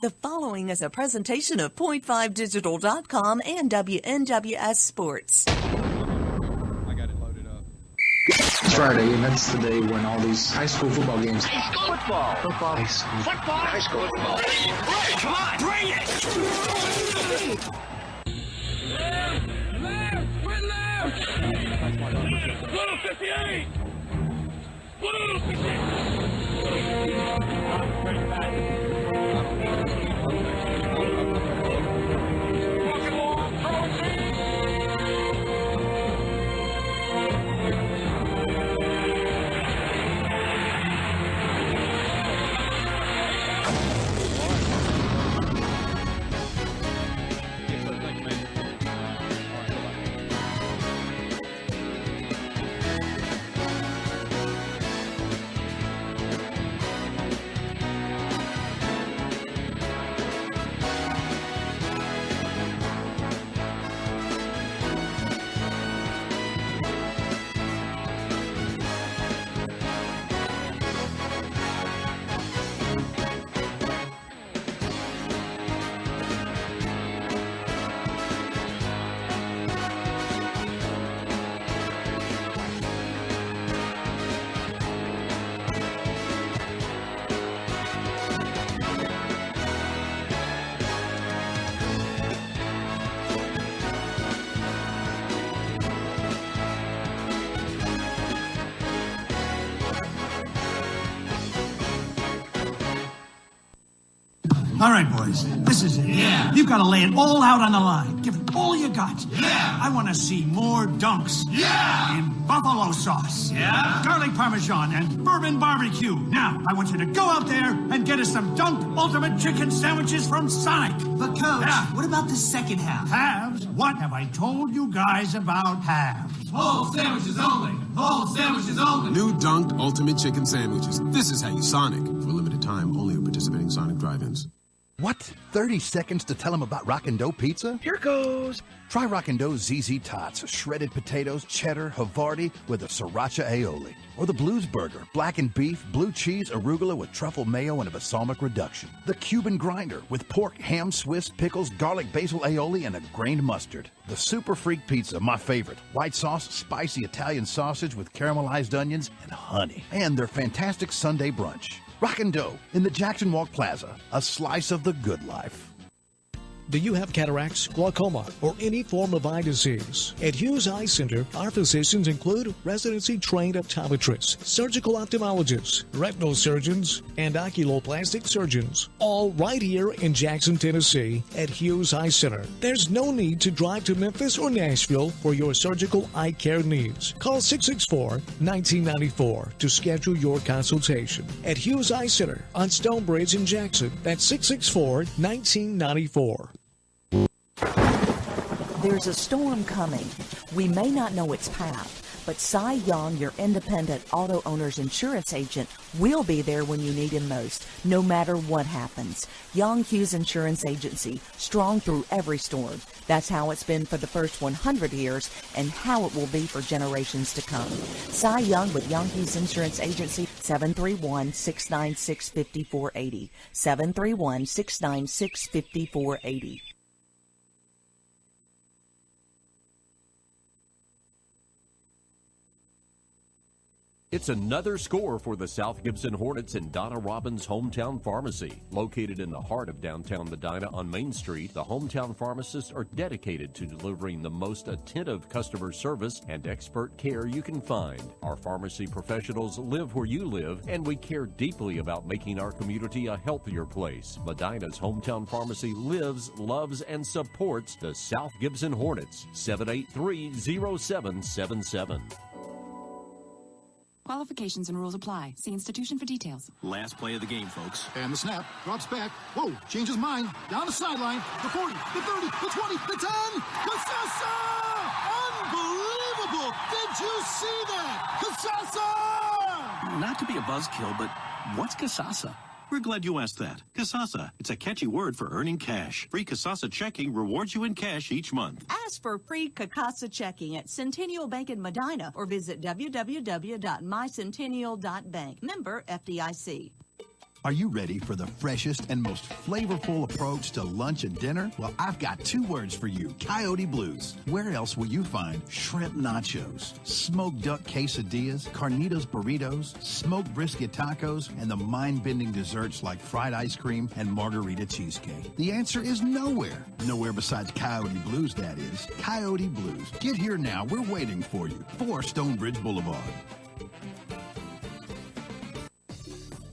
The following is a presentation of point5digital.com and WNWS Sports. I got it loaded up. It's Friday, and that's the day when all these high school football games. High school football. Football. High school. Football. High school football. Right, come on, bring it! Blue 58! Blue 58! Walking along, All right, boys, this is it. Yeah. You've got to lay it all out on the line. Give it all you got. Yeah. I want to see more dunks. Yeah. In buffalo sauce. Yeah. Garlic parmesan and bourbon barbecue. Now, I want you to go out there and get us some Dunk Ultimate Chicken Sandwiches from Sonic. But, Coach, what about the second half? Halves? What have I told you guys about halves? Whole sandwiches only. Whole sandwiches only. New Dunked Ultimate Chicken Sandwiches. This is how you Sonic. For a limited time, only at participating Sonic drive-ins. What? 30 seconds to tell them about Rockin' Dough Pizza? Here goes. Try Rockin' Dough's ZZ Tots, shredded potatoes, cheddar, Havarti with a sriracha aioli. Or the Blues Burger, blackened beef, blue cheese, arugula with truffle mayo and a balsamic reduction. The Cuban Grinder with pork, ham, Swiss, pickles, garlic basil aioli, and a grained mustard. The Super Freak Pizza, my favorite. White sauce, spicy Italian sausage with caramelized onions and honey. And their fantastic Sunday brunch. Rockin' Dough in the Jackson Walk Plaza, a slice of the good life. Do you have cataracts, glaucoma, or any form of eye disease? At Hughes Eye Center, our physicians include residency-trained optometrists, surgical ophthalmologists, retinal surgeons, and oculoplastic surgeons, all right here in Jackson, Tennessee at Hughes Eye Center. There's no need to drive to Memphis or Nashville for your surgical eye care needs. Call 664-1994 to schedule your consultation. At Hughes Eye Center on Stonebridge in Jackson, that's 664-1994. There's a storm coming. We may not know its path, but Cy Young, your independent auto owner's insurance agent, will be there when you need him most, no matter what happens. Young Hughes Insurance Agency, strong through every storm. That's how it's been for the first 100 years and how it will be for generations to come. Cy Young with Young Hughes Insurance Agency, 731-696-5480. 731-696-5480. It's another score for the South Gibson Hornets in Donna Robbins' Hometown Pharmacy. Located in the heart of downtown Medina on Main Street, the Hometown Pharmacists are dedicated to delivering the most attentive customer service and expert care you can find. Our pharmacy professionals live where you live, and we care deeply about making our community a healthier place. Medina's Hometown Pharmacy lives, loves, and supports the South Gibson Hornets. 783-0777. Qualifications and rules apply. See institution for details. Last play of the game, folks. And the snap. Drops back. Whoa. Changes mind. Down the sideline. The 40. The 30. The 20. The 10. Casasa! Unbelievable! Did you see that? Casasa! Not to be a buzzkill, but what's Casasa? We're glad you asked that. Casasa. It's a catchy word for earning cash. Free Casasa checking rewards you in cash each month. Ask for free Casasa checking at Centennial Bank in Medina or visit www.mycentennial.bank. Member FDIC. Are you ready for the freshest and most flavorful approach to lunch and dinner? Well, I've got 2 words for you, Coyote Blues. Where else will you find shrimp nachos, smoked duck quesadillas, carnitas burritos, smoked brisket tacos, and the mind-bending desserts like fried ice cream and margarita cheesecake? The answer is nowhere. Nowhere besides Coyote Blues, that is. Coyote Blues. Get here now. We're waiting for you. 4 Stonebridge Boulevard.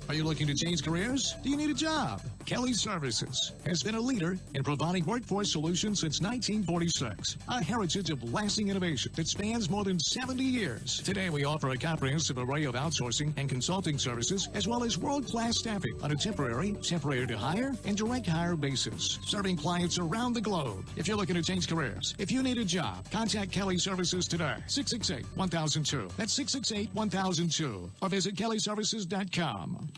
Are you looking to change careers? Do you need a job? Kelly Services has been a leader in providing workforce solutions since 1946, a heritage of lasting innovation that spans more than 70 years. Today, we offer a comprehensive array of outsourcing and consulting services, as well as world-class staffing on a temporary to hire, and direct hire basis, serving clients around the globe. If you're looking to change careers, if you need a job, contact Kelly Services today, 668-1002. That's 668-1002. Or visit kellyservices.com.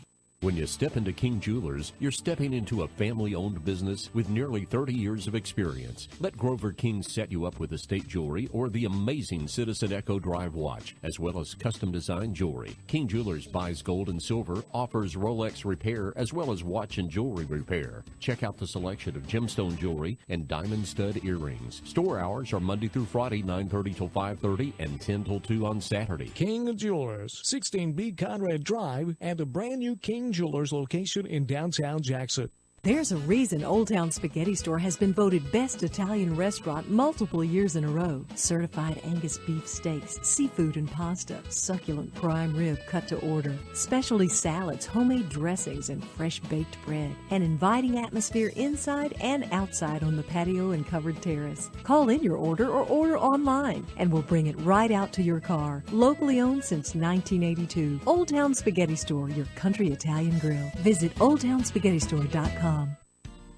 When you step into King Jewelers, you're stepping into a family-owned business with nearly 30 years of experience. Let Grover King set you up with estate jewelry or the amazing Citizen Echo Drive watch, as well as custom-designed jewelry. King Jewelers buys gold and silver, offers Rolex repair, as well as watch and jewelry repair. Check out the selection of gemstone jewelry and diamond stud earrings. Store hours are Monday through Friday, 9:30 till 5:30 and 10 till 2 on Saturday. King Jewelers, 16B Conrad Drive, and a brand new King Jewelers location in downtown Jackson. There's a reason Old Town Spaghetti Store has been voted Best Italian Restaurant multiple years in a row. Certified Angus beef steaks, seafood and pasta, succulent prime rib cut to order, specialty salads, homemade dressings, and fresh baked bread. An inviting atmosphere inside and outside on the patio and covered terrace. Call in your order or order online, and we'll bring it right out to your car. Locally owned since 1982. Old Town Spaghetti Store, your country Italian grill. Visit oldtownspaghettistore.com.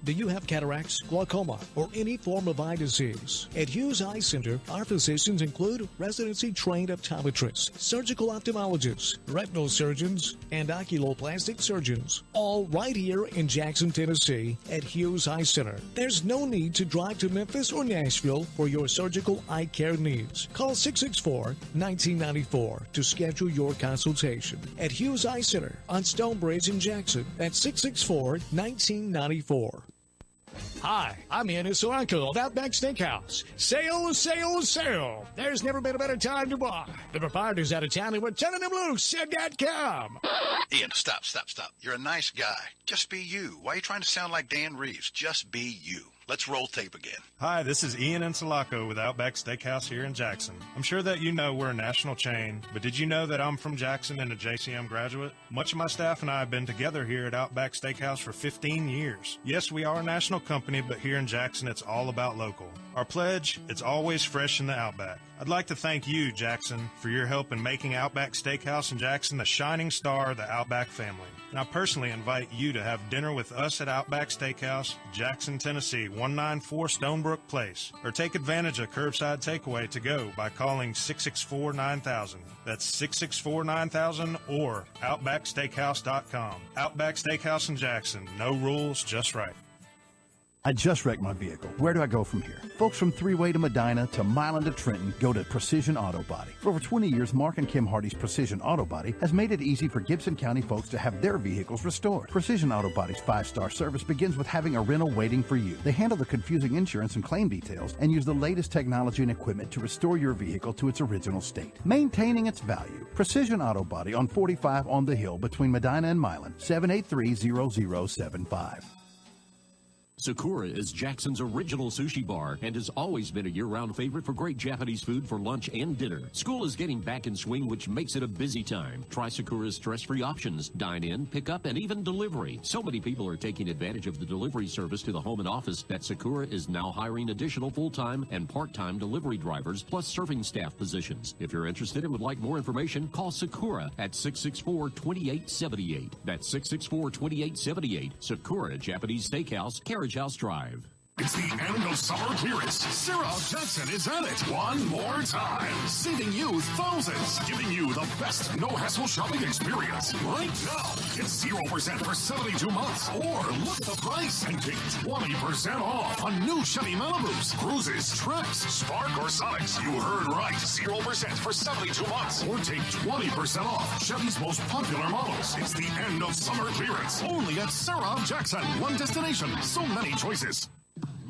Do you have cataracts, glaucoma, or any form of eye disease? At Hughes Eye Center, our physicians include residency-trained optometrists, surgical ophthalmologists, retinal surgeons, and oculoplastic surgeons, all right here in Jackson, Tennessee at Hughes Eye Center. There's no need to drive to Memphis or Nashville for your surgical eye care needs. Call 664-1994 to schedule your consultation. At Hughes Eye Center on Stonebridge in Jackson, that's 664-1994. Hi, I'm Ian Solanco of Outback Steakhouse. Sale, sale, sale. There's never been a better time to buy. The proprietor's out of town and we're turning them loose at .com. Ian, stop. You're a nice guy. Just be you. Why are you trying to sound like Dan Reeves? Just be you. Let's roll tape again. Hi, this is Ian Insulaco with Outback Steakhouse here in Jackson. I'm sure that you know we're a national chain, but did you know that I'm from Jackson and a JCM graduate? Much of my staff and I have been together here at Outback Steakhouse for 15 years. Yes, we are a national company, but here in Jackson, it's all about local. Our pledge, it's always fresh in the Outback. I'd like to thank you, Jackson, for your help in making Outback Steakhouse in Jackson the shining star of the Outback family. And I personally invite you to have dinner with us at Outback Steakhouse, Jackson, Tennessee, 194 Stonebrook Place, or take advantage of curbside takeaway to go by calling 664-9000. That's 664-9000 or OutbackSteakhouse.com. Outback Steakhouse in Jackson. No rules, just right. I just wrecked my vehicle. Where do I go from here? Folks from Three-Way to Medina to Milan to Trenton go to Precision Auto Body. For over 20 years, Mark and Kim Hardy's Precision Auto Body has made it easy for Gibson County folks to have their vehicles restored. Precision Auto Body's 5-star service begins with having a rental waiting for you. They handle the confusing insurance and claim details and use the latest technology and equipment to restore your vehicle to its original state, maintaining its value. Precision Auto Body on 45 on the Hill between Medina and Milan, 783-0075. Sakura is Jackson's original sushi bar and has always been a year-round favorite for great Japanese food for lunch and dinner. School is getting back in swing, which makes it a busy time. Try Sakura's stress-free options, dine-in, pick-up, and even delivery. So many people are taking advantage of the delivery service to the home and office that Sakura is now hiring additional full-time and part-time delivery drivers plus serving staff positions. If you're interested and would like more information, call Sakura at 664-2878. That's 664-2878. Sakura Japanese Steakhouse, Carriage House Drive. It's the end of summer clearance. Sarah Jackson is at it one more time, saving you thousands, giving you the best no-hassle shopping experience. Right now, get 0% for 72 months, or look at the price and take 20% off on new Chevy Malibus, Cruises, Trax, Spark, or Sonics. You heard right, 0% for 72 months, or take 20% off Chevy's most popular models. It's the end of summer clearance, only at Sarah Jackson. One destination, so many choices.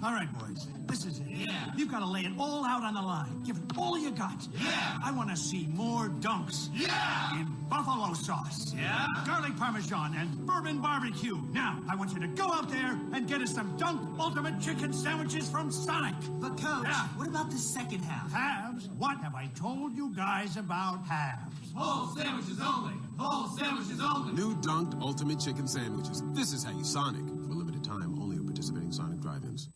All right, boys, this is it. Yeah. You've got to lay it all out on the line. Give it all you got. Yeah. I want to see more dunks. Yeah. In buffalo sauce. Yeah. Garlic parmesan and bourbon barbecue. Now, I want you to go out there and get us some Dunk Ultimate Chicken sandwiches from Sonic. But, Coach, what about the second half? Halves? What have I told you guys about halves? Whole sandwiches only. Whole sandwiches only. New Dunked Ultimate Chicken Sandwiches. This is how you Sonic. For a limited time, only at participating Sonic drive-ins.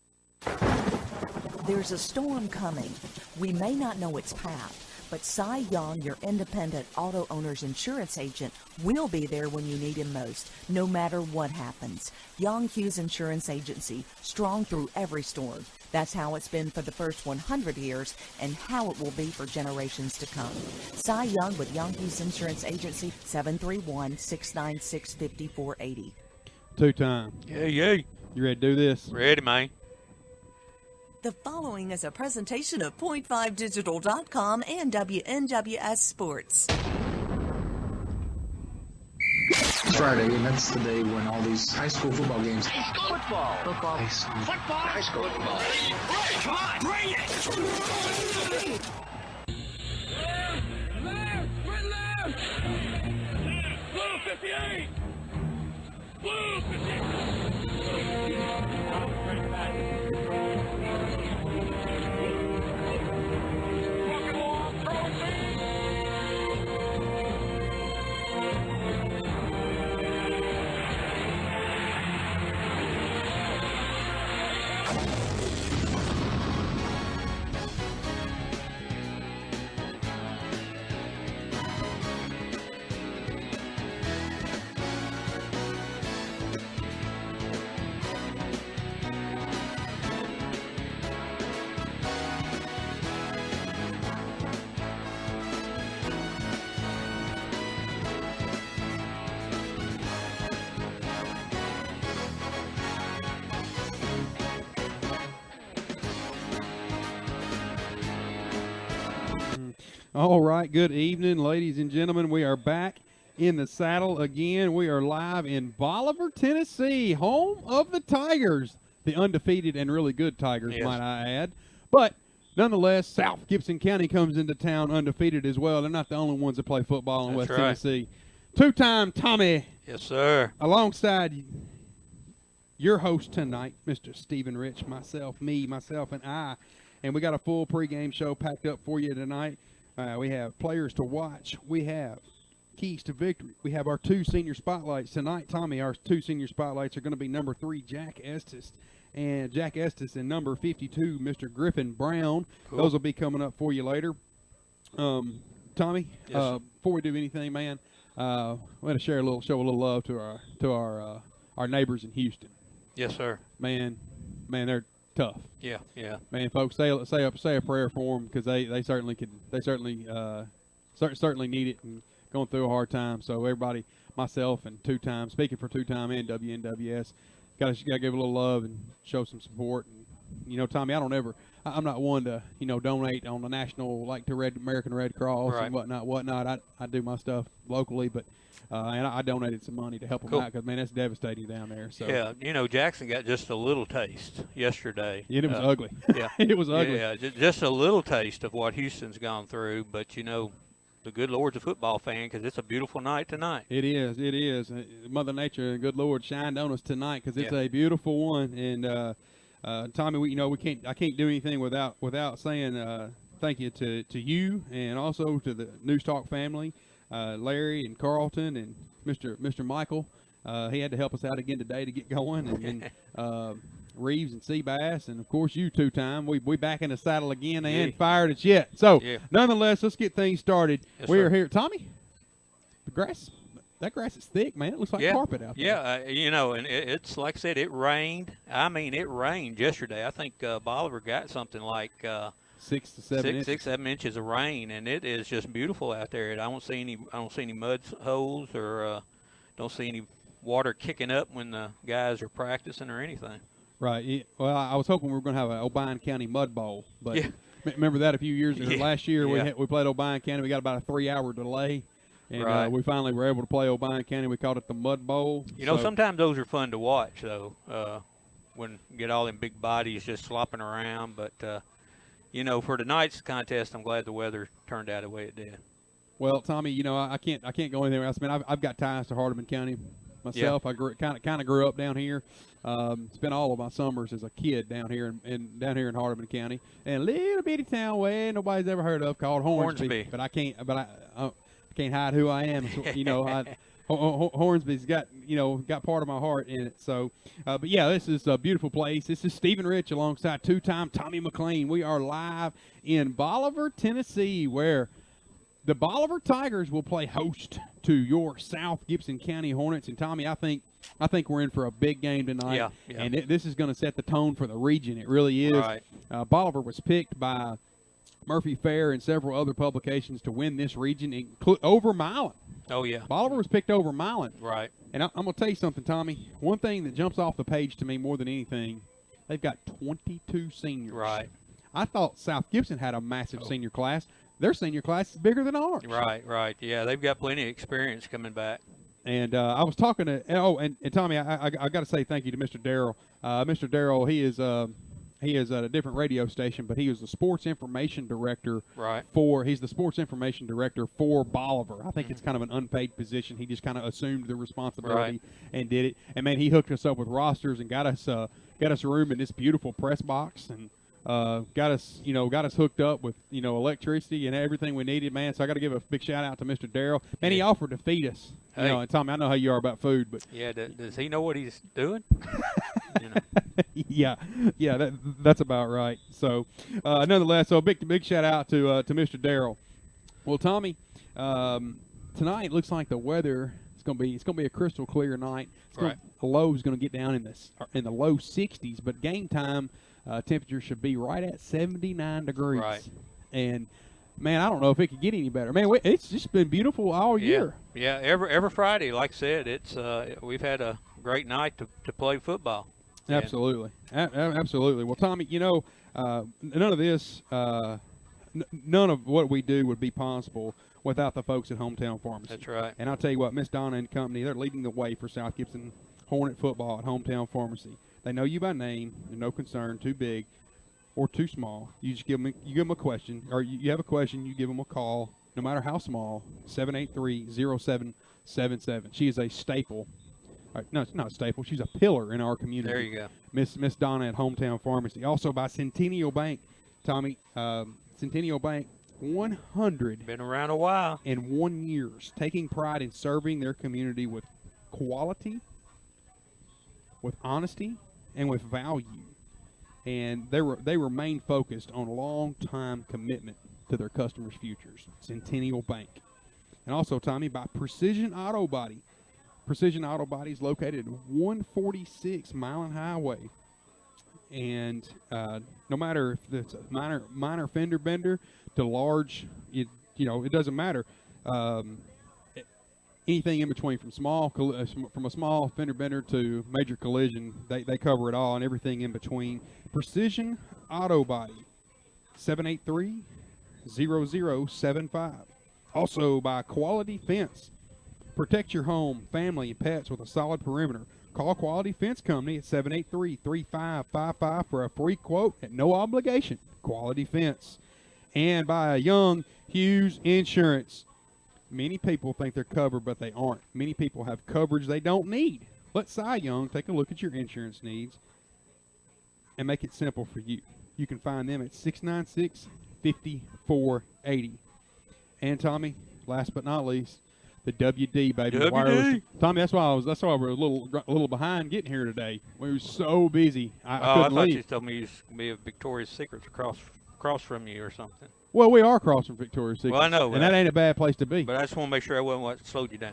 There's a storm coming. We may not know its path, but Cy Young, your independent auto owner's insurance agent, will be there when you need him most, no matter what happens. Young Hughes Insurance Agency, strong through every storm. That's how it's been for the first 100 years and how it will be for generations to come. Cy Young with Young Hughes Insurance Agency, 731-696-5480. Two-time. Yeah. You ready to do this? Ready, man. The following is a presentation of Point5Digital.com and WNWS Sports. It's Friday, and that's the day when all these high school football games. Football. High school. High school football. Right, come on, bring it! Left, Blue 58! Blue 58. All right, good evening, ladies and gentlemen. We are back in the saddle again. We are live in Bolivar, Tennessee, home of the Tigers, the undefeated and really good Tigers, Yes. might I add. But nonetheless, South Gibson County comes into town undefeated as well. They're not the only ones that play football in That's West right. Tennessee. Two-time Tommy. Yes, sir. Alongside your host tonight, Mr. Stephen Rich, myself, and I. And we got a full pregame show packed up for you tonight. We have players to watch. We have keys to victory. We have our two senior spotlights tonight. Tommy, our two senior spotlights are going to be number 3, Jack Estes, and number 52, Mr. Griffin Brown. Cool. Those will be coming up for you later. Tommy, Yes, before we do anything, man, we want to show a little love to our neighbors in Houston. Yes, sir. Man, they're tough. Yeah. Man, folks, say a prayer for them because they certainly need it and going through a hard time. So everybody, myself and speaking for two-time and WNWS, gotta give a little love and show some support. And Tommy, I'm not one to donate on the national like to American Red Cross Right. and whatnot. I do my stuff locally, but and I donated some money to help them Cool. out because man, that's devastating down there. So Yeah, Jackson got just a little taste yesterday. Yeah, it was ugly. Yeah, it was ugly. Yeah, just a little taste of what Houston's gone through. But the good Lord's a football fan because it's a beautiful night tonight. It is. Mother Nature and good Lord shined on us tonight because it's Yeah. a beautiful one. And Tommy, I can't do anything without saying thank you to you and also to the News Talk family, Larry and Carlton and Mr. Michael. He had to help us out again today to get going, and Reeves and Seabass, and of course you two-time. We back in the saddle again. They ain't fired it yet. So nonetheless, let's get things started. Yes, We are sir. here, Tommy. The grass That grass is thick, man. It looks like carpet out there. Yeah, you know, and it's like I said, it rained. I mean, it rained yesterday. I think Bolivar got something like 6 to 7 inches. 6, 7 inches of rain, and it is just beautiful out there. I don't see any mud holes or don't see any water kicking up when the guys are practicing or anything. Right. Well, I was hoping we were going to have an O'Brien County Mud Bowl, but remember that a few years ago. Last year we played O'Brien County. We got about a 3-hour delay. And we finally were able to play O'Brien County. We called it the Mud Bowl. You know, sometimes those are fun to watch, though, when you get all them big bodies just slopping around. But, you know, for tonight's contest, I'm glad the weather turned out the way it did. Well, Tommy, you know, I can't go anywhere else. I mean, I've got ties to Hardeman County myself. I kind of grew up down here. Spent all of my summers as a kid down here in Hardeman County, and a little bitty town way nobody's ever heard of called Hornsby. But I can't hide who I am. You know, Hornsby's got part of my heart in it. So, but yeah, this is a beautiful place. This is Stephen Rich alongside two-time Tommy McLean. We are live in Bolivar, Tennessee, where the Bolivar Tigers will play host to your South Gibson County Hornets. And Tommy, I think we're in for a big game tonight. Yeah. And this is going to set the tone for the region. It really is. Right. Bolivar was picked by Murphy Fair and several other publications to win this region, over Milan. Oh, yeah. Bolivar was picked over Milan. Right. And I'm going to tell you something, Tommy. One thing that jumps off the page to me more than anything, they've got 22 seniors. Right. I thought South Gibson had a massive senior class. Their senior class is bigger than ours. Right. Yeah, they've got plenty of experience coming back. And I was talking to and Tommy, I got to say thank you to Mr. Darrell. Mr. Darrell, he is at a different radio station, but he is the sports information director. Right. He's the sports information director for Bolivar. I think it's kind of an unpaid position. He just kind of assumed the responsibility and did it. And man, he hooked us up with rosters and got us a room in this beautiful press box and got us hooked up with electricity and everything we needed, man. So I got to give a big shout out to Mr. Darrell. Man, he offered to feed us. Hey. And Tommy, I know how you are about food, but yeah, does he know what he's doing? Yeah, that's about right. So, nonetheless, so big shout out to Mr. Darrell. Well, Tommy, tonight looks like the weather is going to be a crystal clear night. The low is going to get down in the low 60s, but game time temperature should be right at 79 degrees. Right. And man, I don't know if it could get any better. Man, it's just been beautiful all year. Yeah, every Friday, like I said, it's we've had a great night to play football. Absolutely. Absolutely. Well, Tommy, none of this, none of what we do would be possible without the folks at Hometown Pharmacy. That's right. And I'll tell you what, Miss Donna and company, they're leading the way for South Gibson Hornet football at Hometown Pharmacy. They know you by name. They're no concern, too big or too small. You just give them a question, or you have a question, you give them a call, no matter how small, 783-0777. She is a staple. No, it's not a staple. She's a pillar in our community. There you go. Miss Donna at Hometown Pharmacy. Also by Centennial Bank, Tommy. Centennial Bank, 100. Been around a while. In 1 years, taking pride in serving their community with quality, with honesty, and with value. And they remain focused on long-time commitment to their customers' futures. Centennial Bank. And also, Tommy, by Precision Auto Body. Precision Auto Body is located at 146 Milan Highway. And no matter if it's a minor fender bender to large, it doesn't matter. Anything in between, from a small fender bender to major collision, they cover it all, and everything in between. Precision Auto Body, 783-0075. Also by Quality Fence. Protect your home, family, and pets with a solid perimeter. Call Quality Fence Company at 783-3555 for a free quote at no obligation. Quality Fence. And by Young Hughes Insurance. Many people think they're covered, but they aren't. Many people have coverage they don't need. Let Cy Young take a look at your insurance needs and make it simple for you. You can find them at 696-5480. And Tommy, last but not least, the WD, baby. WD. Wireless. Tommy, that's why we're a little behind getting here today. We were so busy. I couldn't thought leave. you told me you used to be at Victoria's Secrets across from you or something. Well, we are across from Victoria's Secret. Well, I know. And that ain't a bad place to be. But I just want to make sure I wasn't what slowed you down.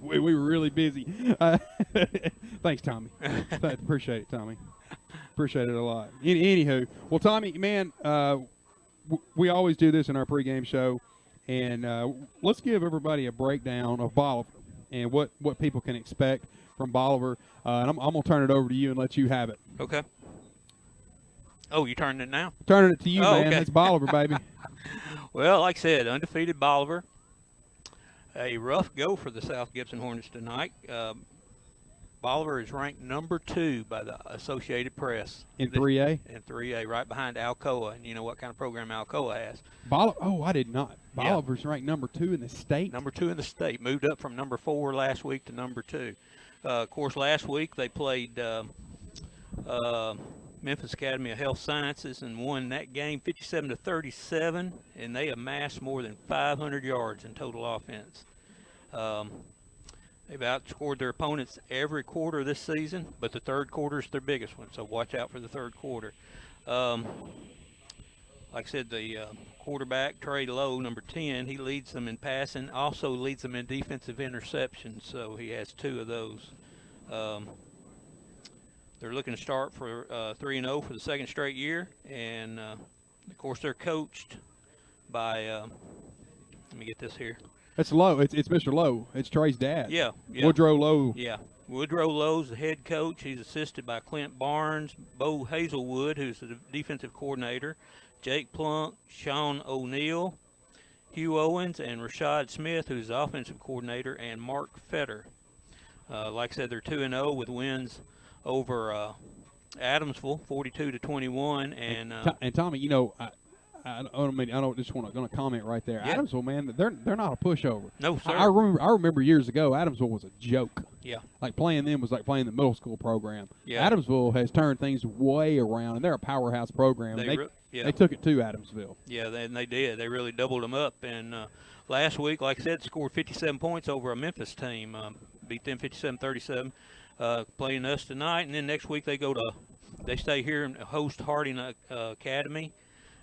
we were really busy. Thanks, Tommy. Appreciate it, Tommy. Appreciate it a lot. Anywho, well, Tommy, man, we always do this in our pregame show, and let's give everybody a breakdown of Bolivar and what people can expect from Bolivar. And I'm going to turn it over to you and let you have it. Okay. Oh, you turning it now? Turning it to you, man. Okay. It's Bolivar, baby. Well, like I said, undefeated Bolivar. A rough go for the South Gibson Hornets tonight. Bolivar is ranked number 2 by the Associated Press. In 3A? In 3A, right behind Alcoa. And you know what kind of program Alcoa has. I did not. Bolivar's ranked number 2 in the state? Number 2 in the state. Moved up from number 4 last week to number 2. Of course, last week they played Memphis Academy of Health Sciences and won that game 57-37, and they amassed more than 500 yards in total offense. They've outscored their opponents every quarter this season, but the third quarter is their biggest one, so watch out for the third quarter. Like I said, the quarterback, Trey Lowe, number 10, he leads them in passing, also leads them in defensive interceptions, so he has 2 of those. They're looking to start for 3-0 for the second straight year, and of course they're coached by. Let me get this here. It's Lowe. It's Mr. Lowe. It's Trey's dad. Yeah. Woodrow Lowe. Yeah. Woodrow Lowe's the head coach. He's assisted by Clint Barnes, Bo Hazelwood, who's the defensive coordinator, Jake Plunk, Sean O'Neill, Hugh Owens, and Rashad Smith, who's the offensive coordinator, and Mark Fetter. Like I said, they're 2-0 with wins over Adamsville, 42-21, and Tommy, you know, I don't just want to comment right there. Yeah. Adamsville, man, they're not a pushover. No, sir. I remember years ago, Adamsville was a joke. Yeah. Like playing them was like playing the middle school program. Yeah. Adamsville has turned things way around, and they're a powerhouse program. They took it to Adamsville. Yeah, they did. They really doubled them up. And last week, like I said, scored 57 points over a Memphis team, beat them 57-37. Playing us tonight, and then next week they stay here and host Harding Academy.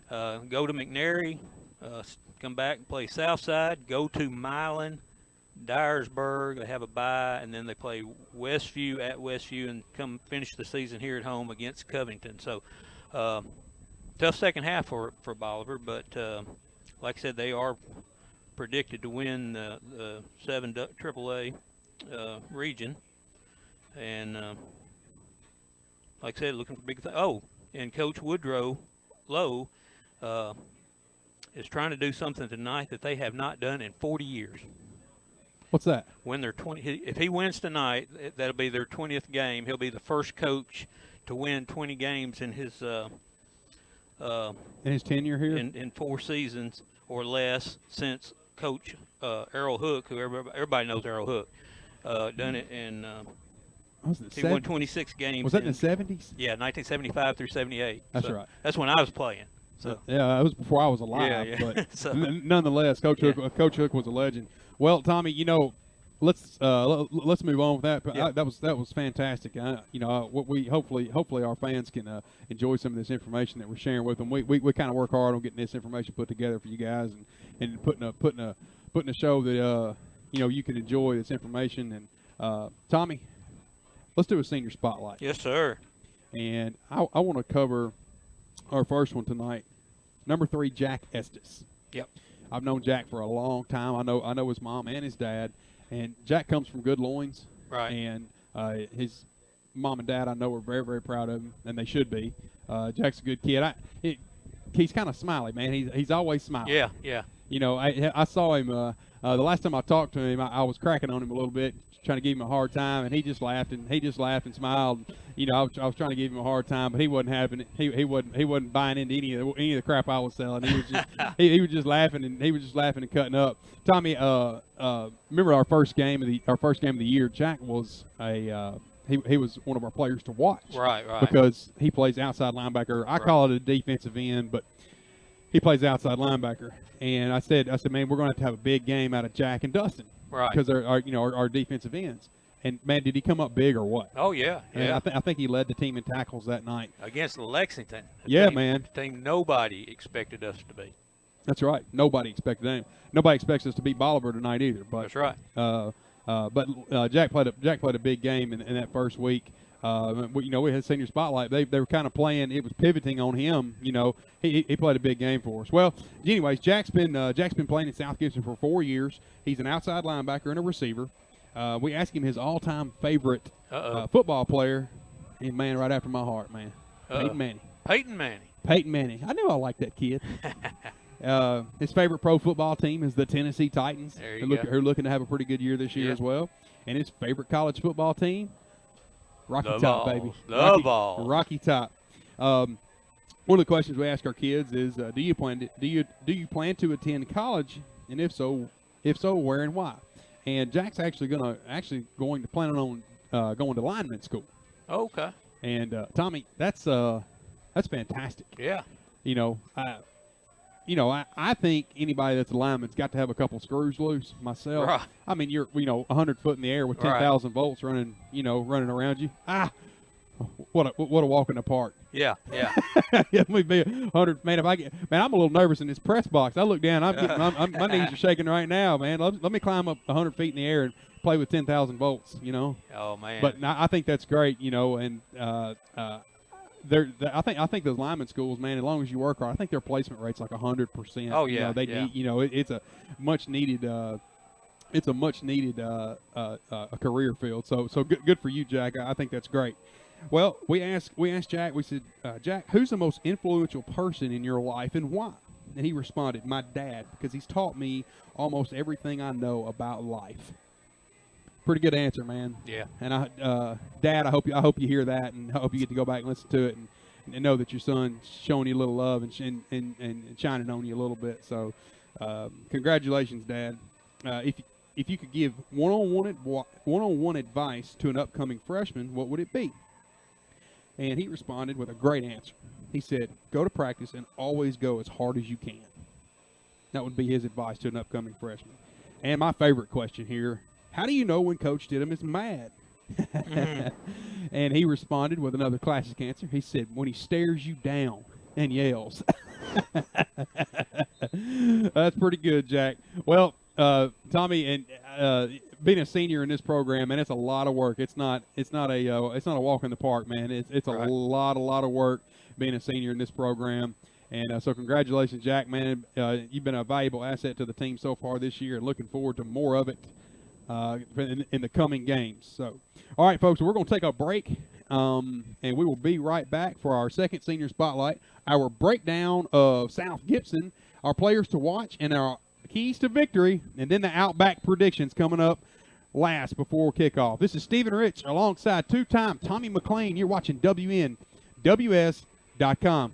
Go to McNary, come back and play Southside, go to Milan, Dyersburg, they have a bye, and then they play Westview at Westview and come finish the season here at home against Covington. So tough second half for Bolivar, but like I said, they are predicted to win the 7 AAA region. And like I said, looking for big things. Oh, and Coach Woodrow Lowe is trying to do something tonight that they have not done in 40 years. What's that? When they're if he wins tonight, that'll be their 20th game. He'll be the first coach to win 20 games in his tenure here in 4 seasons or less since Coach Errol Hook, who everybody knows Errol Hook, done it in. He won 26 games. Was that in the 70s? Yeah, 1975 through 78. That's right. That's when I was playing. So yeah, it was before I was alive. Yeah. But So, nonetheless, Coach Hook was a legend. Well, Tommy, you know, let's move on with that. Yeah. That was fantastic. You know, what we hopefully our fans can enjoy some of this information that we're sharing with them. We kind of work hard on getting this information put together for you guys and putting a show that you know you can enjoy this information. And Tommy, let's do a senior spotlight. Yes, sir. And I want to cover our first one tonight. Number 3, Jack Estes. Yep. I've known Jack for a long time. I know his mom and his dad. And Jack comes from good loins. Right. And his mom and dad, I know, are very, very proud of him, and they should be. Jack's a good kid. He's kind of smiley, man. He's always smiling. Yeah, yeah. You know, I saw him the last time I talked to him. I was cracking on him a little bit, trying to give him a hard time, and he just laughed and smiled. You know, I was trying to give him a hard time, but he wasn't having it. He wasn't buying into any of the crap I was selling. He was just he was just laughing and cutting up. Tommy, remember our first game of the year? Jack was he was one of our players to watch. Right. Because he plays outside linebacker. I call it a defensive end, but he plays outside linebacker. And I said, man, we're going to have a big game out of Jack and Dustin. Right. Because they're our defensive ends. And, man, did he come up big or what? Oh, yeah. And I think he led the team in tackles that night. Against Lexington. Man. The team nobody expected us to be. That's right. Nobody expected them. Nobody expects us to beat Bolivar tonight either. But, that's right. But Jack played a big game in that first week. We had senior spotlight. They were kind of playing. It was pivoting on him. He played a big game for us. Well, anyways, Jack's been playing in South Gibson for 4 years. He's an outside linebacker and a receiver. We asked him his all-time favorite football player, and man, right after my heart, man, Peyton Manning. Peyton Manning. I knew I liked that kid. His favorite pro football team is the Tennessee Titans. Who are looking to have a pretty good year this year as well. And his favorite college football team, Rocky Top, baby. Rocky Top. One of the questions we ask our kids is, do you plan to attend college, and if so, where and why? And Jack's actually going to plan on going to lineman school. Okay. And Tommy, that's fantastic. Yeah. I think anybody that's a lineman's got to have a couple screws loose. Myself, right. I mean, you're 100 foot in the air with 10,000 volts running around you. What a walk in the park. Yeah. Let me be 100. Man, I'm a little nervous in this press box. I look down. My knees are shaking right now, man. Let me climb up 100 feet in the air and play with 10,000 volts. Oh man. But I think that's great. And I think those lineman schools, man, as long as you work hard, I think their placement rate's like 100%. Oh yeah. It's a much needed a career field. So good for you, Jack. I think that's great. Well, we asked Jack. We said, Jack, who's the most influential person in your life and why? And he responded, my dad, because he's taught me almost everything I know about life. Pretty good answer, man. Yeah. And Dad, I hope you hear that, and I hope you get to go back and listen to it, and know that your son's showing you a little love and shining on you a little bit. So, congratulations, Dad. If you could give one-on-one advice to an upcoming freshman, what would it be? And he responded with a great answer. He said, "Go to practice and always go as hard as you can." That would be his advice to an upcoming freshman. And my favorite question here: how do you know when Coach Stidham is mad? And he responded with another classic answer. He said, when he stares you down and yells. That's pretty good, Jack. Well, Tommy, and being a senior in this program, man, it's a lot of work. It's not a walk in the park, man. It's a lot of work being a senior in this program. And so congratulations, Jack, man. You've been a valuable asset to the team so far this year, and looking forward to more of it in the coming games. So, all right, folks, we're going to take a break, and we will be right back for our second senior spotlight, our breakdown of South Gibson, our players to watch, and our keys to victory, and then the Outback predictions coming up last before kickoff. This is Stephen Rich alongside two-time Tommy McLean. You're watching WNWS.com.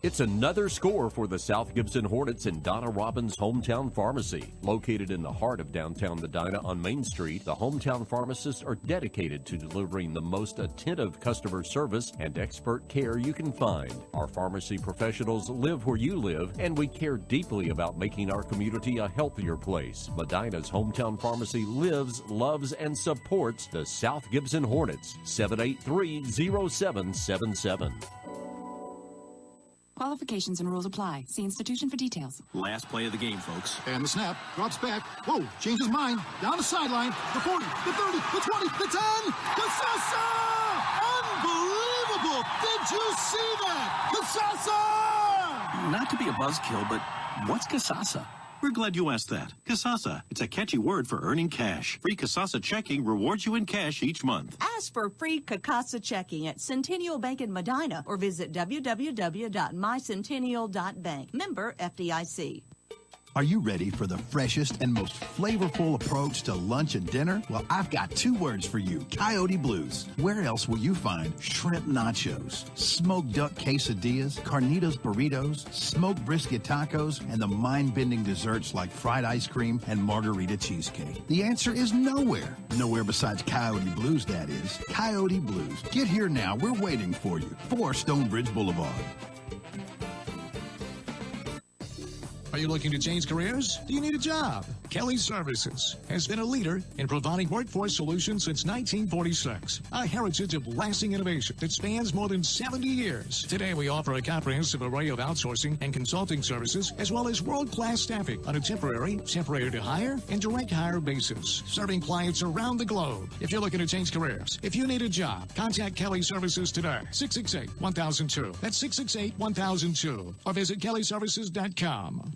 It's another score for the South Gibson Hornets in Donna Robbins' Hometown Pharmacy. Located in the heart of downtown Medina on Main Street, the Hometown Pharmacists are dedicated to delivering the most attentive customer service and expert care you can find. Our pharmacy professionals live where you live, and we care deeply about making our community a healthier place. Medina's Hometown Pharmacy lives, loves, and supports the South Gibson Hornets. 783-0777. Qualifications and rules apply. See institution for details. Last play of the game, folks. And the snap, drops back. Whoa, changes mind. Down the sideline. The 40, the 30, the 20, the 10. Casasa! Unbelievable! Did you see that? Casasa! Not to be a buzzkill, but what's Casasa? We're glad you asked that. Casasa. It's a catchy word for earning cash. Free Casasa checking rewards you in cash each month. Ask for free Casa checking at Centennial Bank in Medina or visit www.mycentennial.bank. Member FDIC. Are you ready for the freshest and most flavorful approach to lunch and dinner? Well, I've got two words for you, Coyote Blues. Where else will you find shrimp nachos, smoked duck quesadillas, carnitas burritos, smoked brisket tacos, and the mind-bending desserts like fried ice cream and margarita cheesecake? The answer is nowhere. Nowhere besides Coyote Blues, that is. Coyote Blues. Get here now. We're waiting for you. 4 Stonebridge Boulevard. Are you looking to change careers? Do you need a job? Kelly Services has been a leader in providing workforce solutions since 1946. A heritage of lasting innovation that spans more than 70 years. Today, we offer a comprehensive array of outsourcing and consulting services, as well as world-class staffing on a temporary to hire, and direct hire basis, serving clients around the globe. If you're looking to change careers, if you need a job, contact Kelly Services today. 668-1002. That's 668-1002. Or visit kellyservices.com.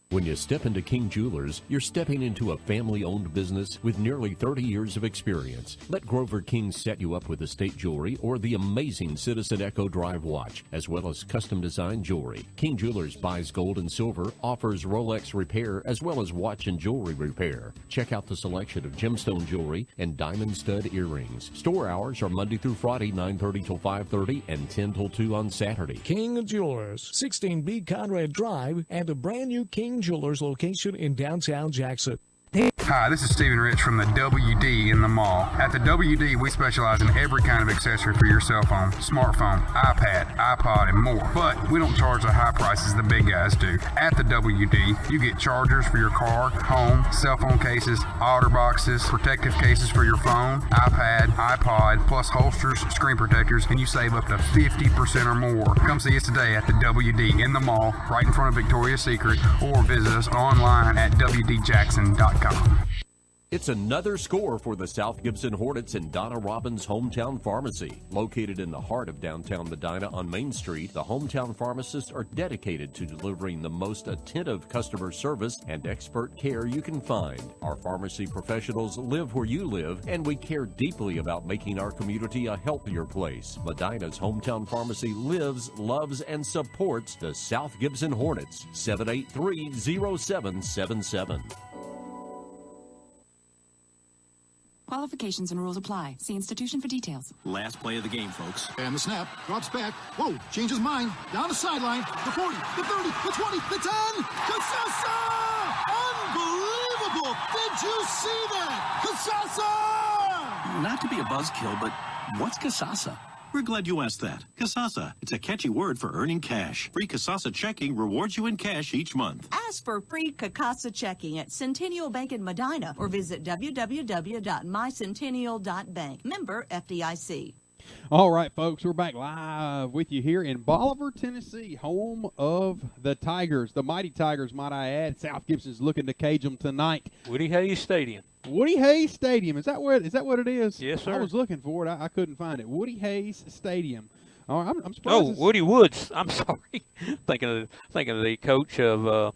When you step into King Jewelers, you're stepping into a family-owned business with nearly 30 years of experience. Let Grover King set you up with estate jewelry or the amazing Citizen Echo Drive watch, as well as custom-designed jewelry. King Jewelers buys gold and silver, offers Rolex repair, as well as watch and jewelry repair. Check out the selection of gemstone jewelry and diamond stud earrings. Store hours are Monday through Friday, 9:30 till 5:30, and 10 till 2 on Saturday. King Jewelers, 16B Conrad Drive, and a brand new King Jewelers location in downtown Jackson. Hi, this is Stephen Rich from the WD in the mall. At the WD, we specialize in every kind of accessory for your cell phone, smartphone, iPad, iPod, and more. But we don't charge the high prices the big guys do. At the WD, you get chargers for your car, home, cell phone cases, outer boxes, protective cases for your phone, iPad, iPod, plus holsters, screen protectors, and you save up to 50% or more. Come see us today at the WD in the mall, right in front of Victoria's Secret, or visit us online at WDJackson.com. It's another score for the South Gibson Hornets in Donna Robbins' Hometown Pharmacy. Located in the heart of downtown Medina on Main Street, the Hometown Pharmacists are dedicated to delivering the most attentive customer service and expert care you can find. Our pharmacy professionals live where you live, and we care deeply about making our community a healthier place. Medina's Hometown Pharmacy lives, loves, and supports the South Gibson Hornets. 783-0777. Qualifications and rules apply. See institution for details. Last play of the game, folks. And the snap, drops back. Whoa, changes mind. Down the sideline. The 40, the 30, the 20, the 10. Casasa! Unbelievable! Did you see that? Casasa! Not to be a buzzkill, but what's Casasa? We're glad you asked that. Casasa. It's a catchy word for earning cash. Free Casasa checking rewards you in cash each month. Ask for free Casa checking at Centennial Bank in Medina or visit www.mycentennial.bank. Member FDIC. All right, folks, we're back live with you here in Bolivar, Tennessee, home of the Tigers, the mighty Tigers, might I add. South Gibson's looking to cage them tonight. Woody Hayes Stadium. Woody Hayes Stadium. Is that what it is? Yes, sir. I was looking for it. I couldn't find it. Woody Hayes Stadium. Oh, I'm surprised. Oh, Woody Woods. I'm sorry. thinking of the coach of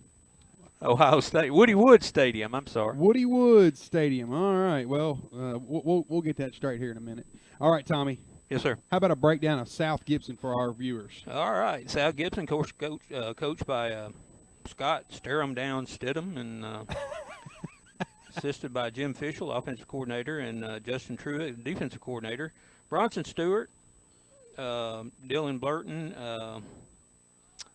Ohio State. Woody Woods Stadium. I'm sorry. Woody Woods Stadium. All right. Well, we'll get that straight here in a minute. All right, Tommy. Yes, sir. How about a breakdown of South Gibson for our viewers? All right. South Gibson, coached by Scott Stidham Stidham, and assisted by Jim Fischel, offensive coordinator, and Justin Truitt, defensive coordinator. Bronson Stewart, Dylan Burton,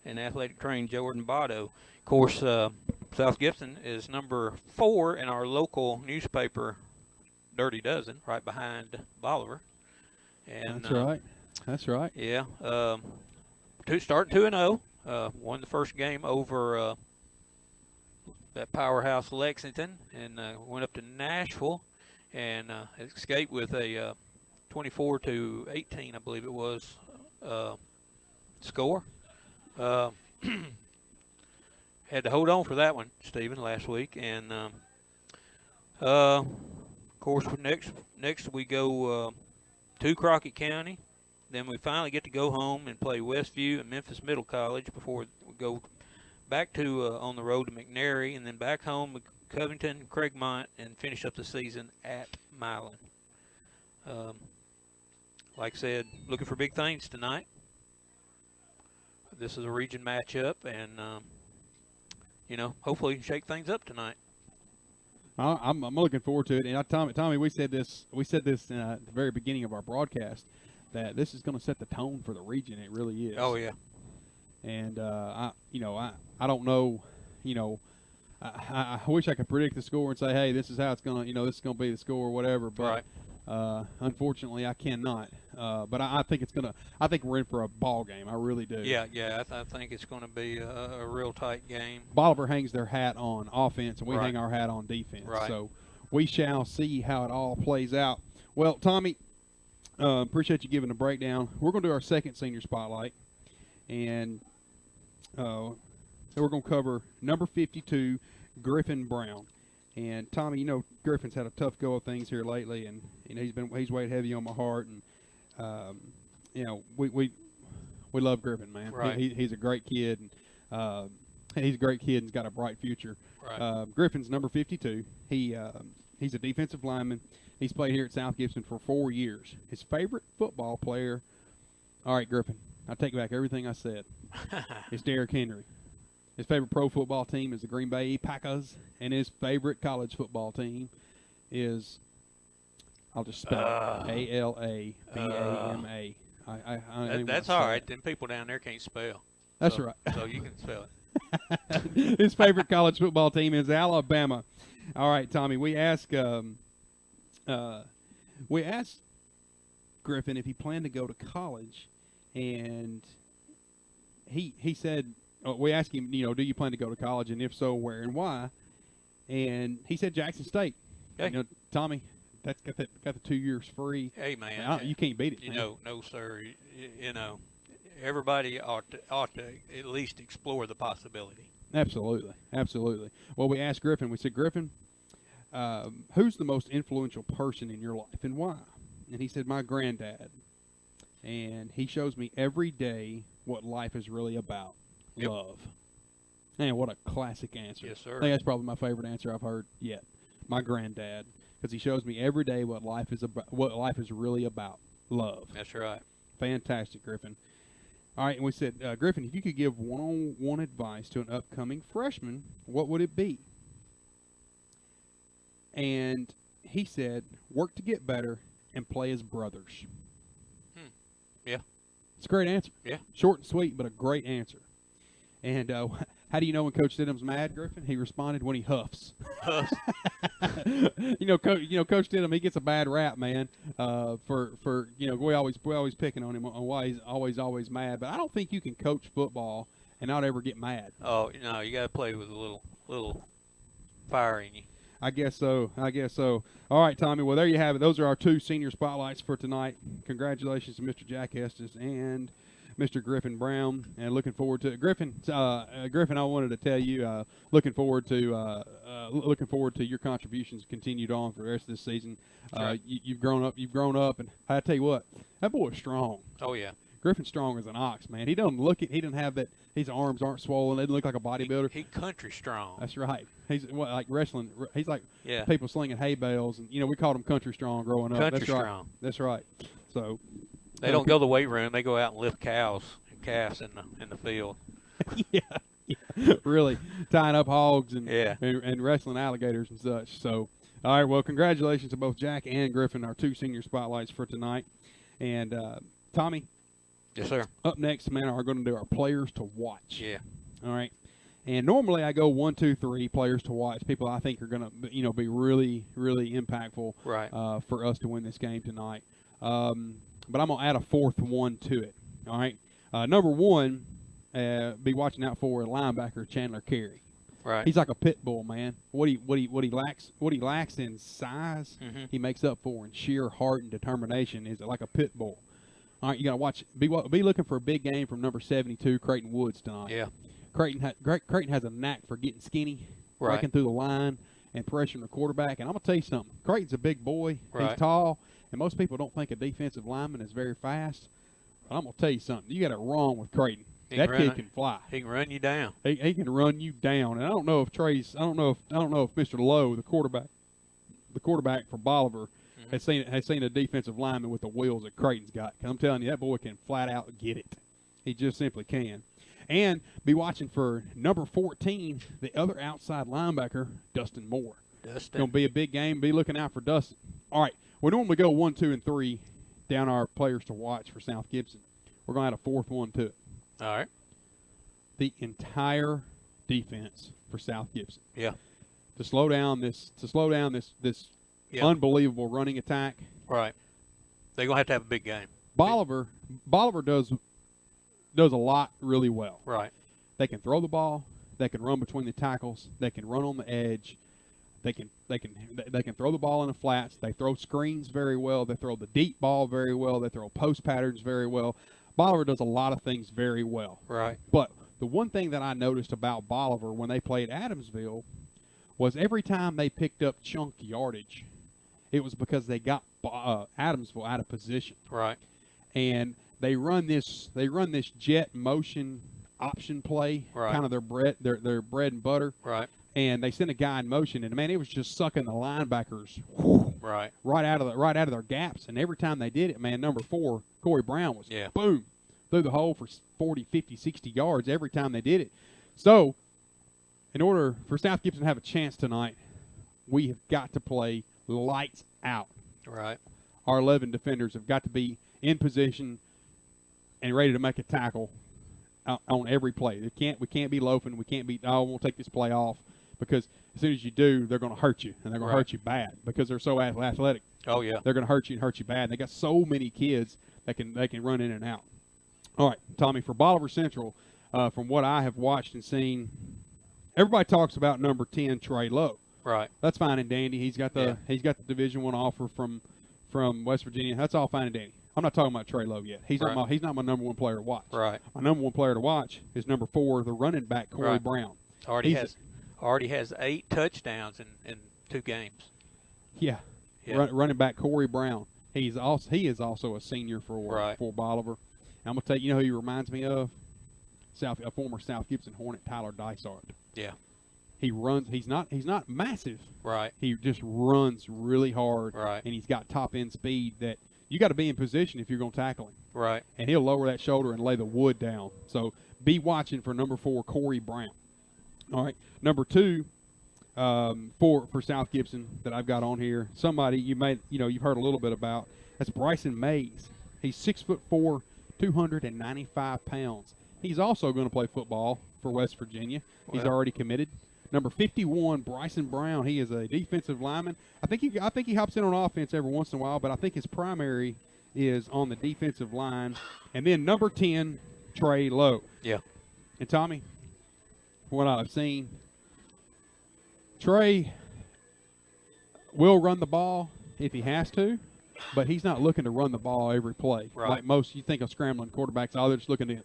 and athletic trainer Jordan Botto. Of course, South Gibson is number 4 in our local newspaper, Dirty Dozen, right behind Bolivar. And, That's right. That's right. Yeah. Starting 2-0. Won the first game over that powerhouse Lexington, and went up to Nashville and escaped with a 24-18, I believe it was, score. Had to hold on for that one, Stephen, last week. And, of course, next we go to Crockett County. Then we finally get to go home and play Westview and Memphis Middle College before we go back to on the road to McNary, and then back home with Covington, Craigmont, and finish up the season at Milan. Like I said, looking for big things tonight. This is a region matchup, and hopefully we can shake things up tonight. I'm looking forward to it. And Tommy, we said this at the very beginning of our broadcast, that this is going to set the tone for the region. It really is. Oh yeah. And I don't know. I wish I could predict the score and say, hey, this is how it's going to. This is going to be the score or whatever. But right. Unfortunately, I cannot. But I think I think we're in for a ball game. I really do. Yeah. I think it's going to be a real tight game. Bolivar hangs their hat on offense, and we hang our hat on defense. Right. So we shall see how it all plays out. Well, Tommy, appreciate you giving the breakdown. We're going to do our second senior spotlight, and we're going to cover number 52, Griffin Brown. And Tommy, you know Griffin's had a tough go of things here lately, and he's weighed heavy on my heart. And we love Griffin, man. Right. He's a great kid, and he's a great kid and's got a bright future. Right. Griffin's number 52. He's a defensive lineman. He's played here at South Gibson for 4 years. His favorite football player. All right, Griffin, I take back everything I said. It's Derrick Henry. His favorite pro football team is the Green Bay Packers, and his favorite college football team is, I'll just spell it, Alabama. That's all right. Them people down there can't spell. That's right. So you can spell it. His favorite college football team is Alabama. All right, Tommy, we asked Griffin if he planned to go to college, and he said, we asked him, do you plan to go to college, and if so, where and why? And he said Jackson State. Hey. Tommy, that's got the 2 years free. Hey, man. You can't beat it. No, sir. Everybody ought to at least explore the possibility. Absolutely. Well, we asked Griffin. We said, Griffin, who's the most influential person in your life and why? And he said, my granddad. And he shows me every day what life is really about. Yep. Love. Man, what a classic answer. Yes, sir. I think that's probably my favorite answer I've heard yet. My granddad, because he shows me every day what life is about, what life is really about. Love. That's right. Fantastic, Griffin. All right, and we said, Griffin, if you could give one-on-one advice to an upcoming freshman, what would it be? And he said, work to get better and play as brothers. Yeah. It's a great answer. Yeah. Short and sweet, but a great answer. And how do you know when Coach Stidham's mad, Griffin? He responded when he huffs. Huffs. Coach Stidham, he gets a bad rap, man. For we always picking on him on why he's always mad. But I don't think you can coach football and not ever get mad. Oh no, you got to play with a little fire in you. I guess so. All right, Tommy. Well, there you have it. Those are our two senior spotlights for tonight. Congratulations to Mr. Jack Estes and Mr. Griffin Brown, and looking forward to it. Griffin. I wanted to tell you, looking forward to your contributions continued on for the rest of this season. Right. You've grown up, and I tell you what, that boy's strong. Oh yeah. Griffin's strong as an ox, man. He doesn't have that. His arms aren't swollen. They doesn't look like a bodybuilder. He country strong. That's right. He's like wrestling. He's like people slinging hay bales, and we called him country strong growing up. Country strong. That's right. So they don't go to the weight room. They go out and lift calves in the field. yeah, really tying up hogs and wrestling alligators and such. So, all right. Well, congratulations to both Jack and Griffin, our two senior spotlights for tonight. And Tommy. Yes, sir. Up next, man, are going to do our players to watch. Yeah. All right. And normally I go 1, 2, 3 players to watch. People I think are going to, be really, really impactful. Right. For us to win this game tonight. But I'm going to add a fourth one to it. All right. Number one, be watching out for a linebacker, Chandler Carey. Right. He's like a pit bull, man. What he lacks in size, he makes up for in sheer heart and determination. Is like a pit bull. All right, you got to watch. Be looking for a big game from number 72, Creighton Woods tonight. Yeah. Creighton has a knack for getting skinny, breaking through the line, and pressuring the quarterback. And I'm gonna tell you something. Creighton's a big boy. Right. He's tall, and most people don't think a defensive lineman is very fast. But I'm gonna tell you something. You got it wrong with Creighton. That kid can fly. He can run you down. He can run you down. And I don't know if Mr. Lowe, the quarterback for Bolivar, has seen a defensive lineman with the wheels that Creighton's got. 'Cause I'm telling you, that boy can flat out get it. He just simply can. And be watching for number 14, the other outside linebacker, Dustin Moore. It's going to be a big game. Be looking out for Dustin. All right. We normally go 1, 2, and 3 down our players to watch for South Gibson. We're going to add a fourth one to it. All right. The entire defense for South Gibson. Yeah. To slow down this unbelievable running attack Right. They're going to have a big game. Bolivar does a lot really well. Right. They can throw the ball. They can run between the tackles. They can run on the edge. They can throw the ball in the flats. They throw screens very well. They throw the deep ball very well. They throw post patterns very well. Bolivar does a lot of things very well. Right. But the one thing that I noticed about Bolivar when they played Adamsville was every time they picked up chunk yardage, it was because they got Adamsville out of position. Right. And they run this jet motion option play, right. kind of their bread and butter. Right. And they sent a guy in motion, and man, it was just sucking the linebackers right out of their gaps. And every time they did it, man, number 4, Corey Brown was boom through the hole for 40, 50, 60 yards every time they did it. So, in order for South Gibson to have a chance tonight, we have got to play lights out. Right. Our 11 defenders have got to be in position and ready to make a tackle on every play. We can't be loafing. We can't be, we'll take this play off, because as soon as you do, they're going to hurt you, and they're going to hurt you bad because they're so athletic. Oh, yeah. They're going to hurt you and hurt you bad. And they got so many kids that can run in and out. All right, Tommy, for Bolivar Central, from what I have watched and seen, everybody talks about number 10, Trey Lowe. Right. That's fine and dandy. He's got the Division I offer from West Virginia. That's all fine and dandy. I'm not talking about Trey Lowe yet. He's not my number 1 player to watch. Right. My number 1 player to watch is number 4, the running back, Corey Brown. Already has 8 touchdowns in 2 games. Yeah. Running back Corey Brown. He is also a senior for Bolivar. And I'm gonna tell you, who he reminds me of? A former South Gibson Hornet, Tyler Dysart. Yeah. He runs. He's not massive. Right. He just runs really hard. Right. And he's got top end speed that you got to be in position if you're going to tackle him. Right. And he'll lower that shoulder and lay the wood down. So be watching for number 4, Corey Brown. All right. Number 2, for South Gibson that I've got on here. Somebody you've heard a little bit about. That's Bryson Mays. He's 6'4", 295 pounds. He's also going to play football for West Virginia. He's already committed. Number 51, Bryson Brown. He is a defensive lineman. I think he hops in on offense every once in a while, but I think his primary is on the defensive line. And then number 10, Trey Lowe. Yeah. And Tommy, from what I've seen, Trey will run the ball if he has to, but he's not looking to run the ball every play. Right. Like most, you think of scrambling quarterbacks, they're just looking to,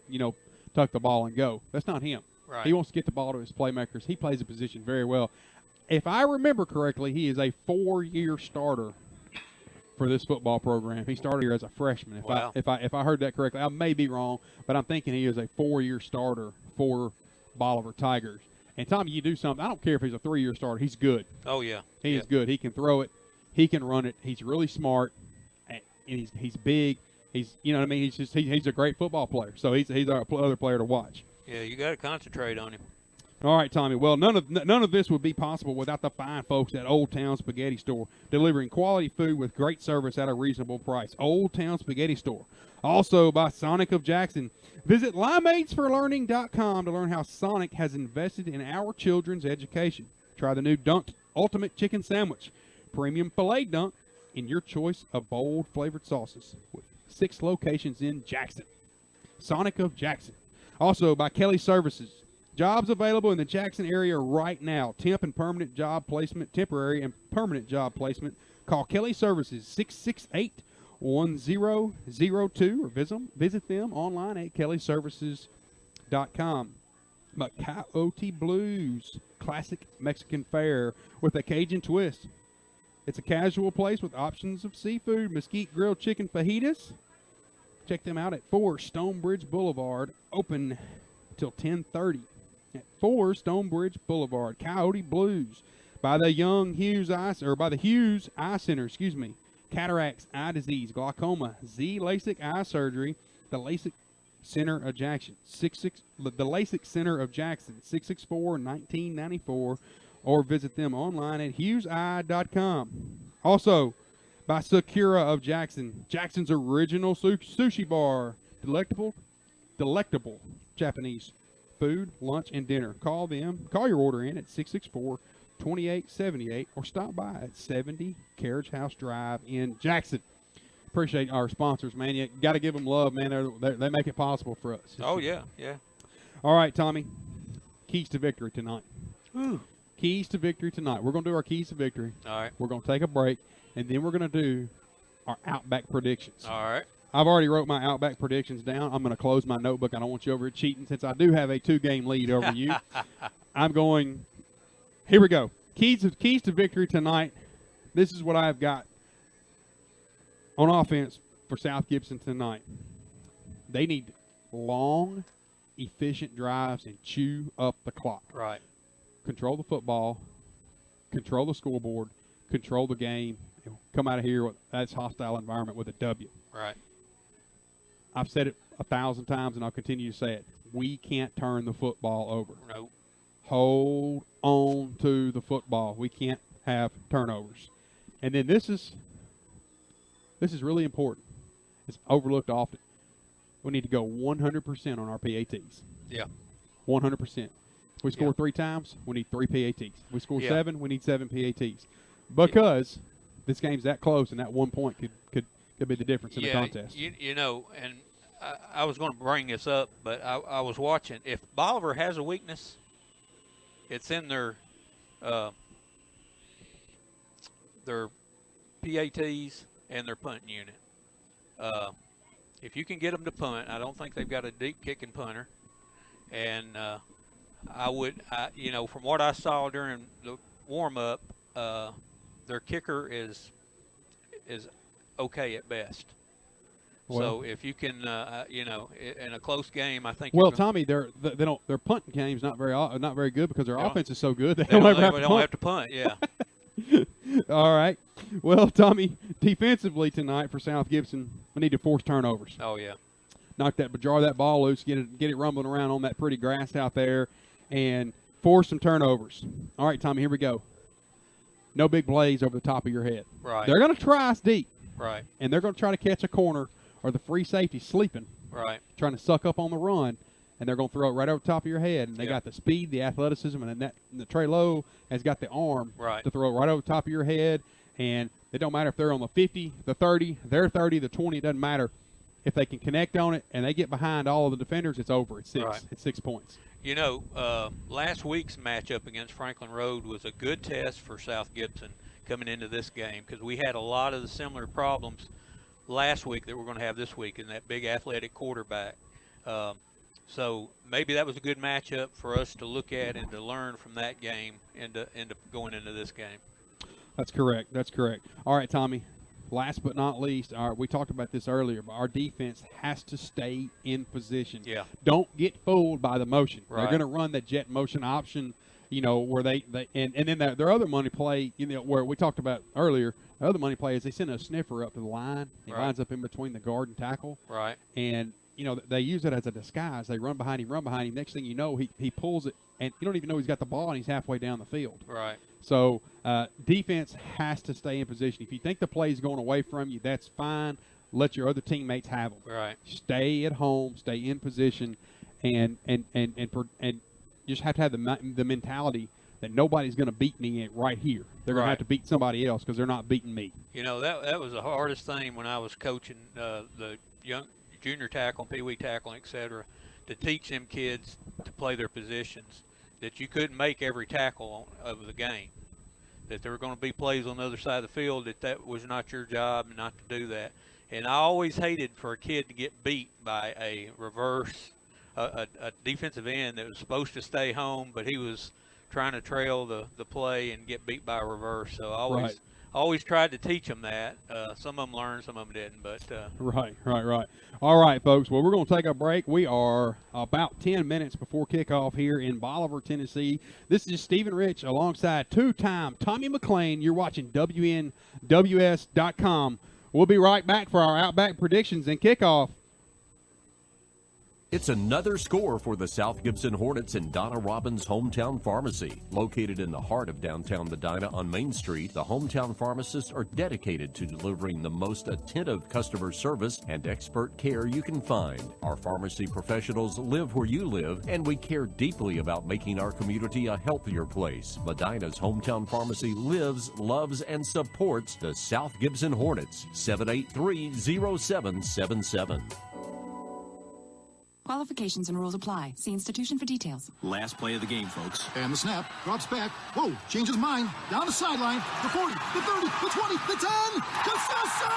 tuck the ball and go. That's not him. Right. He wants to get the ball to his playmakers. He plays the position very well. If I remember correctly, he is a 4-year starter for this football program. He started here as a freshman. If I heard that correctly, I may be wrong, but I'm thinking he is a 4-year starter for Bolivar Tigers. And Tommy, you do something. I don't care if he's a 3-year starter. He's good. Oh yeah. He is good. He can throw it. He can run it. He's really smart. And he's big. He's he's a great football player. So he's our other player to watch. Yeah, you got to concentrate on him. All right, Tommy. Well, none of this would be possible without the fine folks at Old Town Spaghetti Store, delivering quality food with great service at a reasonable price. Old Town Spaghetti Store. Also by Sonic of Jackson. Visit limeatesforlearning.com to learn how Sonic has invested in our children's education. Try the new Dunked Ultimate Chicken Sandwich, premium filet dunk in your choice of bold flavored sauces with 6 locations in Jackson. Sonic of Jackson. Also by Kelly Services. Jobs available in the Jackson area right now. Temporary and permanent job placement. Call Kelly Services 668-1002 or visit them online at kellyservices.com. But Coyote Blues, classic Mexican fare with a Cajun twist. It's a casual place with options of seafood, mesquite grilled chicken fajitas. Check them out at 4 Stonebridge Boulevard, open till 10:30. At 4 Stonebridge Boulevard, Coyote Blues, by the Hughes Eye Center. Cataracts, eye disease, glaucoma, LASIK eye surgery, the LASIK Center of Jackson, 664-1994, or visit them online at hugheseye.com. Also, by Sakura of Jackson, Jackson's original sushi bar, delectable Japanese food, lunch, and dinner. Call your order in at 664-2878 or stop by at 70 Carriage House Drive in Jackson. appreciate our sponsors, man. You got to give them love, man. They make it possible for us. Oh, yeah, yeah. All right, Tommy. Keys to victory tonight. Ooh. Keys to victory tonight. We're going to do our keys to victory. All right. We're going to take a break, and then we're going to do our Outback predictions. All right. I've already wrote my Outback predictions down. I'm going to close my notebook. I don't want you over here cheating since I do have a 2-game lead over you. I'm going – here we go. Keys to victory tonight. This is what I've got on offense for South Gibson tonight. They need long, efficient drives and chew up the clock. Right. Control the football, control the scoreboard, control the game, and come out of here with that's hostile environment with a W. Right. I've said it 1,000 times, and I'll continue to say it. We can't turn the football over. Nope. Hold on to the football. We can't have turnovers. And then this is really important. It's overlooked often. We need to go 100% on our PATs. Yeah. 100%. If we score 3 times, we need 3 PATs. If we score 7, we need 7 PATs. Because this game's that close, and that 1 point could be the difference in the contest. You know, and I was going to bring this up, but I was watching. If Bolivar has a weakness, it's in their PATs and their punting unit. If you can get them to punt, I don't think they've got a deep kicking punter, and you know, from what I saw during the warm up, their kicker is okay at best. Well, so if you can, you know, in a close game, I think. Well, Tommy, their punting game's not very good because their offense is so good they don't have to punt. Yeah. All right. Well, Tommy, defensively tonight for South Gibson, we need to force turnovers. Oh yeah. Jar that ball loose, get it rumbling around on that pretty grass out there, and force some turnovers. All right, Tommy, here we go. No big plays over the top of your head. Right. They're going to try us deep. Right. And they're going to try to catch a corner or the free safety sleeping. Right. Trying to suck up on the run, and they're going to throw it right over the top of your head. And they got the speed, the athleticism, and the Trey Lowe has got the arm to throw it right over the top of your head. And it don't matter if they're on the 50, the 30, their 30, the 20. It doesn't matter. If they can connect on it and they get behind all of the defenders, it's over. It's 6. Right. It's 6 points. You know, last week's matchup against Franklin Road was a good test for South Gibson coming into this game because we had a lot of the similar problems last week that we're going to have this week in that big athletic quarterback. So maybe that was a good matchup for us to look at and to learn from that game into going into this game. That's correct. That's correct. All right, Tommy. Last but not least, we talked about this earlier, but our defense has to stay in position. Yeah. Don't get fooled by the motion. Right. They're going to run the jet motion option, you know, where they and then their other money play, you know, where we talked about earlier, the other money play is they send a sniffer up to the line. He lines up in between the guard and tackle. Right. And, you know, they use it as a disguise. They run behind him. Next thing you know, he pulls it, and you don't even know he's got the ball, and he's halfway down the field. Right. So defense has to stay in position. If you think the play's going away from you, that's fine. Let your other teammates have them. Right. Stay at home, stay in position, and just have to have the mentality that nobody's going to beat me right here. They're going to have to beat somebody else because they're not beating me. You know, that was the hardest thing when I was coaching the young junior tackle, peewee tackle, et cetera, to teach them kids to play their positions, that you couldn't make every tackle of the game, that there were going to be plays on the other side of the field, that was not your job not to do that. And I always hated for a kid to get beat by a reverse, a defensive end that was supposed to stay home, but he was trying to trail the play and get beat by a reverse. So I always tried to teach them that. Some of them learned, some of them didn't. But Right. All right, folks. Well, we're going to take a break. We are about 10 minutes before kickoff here in Bolivar, Tennessee. This is Stephen Rich alongside two-time Tommy McLean. You're watching WNWS.com. We'll be right back for our Outback predictions and kickoff It's another score for the South Gibson Hornets in Donna Robbins' Hometown Pharmacy. Located in the heart of downtown Medina on Main Street, the Hometown Pharmacists are dedicated to delivering the most attentive customer service and expert care you can find. Our pharmacy professionals live where you live, and we care deeply about making our community a healthier place. Medina's Hometown Pharmacy lives, loves, and supports the South Gibson Hornets. 783-0777. Qualifications and rules apply. See institution for details. Last play of the game, folks. And the snap. Drops back. Whoa, changes mind. Down the sideline. The 40, the 30, the 20, the 10. Casasa!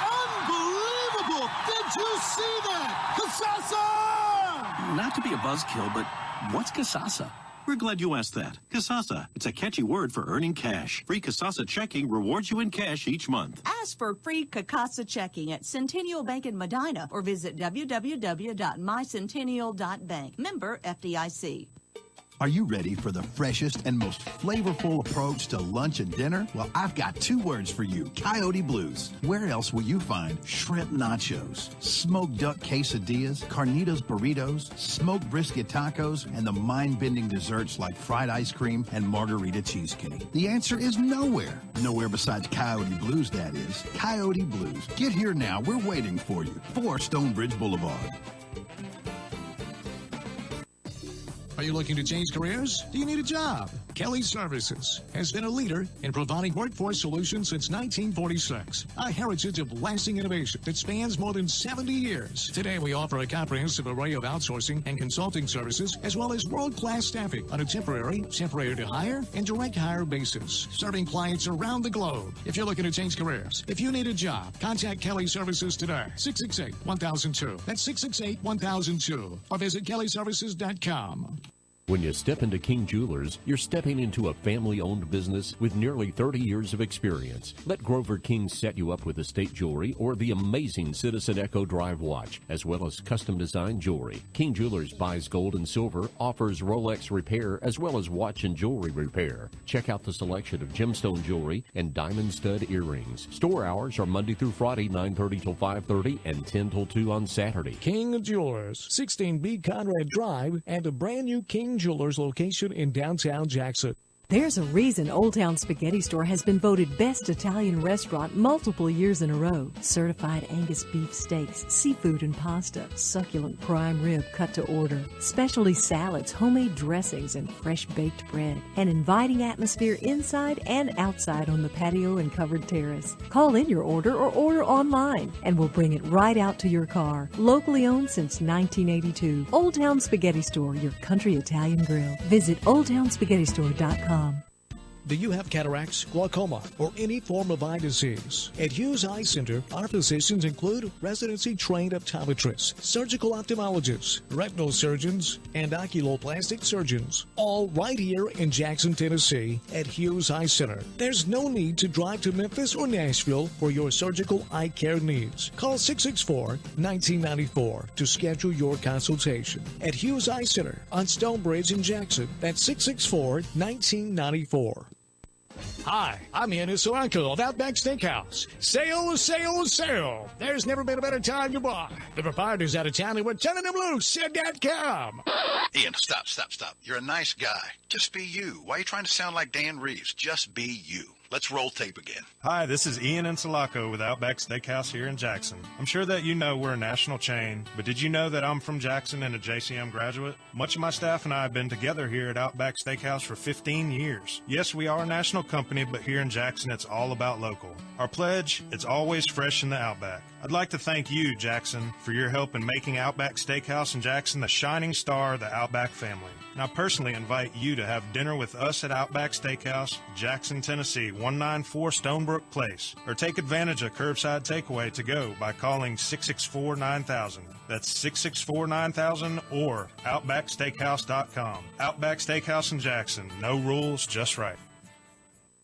Unbelievable! Did you see that? Casasa! Not to be a buzzkill, but what's Casasa? We're glad you asked that. Casasa. It's a catchy word for earning cash. Free Casasa checking rewards you in cash each month. Ask for free Casa checking at Centennial Bank in Medina or visit www.mycentennial.bank. Member FDIC. Are you ready for the freshest and most flavorful approach to lunch and dinner? Well, I've got two words for you, Coyote Blues. Where else will you find shrimp nachos, smoked duck quesadillas, carnitas burritos, smoked brisket tacos, and the mind-bending desserts like fried ice cream and margarita cheesecake? The answer is nowhere. Nowhere besides Coyote Blues, that is. Coyote Blues. Get here now. We're waiting for you. 4 Stonebridge Boulevard. Are you looking to change careers? Do you need a job? Kelly Services has been a leader in providing workforce solutions since 1946. A heritage of lasting innovation that spans more than 70 years. Today, we offer a comprehensive array of outsourcing and consulting services, as well as world-class staffing on a temporary to hire, and direct hire basis, serving clients around the globe. If you're looking to change careers, if you need a job, contact Kelly Services today. 668-1002. That's 668-1002. Or visit kellyservices.com. When you step into King Jewelers, you're stepping into a family-owned business with nearly 30 years of experience. Let Grover King set you up with estate jewelry or the amazing Citizen Echo Drive watch, as well as custom-designed jewelry. King Jewelers buys gold and silver, offers Rolex repair, as well as watch and jewelry repair. Check out the selection of gemstone jewelry and diamond stud earrings. Store hours are Monday through Friday, 9:30 till 5:30, and 10 till 2 on Saturday. King Jewelers, 16B Conrad Drive, and a brand new King Jewelers location in downtown Jackson. There's a reason Old Town Spaghetti Store has been voted Best Italian Restaurant multiple years in a row. Certified Angus beef steaks, seafood and pasta, succulent prime rib cut to order, specialty salads, homemade dressings, and fresh baked bread. An inviting atmosphere inside and outside on the patio and covered terrace. Call in your order or order online, and we'll bring it right out to your car. Locally owned since 1982. Old Town Spaghetti Store, your country Italian grill. Visit oldtownspaghettistore.com. Do you have cataracts, glaucoma, or any form of eye disease? At Hughes Eye Center, our physicians include residency-trained optometrists, surgical ophthalmologists, retinal surgeons, and oculoplastic surgeons, all right here in Jackson, Tennessee at Hughes Eye Center. There's no need to drive to Memphis or Nashville for your surgical eye care needs. Call 664-1994 to schedule your consultation. At Hughes Eye Center on Stonebridge in Jackson, that's 664-1994. Hi, I'm Ian Soranko of Outback Steakhouse. Sale, sale, sale. There's never been a better time to buy. The proprietor's out of town and we're turning them loose at .com. Ian, stop. You're a nice guy. Just be you. Why are you trying to sound like Dan Reeves? Just be you. Let's roll tape again. Hi, this is Ian Encelaco with Outback Steakhouse here in Jackson. I'm sure that you know we're a national chain, but did you know that I'm from Jackson and a JCM graduate? Much of my staff and I have been together here at Outback Steakhouse for 15 years. Yes, we are a national company, but here in Jackson, it's all about local. Our pledge, it's always fresh in the Outback. I'd like to thank you, Jackson, for your help in making Outback Steakhouse in Jackson the shining star of the Outback family. And I personally invite you to have dinner with us at Outback Steakhouse, Jackson, Tennessee, 194 Stonebrook Place, or take advantage of curbside takeaway to go by calling 664-9000. That's 664-9000 or OutbackSteakhouse.com. Outback Steakhouse in Jackson. No rules, just right.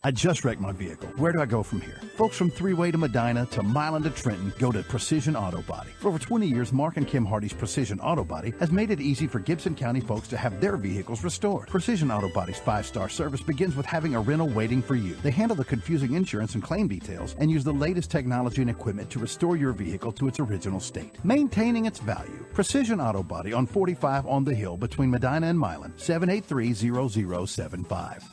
I just wrecked my vehicle. Where do I go from here? Folks from Three-Way to Medina to Milan to Trenton go to Precision Auto Body. For over 20 years, Mark and Kim Hardy's Precision Auto Body has made it easy for Gibson County folks to have their vehicles restored. Precision Auto Body's 5-star service begins with having a rental waiting for you. They handle the confusing insurance and claim details and use the latest technology and equipment to restore your vehicle to its original state, maintaining its value. Precision Auto Body on 45 on the Hill between Medina and Milan, 783-0075.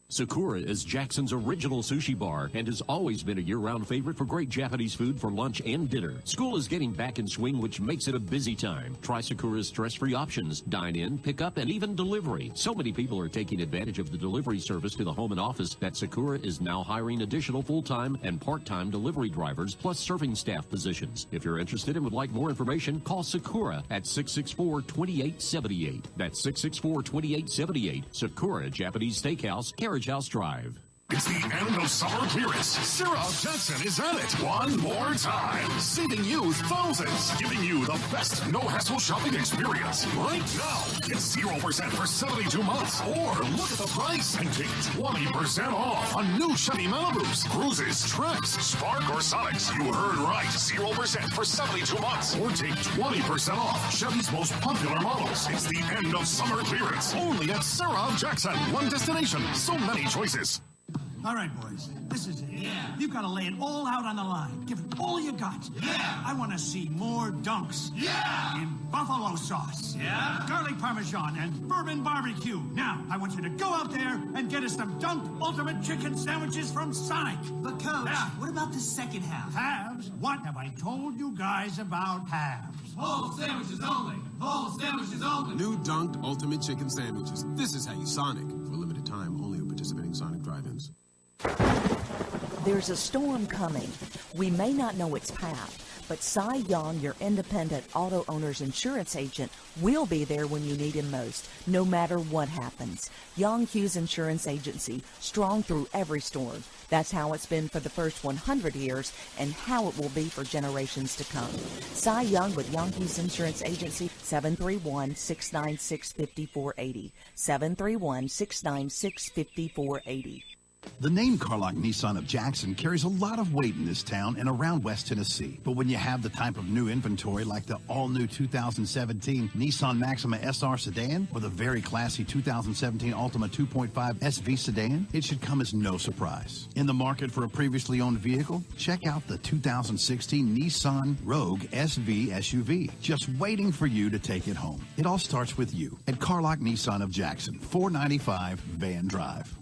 Sakura is Jackson's original sushi bar and has always been a year-round favorite for great Japanese food for lunch and dinner. School is getting back in swing, which makes it a busy time. Try Sakura's stress-free options, dine-in, pick-up, and even delivery. So many people are taking advantage of the delivery service to the home and office that Sakura is now hiring additional full-time and part-time delivery drivers plus serving staff positions. If you're interested and would like more information, call Sakura at 664-2878. That's 664-2878. Sakura Japanese Steakhouse, Carriage House Drive. It's the end of summer clearance. Sarah Jackson is at it one more time, saving you thousands, giving you the best no-hassle shopping experience. Right now, get 0% for 72 months, or look at the price and take 20% off on new Chevy Malibus, Cruises, Trax, Spark, or Sonics. You heard right, 0% for 72 months, or take 20% off Chevy's most popular models. It's the end of summer clearance, only at Sarah Jackson. One destination, so many choices. All right, boys, this is it. Yeah. You've got to lay it all out on the line. Give it all you got. Yeah. I want to see more dunks. Yeah. In buffalo sauce. Yeah. Garlic parmesan and bourbon barbecue. Now, I want you to go out there and get us some Dunk Ultimate Chicken Sandwiches from Sonic. But, Coach, what about the second half? Halves? What have I told you guys about halves? Whole sandwiches only. Whole sandwiches only. New Dunked Ultimate Chicken Sandwiches. This is how you Sonic. For a limited time, only at participating Sonic drive-ins. There's a storm coming. We may not know its path, but Cy Young, your independent auto owner's insurance agent, will be there when you need him most, no matter what happens. Young Hughes Insurance Agency, strong through every storm. That's how it's been for the first 100 years and how it will be for generations to come. Cy Young with Young Hughes Insurance Agency, 731-696-5480. 731-696-5480. The name Carlock Nissan of Jackson carries a lot of weight in this town and around West Tennessee. But when you have the type of new inventory like the all-new 2017 Nissan Maxima SR sedan or the very classy 2017 Altima 2.5 SV sedan, it should come as no surprise. In the market for a previously owned vehicle? Check out the 2016 Nissan Rogue SV SUV, just waiting for you to take it home. It all starts with you at Carlock Nissan of Jackson, 495 Van Drive.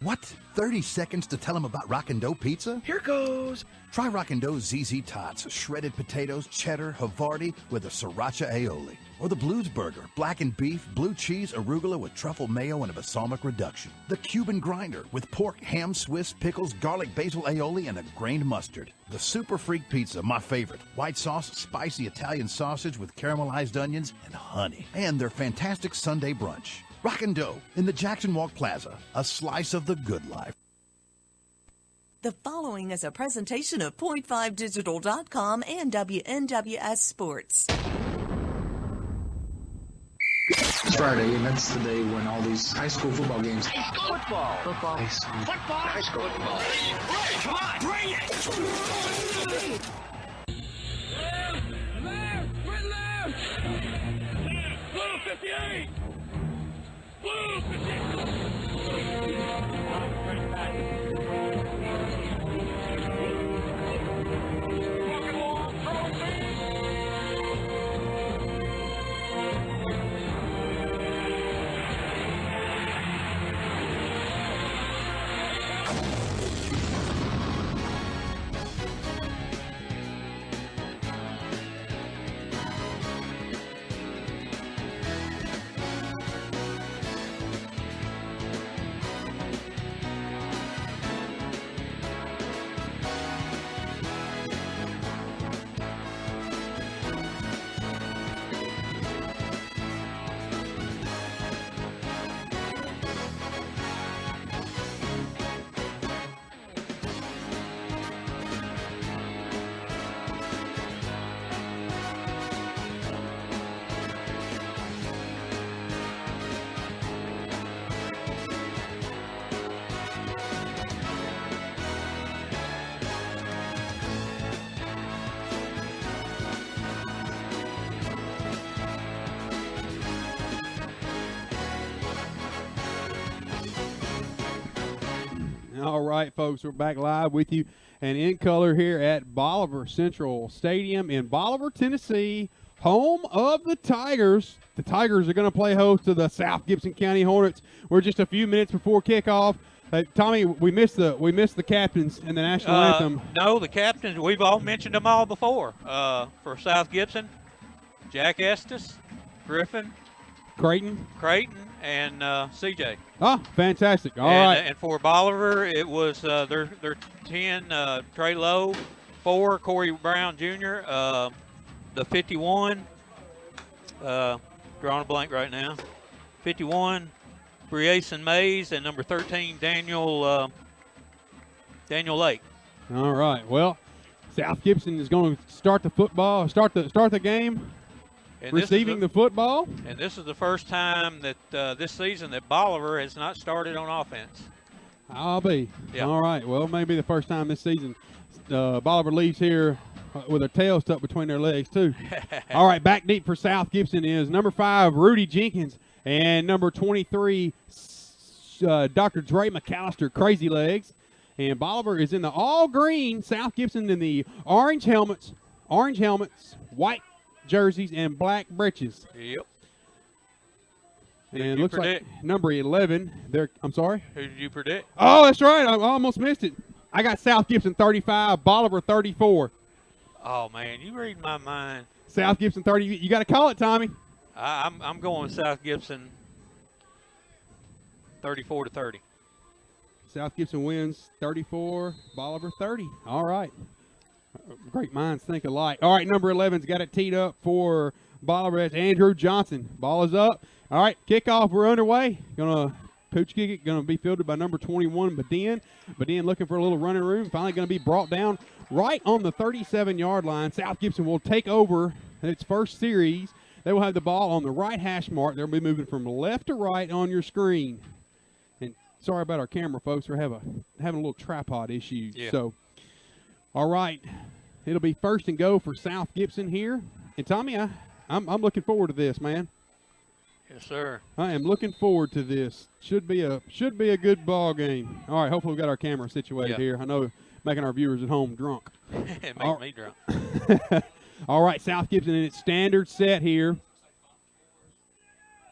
What? 30 seconds to tell them about Rockin' Dough Pizza? Here goes. Try Rockin' Dough's ZZ Tots, shredded potatoes, cheddar, Havarti with a sriracha aioli. Or the Blues Burger, blackened beef, blue cheese, arugula with truffle mayo and a balsamic reduction. The Cuban Grinder with pork, ham, Swiss, pickles, garlic, basil aioli, and a grained mustard. The Super Freak Pizza, my favorite. White sauce, spicy Italian sausage with caramelized onions and honey. And their fantastic Sunday brunch. Rockin' Dough in the Jackson Walk Plaza, a slice of the good life. The following is a presentation of Point5Digital.com and WNWS Sports. It's Friday, and that's the day when all these high school football games. High school football. Football. High school. Football. High school football. Right, come on, bring it! Left, blue 58! Blue 58! All right, folks, we're back live with you and in color here at Bolivar Central Stadium in Bolivar, Tennessee, home of the Tigers. The Tigers are going to play host to the South Gibson County Hornets. We're just a few minutes before kickoff. Tommy, we missed the captains in the national anthem. No, the captains, we've all mentioned them all before. For South Gibson, Jack Estes, Griffin, Creighton, and CJ. Oh, fantastic. All right. And for Bolivar, it was their 10, Trey Lowe, 4, Corey Brown Jr., the 51, drawing a blank right now, 51, Brieson Mays, and number 13, Daniel Lake. All right. Well, South Gibson is going to start the game. And receiving the football. And this is the first time that this season that Bolivar has not started on offense. I'll be. Yeah. All right. Well, maybe the first time this season. Bolivar leaves here with their tails tucked between their legs, too. All right. Back deep for South Gibson is number 5, Rudy Jenkins, and number 23, Dr. Dre McAllister, Crazy Legs. And Bolivar is in the all green, South Gibson in the orange helmets, white jerseys, and black breeches. Yep. And it looks like number 11. I'm sorry? Who did you predict? Oh, that's right. I almost missed it. I got South Gibson 35, Bolivar 34. Oh, man, you read my mind. South Gibson 30. You got to call it, Tommy. I'm going with South Gibson 34-30. South Gibson wins 34, Bolivar 30. All right. Great minds think alike. All right, number 11's got it teed up for Bolivar. That's Andrew Johnson. Ball is up. All right, kickoff. We're underway. Pooch kick it. Going to be fielded by number 21, Badin. Badin looking for a little running room. Finally going to be brought down right on the 37-yard line. South Gibson will take over its first series. They will have the ball on the right hash mark. They'll be moving from left to right on your screen. And sorry about our camera, folks. We're having a little tripod issue. Yeah. So, all right. It'll be first and go for South Gibson here. And, Tommy, I'm looking forward to this, man. Yes, sir. I am looking forward to this. Should be a good ball game. All right, hopefully we've got our camera situated here. I know making our viewers at home drunk. It makes me drunk. All right, South Gibson in its standard set here.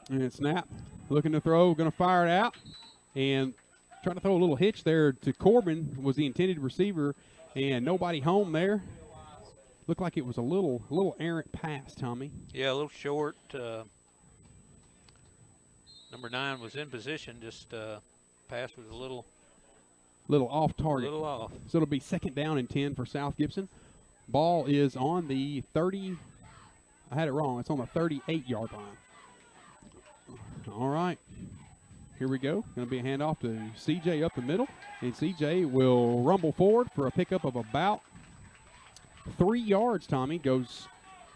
And snap. Looking to throw. Going to fire it out. And trying to throw a little hitch there to Corbin was the intended receiver. And nobody home there. Looked like it was a little errant pass, Tommy. Yeah, a little short. Number 9 was in position. Just pass was a little off target. A little off. So it'll be second down and 10 for South Gibson. Ball is on the 30. I had it wrong. It's on the 38-yard line. All right. Here we go. Going to be a handoff to CJ up the middle. And CJ will rumble forward for a pickup of about 3 yards, Tommy. Goes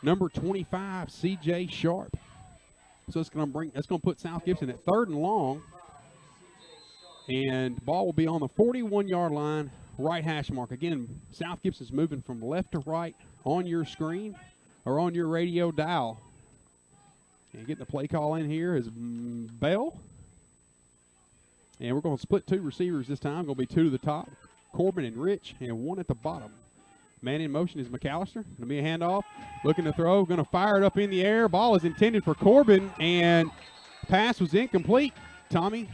number 25, CJ Sharp. So that's going to put South Gibson at 3rd and long. And ball will be on the 41-yard line, right hash mark. Again, South Gibson's moving from left to right on your screen or on your radio dial. And getting the play call in here is Bell. And we're going to split 2 receivers this time. Going to be 2 to the top, Corbin and Rich, and 1 at the bottom. Man in motion is McAllister. Going to be a handoff. Looking to throw. Going to fire it up in the air. Ball is intended for Corbin, and pass was incomplete, Tommy.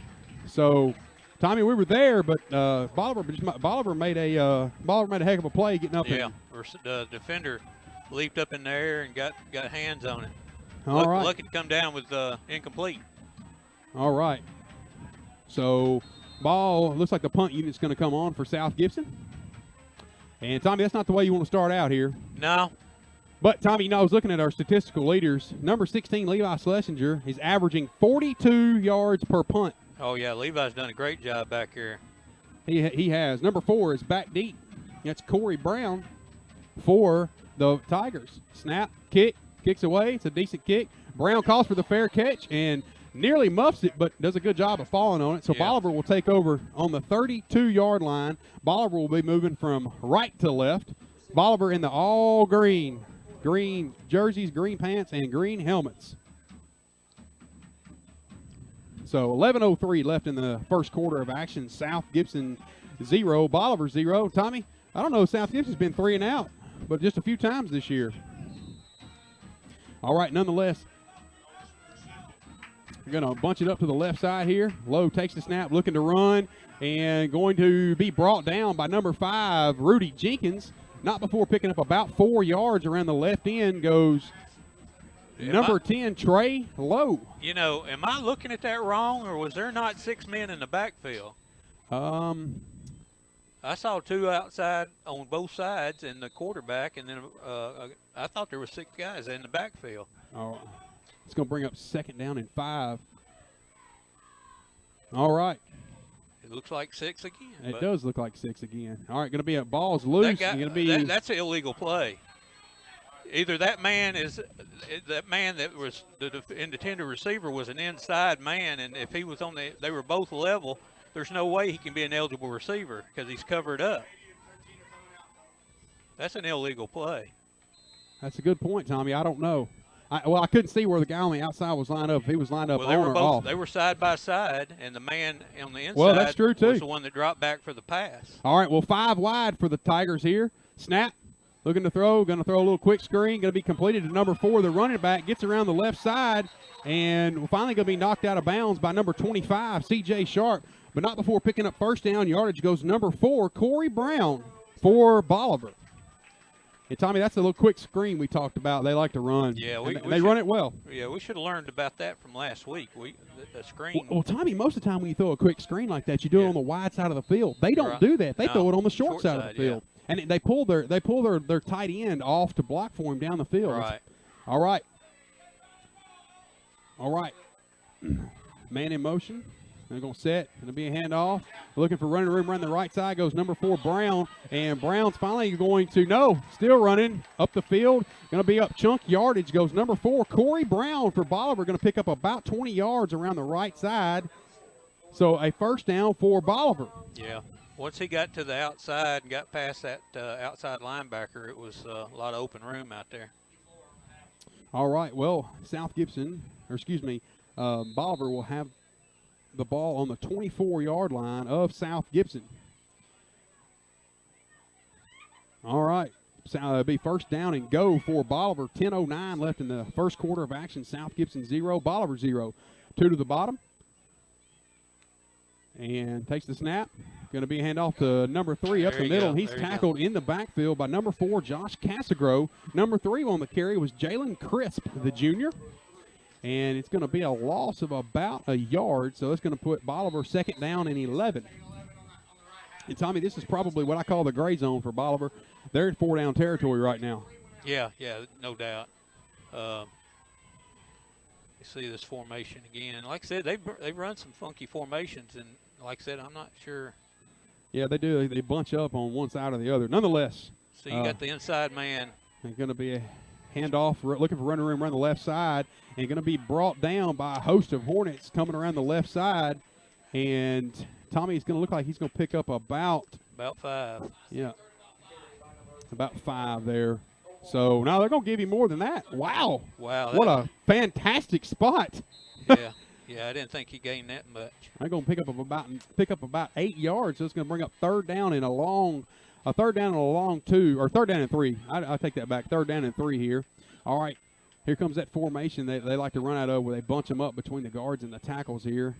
So, Tommy, we were there, but Bolivar made a heck of a play getting up. Yeah, the defender leaped up in the air and got hands on it. Lucky to come down with incomplete. All right. So, ball looks like the punt unit's going to come on for South Gibson. And, Tommy, that's not the way you want to start out here. No. But, Tommy, I was looking at our statistical leaders. Number 16, Levi Schlesinger, is averaging 42 yards per punt. Oh, yeah, Levi's done a great job back here. He has. Number 4 is back deep. That's Corey Brown for the Tigers. Snap, kick, kicks away. It's a decent kick. Brown calls for the fair catch and nearly muffs it, but does a good job of falling on it. So Bolivar will take over on the 32-yard line. Bolivar will be moving from right to left. Bolivar in the all green jerseys, green pants, and green helmets. So 11:03 left in the first quarter of action. South Gibson 0. Bolivar 0. Tommy, I don't know, South Gibson's been 3 and out, but just a few times this year. All right, nonetheless, we're going to bunch it up to the left side here. Lowe takes the snap, looking to run, and going to be brought down by number 5, Rudy Jenkins. Not before picking up about 4 yards around the left end goes number 10, Trey Lowe. You know, am I looking at that wrong, or was there not 6 men in the backfield? I saw 2 outside on both sides and the quarterback, and then I thought there were 6 guys in the backfield. Oh, it's going to bring up 2nd down and 5. All right. It looks like 6 again. It does look like 6 again. All right, going to be a ball's loose. That's an illegal play. Either that man that was the intended receiver was an inside man, and if he was they were both level, there's no way he can be an eligible receiver because he's covered up. That's an illegal play. That's a good point, Tommy. I don't know. I couldn't see where the guy on the outside was lined up. If he was lined up on or off. They were side by side, and the man on the inside that's true too. was the one that dropped back for the pass. All right, well, 5 wide for the Tigers here. Snap, looking to throw, going to throw a little quick screen, going to be completed to number 4. The running back gets around the left side, and finally going to be knocked out of bounds by number 25, C.J. Sharp. But not before picking up 1st down yardage goes number 4, Corey Brown for Bolivar. And, Tommy, that's a little quick screen we talked about. They like to run. Yeah, they run it well. Yeah, we should have learned about that from last week. The screen. Well, Tommy, most of the time when you throw a quick screen like that, you do it on the wide side of the field. They don't do that. They throw it on the short side of the field. Yeah. And they pull their tight end off to block for him down the field. Right. All right. Man in motion. They're going to set. Going to be a handoff. Looking for running room. Run the right side goes number 4, Brown. And Brown's finally going to, still running up the field. Going to be up chunk yardage goes number 4, Corey Brown for Bolivar. Going to pick up about 20 yards around the right side. So a 1st down for Bolivar. Yeah. Once he got to the outside and got past that outside linebacker, it was a lot of open room out there. All right. Well, Bolivar will have the ball on the 24-yard line of South Gibson. All right. So it'll be 1st down and go for Bolivar. 10:09 left in the first quarter of action. South Gibson 0, Bolivar 0. 2 to the bottom. And takes the snap. Going to be a handoff to number 3 up the middle. He's tackled in the backfield by number 4, Josh Casagrove. Number 3 on the carry was Jalen Crisp, the junior. And it's going to be a loss of about a yard, so it's going to put Bolivar 2nd down and 11. And, Tommy, this is probably what I call the gray zone for Bolivar. They're in 4-down territory right now. Yeah, no doubt. You see this formation again. Like I said, they've run some funky formations, and like I said, I'm not sure. Yeah, they do. They bunch up on one side or the other. Nonetheless. So you got the inside man. It's going to be a handoff, looking for running room around the left side, and going to be brought down by a host of Hornets coming around the left side. And Tommy's going to look like he's going to pick up about 5. Yeah, about 5 there. So now they're going to give you more than that. Wow. What a fantastic spot. Yeah, I didn't think he gained that much. They're going to pick up about 8 yards. So it's going to bring up 3rd down and a long 2, or 3rd down and 3. I take that back. 3rd down and 3 here. All right. Here comes that formation they like to run out of, where they bunch them up between the guards and the tackles here.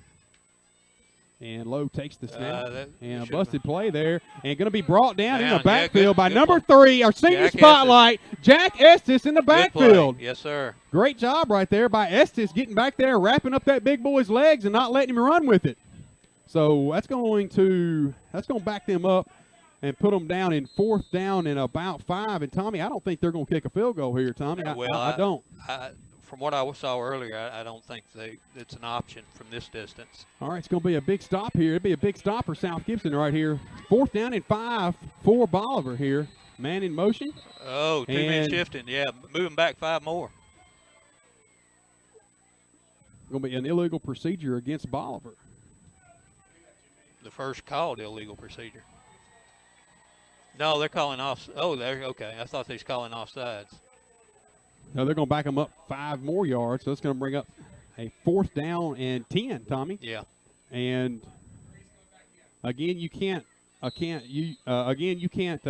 And Lowe takes the snap. And a busted play there. And going to be brought down in the backfield by number 3, our senior spotlight, Jack Estes in the backfield. Yes, sir. Great job right there by Estes, getting back there, wrapping up that big boy's legs and not letting him run with it. So that's going to back them up and put them down in 4th down and about 5. And, Tommy, I don't think they're going to kick a field goal here, Tommy. I don't. From what I saw earlier, I don't think it's an option from this distance. All right, it's going to be a big stop here. It'll be a big stop for South Gibson right here. 4th down and 5 for Bolivar here. Man in motion. Oh, 2-man shifting. Yeah, moving back 5 more. Going to be an illegal procedure against Bolivar. The first called illegal procedure. No, they're calling off. Oh, they're okay. I thought they was calling offsides. No, they're going to back them up 5 more yards, so it's going to bring up a 4th down and 10, Tommy. Yeah. And, again, you can't you can't.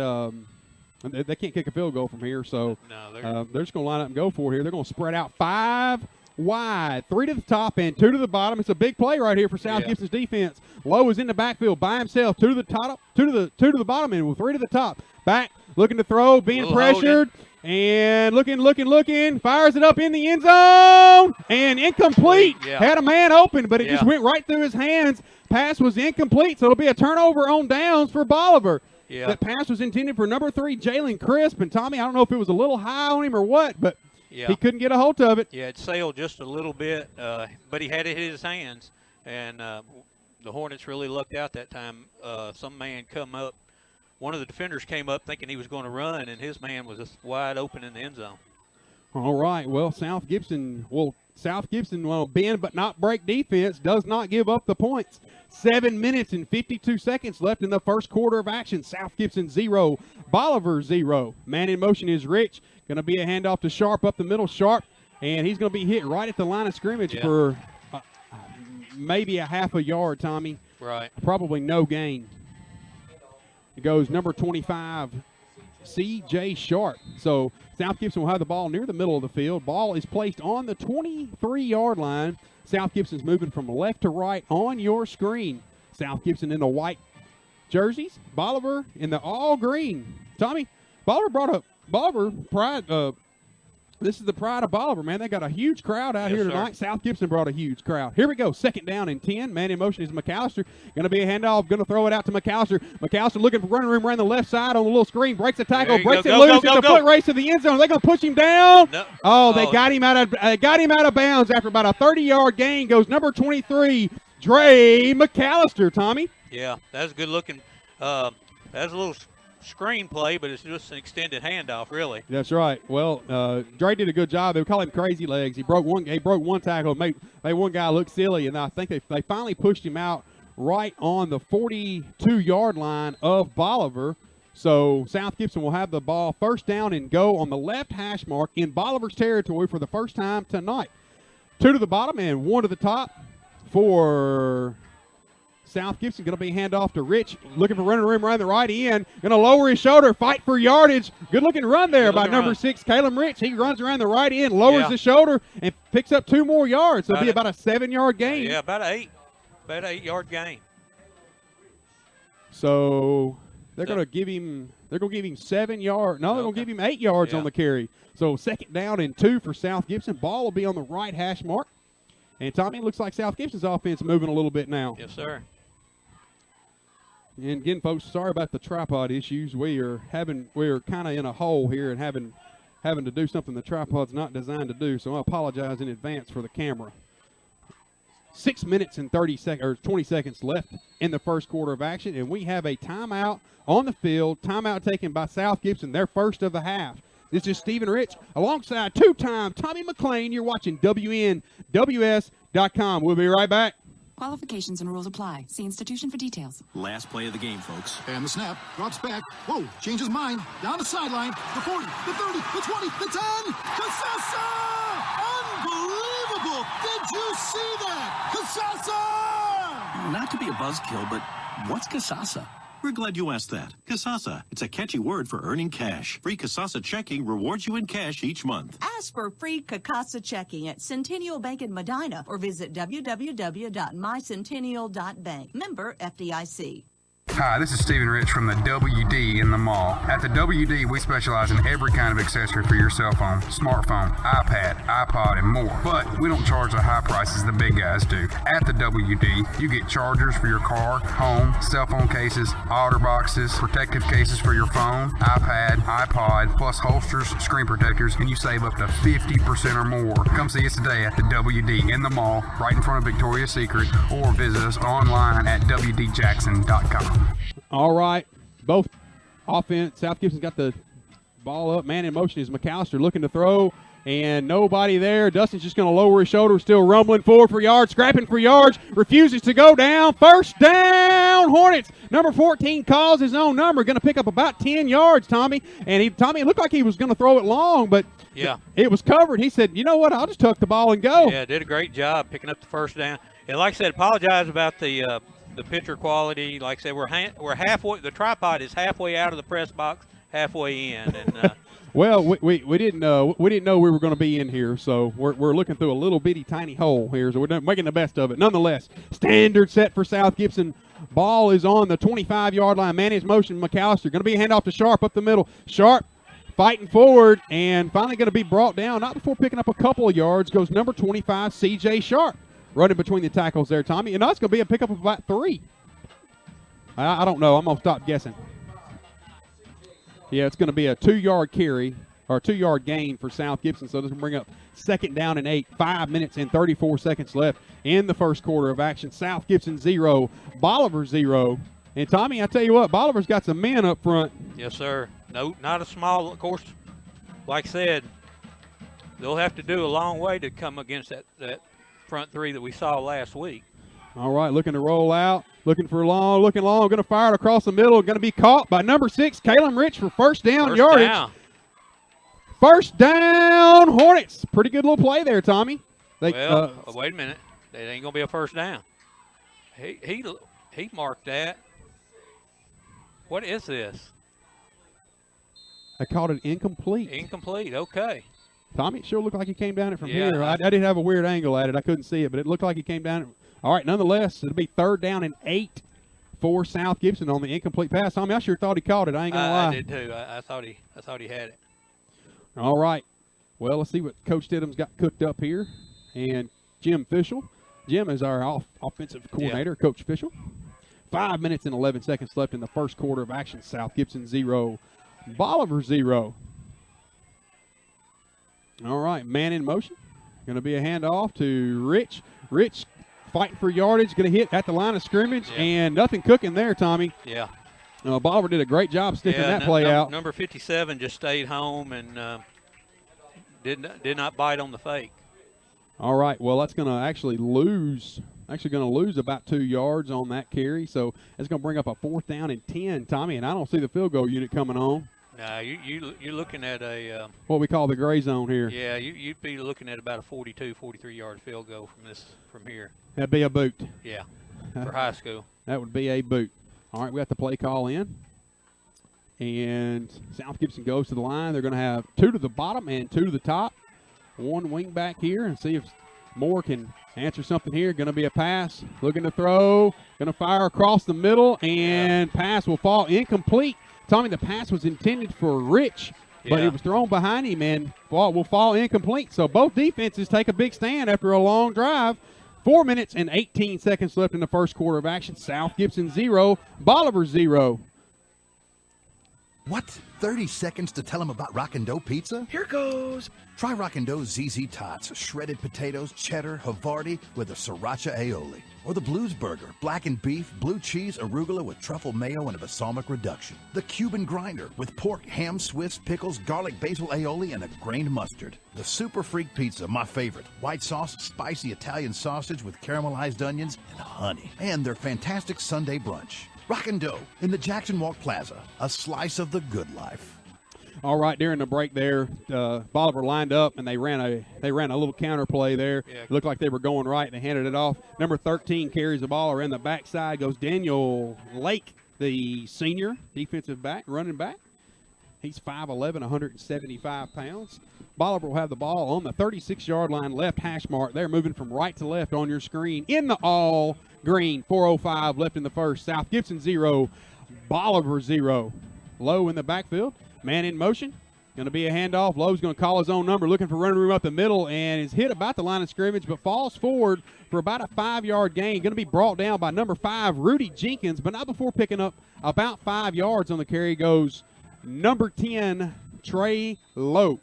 They can't kick a field goal from here, so no, they're just going to line up and go for it here. They're going to spread out 5 wide, 3 to the top and 2 to the bottom. It's a big play right here for South Gibson's defense. Lowe is in the backfield by himself, 2 to the top, 2 to the bottom, and 3 to the top. Back, looking to throw, being pressured, and looking, fires it up in the end zone, and incomplete. Had a man open, but it just went right through his hands. Pass was incomplete, so it'll be a turnover on downs for Bolivar. That pass was intended for number 3, Jalen Crisp, and Tommy, I don't know if it was a little high on him or what, but he couldn't get a hold of it. Yeah, it sailed just a little bit, but he had it in his hands, and the Hornets really lucked out that time. Some man come up. One of the defenders came up thinking he was going to run, and his man was just wide open in the end zone. All right, well, South Gibson will bend but not break defense, does not give up the points. 7 minutes and 52 seconds left in the first quarter of action. South Gibson 0, Bolivar 0. Man in motion is Rich. Going to be a handoff to Sharp up the middle. Sharp, and he's going to be hit right at the line of scrimmage for maybe a half a yard, Tommy. Right. Probably no gain. It goes number 25, C.J. Sharp. So South Gibson will have the ball near the middle of the field. Ball is placed on the 23-yard line. South Gibson's moving from left to right on your screen. South Gibson in the white jerseys. Bolivar in the all green. Tommy, Bolivar pride. This is the pride of Bolivar, man. They got a huge crowd out here tonight. Sir. South Gibson brought a huge crowd. Here we go. 2nd down and 10. Man in motion is McAllister. Going to be a handoff. Going to throw it out to McAllister. McAllister looking for running room around the left side on the little screen. Breaks the tackle. Breaks it loose. It's a foot race to the end zone. They're going to push him down. No. They got him out of bounds after about a 30-yard gain. Goes number 23, Dre McAllister. Tommy. Yeah, that's good looking. That's a little screenplay, but it's just an extended handoff, really. That's right. Well, Dre did a good job. They would call him crazy legs. He broke one tackle, made one guy look silly, and I think they finally pushed him out right on the 42-yard line of Bolivar. So South Gibson will have the ball 1st down and go on the left hash mark in Bolivar's territory for the first time tonight. 2 to the bottom and 1 to the top for South Gibson. Going to be handoff to Rich, looking for running room around the right end. Going to lower his shoulder, fight for yardage. Good-looking run there by number 6, Caleb Rich. He runs around the right end, lowers his shoulder, and picks up 2 more yards. So it'll be about a 7-yard gain. Yeah, about an 8-yard gain. So they're going to give him 7 yards. No, they're going to give him 8 yards on the carry. So 2nd down and 2 for South Gibson. Ball will be on the right hash mark. And Tommy, it looks like South Gibson's offense moving a little bit now. Yes, sir. And again, folks, sorry about the tripod issues. We are kind of in a hole here and having to do something the tripod's not designed to do. So I apologize in advance for the camera. 6 minutes and 20 seconds left in the first quarter of action, and we have a timeout on the field. Timeout taken by South Gibson, their first of the half. This is Stephen Rich alongside 2-time Tommy McLean. You're watching WNWS.com. We'll be right back. Qualifications and rules apply. See institution for details. Last play of the game, folks. And the snap, drops back. Whoa, changes mind. Down the sideline. The 40, the 30, the 20, the 10. Casasa! Unbelievable! Did you see that? Casasa! Not to be a buzzkill, but what's Casasa? We're glad you asked that. Casasa. It's a catchy word for earning cash. Free Casasa checking rewards you in cash each month. Ask for free Casa checking at Centennial Bank in Medina or visit www.mycentennial.bank. Member FDIC. Hi, this is Stephen Rich from the WD in the mall. At the WD, we specialize in every kind of accessory for your cell phone, smartphone, iPad, iPod, and more. But we don't charge the high prices the big guys do. At the WD, you get chargers for your car, home, cell phone cases, otter boxes, protective cases for your phone, iPad, iPod, plus holsters, screen protectors, and you save up to 50% or more. Come see us today at the WD in the mall, right in front of Victoria's Secret, or visit us online at WDJackson.com. All right, both offense. South Gibson's got the ball up. Man in motion is McAllister looking to throw, and nobody there. Dustin's just going to lower his shoulder, still rumbling forward for yards, scrapping for yards, refuses to go down. 1st down, Hornets. Number 14 calls his own number, going to pick up about 10 yards, Tommy. And Tommy, it looked like he was going to throw it long, but it was covered. He said, you know what, I'll just tuck the ball and go. Yeah, did a great job picking up the 1st down. And like I said, apologize about the the pitcher quality. Like I said, we're halfway. The tripod is halfway out of the press box, halfway in, and. Well, we didn't know we were going to be in here, so we're looking through a little bitty tiny hole here, so we're making the best of it. Nonetheless, standard set for South Gibson. Ball is on the 25-yard line. Managed motion. McAllister going to be a handoff to Sharp up the middle. Sharp fighting forward and finally going to be brought down. Not before picking up a couple of yards. Goes number 25, C.J. Sharp, running between the tackles there, Tommy. And that's going to be a pickup of about 3. I don't know. I'm going to stop guessing. Yeah, it's going to be a 2-yard carry or a 2-yard gain for South Gibson. So this will bring up 2nd down and 8. 5 minutes and 34 seconds left in the first quarter of action. South Gibson 0, Bolivar 0. And, Tommy, I tell you what, Bolivar's got some men up front. Yes, sir. No, not a small. Of course, like I said, they'll have to do a long way to come against that front 3 that we saw last week. All right, looking to roll out, looking long, going to fire it across the middle, going to be caught by number 6, Caleb Rich for first down yardage. Down. First down, Hornets. Pretty good little play there, Tommy. Wait a minute. It ain't going to be a first down. He marked that. What is this? I called it incomplete. Incomplete, okay. Tommy, it sure looked like he came down it from Yeah, here. I did have a weird angle at it. I couldn't see it, but it looked like he came down it. All right, nonetheless, it'll be 3rd down and 8 for South Gibson on the incomplete pass. Tommy, I sure thought he caught it. I ain't going to lie. I did too. I thought he had it. All right. Well, let's see what Coach Stidham's got cooked up here. And Jim Fischel. Jim is our offensive coordinator, yeah. Coach Fischel. 5 minutes and 11 seconds left in the first quarter of action. South Gibson 0, Bolivar 0. All right, man in motion. Going to be a handoff to Rich. Rich fighting for yardage, going to hit at the line of scrimmage, yeah. And nothing cooking there, Tommy. Yeah. Bolivar did a great job sticking that play out. Number 57 just stayed home and did not bite on the fake. All right, well, that's going to actually lose about 2 yards on that carry, so it's going to bring up a 4th down and 10, Tommy, and I don't see the field goal unit coming on. No, you're looking at a what we call the gray zone here. Yeah, you'd be looking at about a 42, 43-yard field goal from here. That'd be a boot. Yeah, for high school. That would be a boot. All right, we got the play call in. And South Gibson goes to the line. They're going to have 2 to the bottom and 2 to the top. 1 wing back here and see if Moore can answer something here. Going to be a pass. Looking to throw. Going to fire across the middle, and pass will fall incomplete. Tommy, the pass was intended for Rich, but it was thrown behind him and will fall incomplete. So both defenses take a big stand after a long drive. 4 minutes and 18 seconds left in the first quarter of action. South Gibson 0, Bolivar 0. What? 30 seconds to tell them about Rockin' Dough Pizza? Here goes. Try Rockin' Dough's ZZ Tots, shredded potatoes, cheddar, Havarti with a sriracha aioli. Or the Blues Burger, blackened beef, blue cheese, arugula with truffle mayo and a balsamic reduction. The Cuban Grinder with pork, ham, Swiss, pickles, garlic, basil aioli, and a grained mustard. The Super Freak Pizza, my favorite. White sauce, spicy Italian sausage with caramelized onions and honey. And their fantastic Sunday brunch. Rockin' Dough in the Jackson Walk Plaza, a slice of the good life. All right, during the break there, Bolivar lined up and they ran a little counter play there. Yeah. It looked like they were going right and they handed it off. Number 13 carries the ball around the backside. Goes Daniel Lake, the senior defensive back, running back. He's 5'11", 175 pounds. Bolivar will have the ball on the 36-yard line, left hash mark. They're moving from right to left on your screen in the all green. 4:05 left in the first. South Gibson 0, Bolivar 0. Lowe in the backfield. Man in motion. Going to be a handoff. Lowe's going to call his own number, looking for running room up the middle, and is hit about the line of scrimmage, but falls forward for about a 5-yard gain. Going to be brought down by number 5, Rudy Jenkins, but not before picking up about 5 yards on the carry goes number 10, Trey Lowe.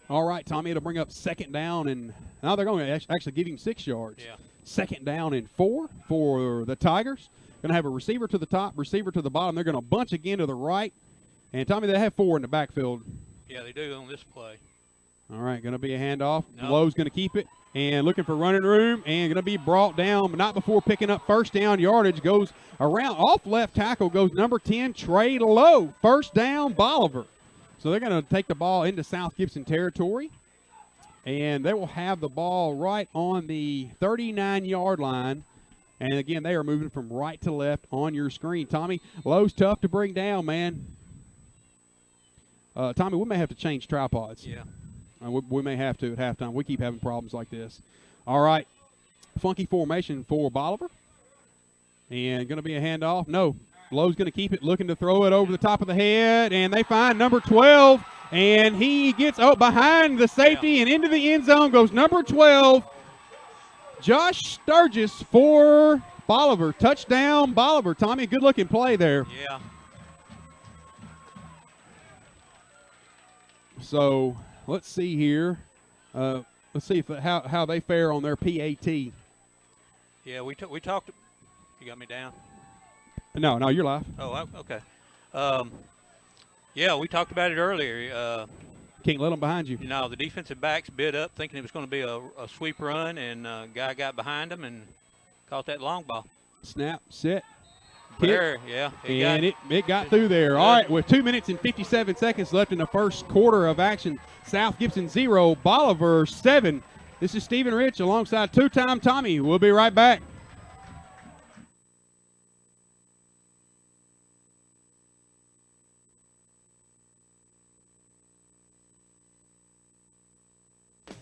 All right, Tommy, it'll bring up 2nd down, and now they're going to actually give him 6 yards. Yeah. 2nd down and 4 for the Tigers. Going to have a receiver to the top, receiver to the bottom. They're going to bunch again to the right. And, Tommy, they have 4 in the backfield. Yeah, they do on this play. All right, going to be a handoff. Nope. Lowe's going to keep it. And looking for running room. And going to be brought down, but not before picking up first down yardage. Goes around off left tackle. Goes number 10, Trey Lowe. First down, Bolivar. So they're going to take the ball into South Gibson territory. And they will have the ball right on the 39-yard line. And, again, they are moving from right to left on your screen. Tommy, Lowe's tough to bring down, man. Tommy, we may have to change tripods. Yeah. We may have to at halftime. We keep having problems like this. All right. Funky formation for Bolivar. And going to be a handoff. No. Lowe's going to keep it, looking to throw it over the top of the head. And they find number 12. And he gets behind the safety and into the end zone goes number 12. Josh Sturgis for Bolivar. Touchdown, Bolivar. Tommy, good-looking play there. Yeah. So let's see here. Let's see how they fare on their PAT. Yeah, we talked. You got me down? No, you're live. Oh, okay. Yeah, we talked about it earlier. Can't let them behind you. You know, the defensive backs bid up thinking it was going to be a sweep run, and guy got behind him and caught that long ball. Snap, set, There, yeah. It got through there. All right, with 2 minutes and 57 seconds left in the first quarter of action, South Gibson 0, Bolivar 7. This is Stephen Rich alongside two-time Tommy. We'll be right back.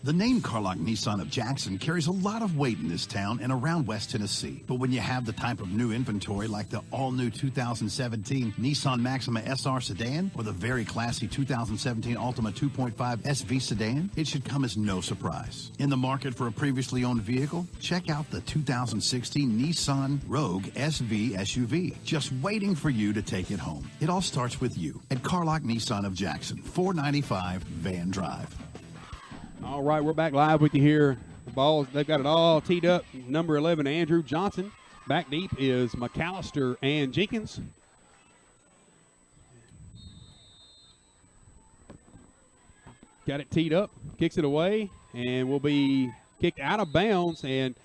The name Carlock Nissan of Jackson carries a lot of weight in this town and around West Tennessee. But when you have the type of new inventory like the all-new 2017 Nissan Maxima SR sedan or the very classy 2017 Altima 2.5 SV sedan, it should come as no surprise. In the market for a previously owned vehicle? Check out the 2016 Nissan Rogue SV SUV, just waiting for you to take it home. It all starts with you at Carlock Nissan of Jackson, 495 Van Drive. All right, we're back live with you here. The balls, they've got it all teed up. Number 11, Andrew Johnson. Back deep is McAllister and Jenkins. Got it teed up, kicks it away, and will be kicked out of bounds. And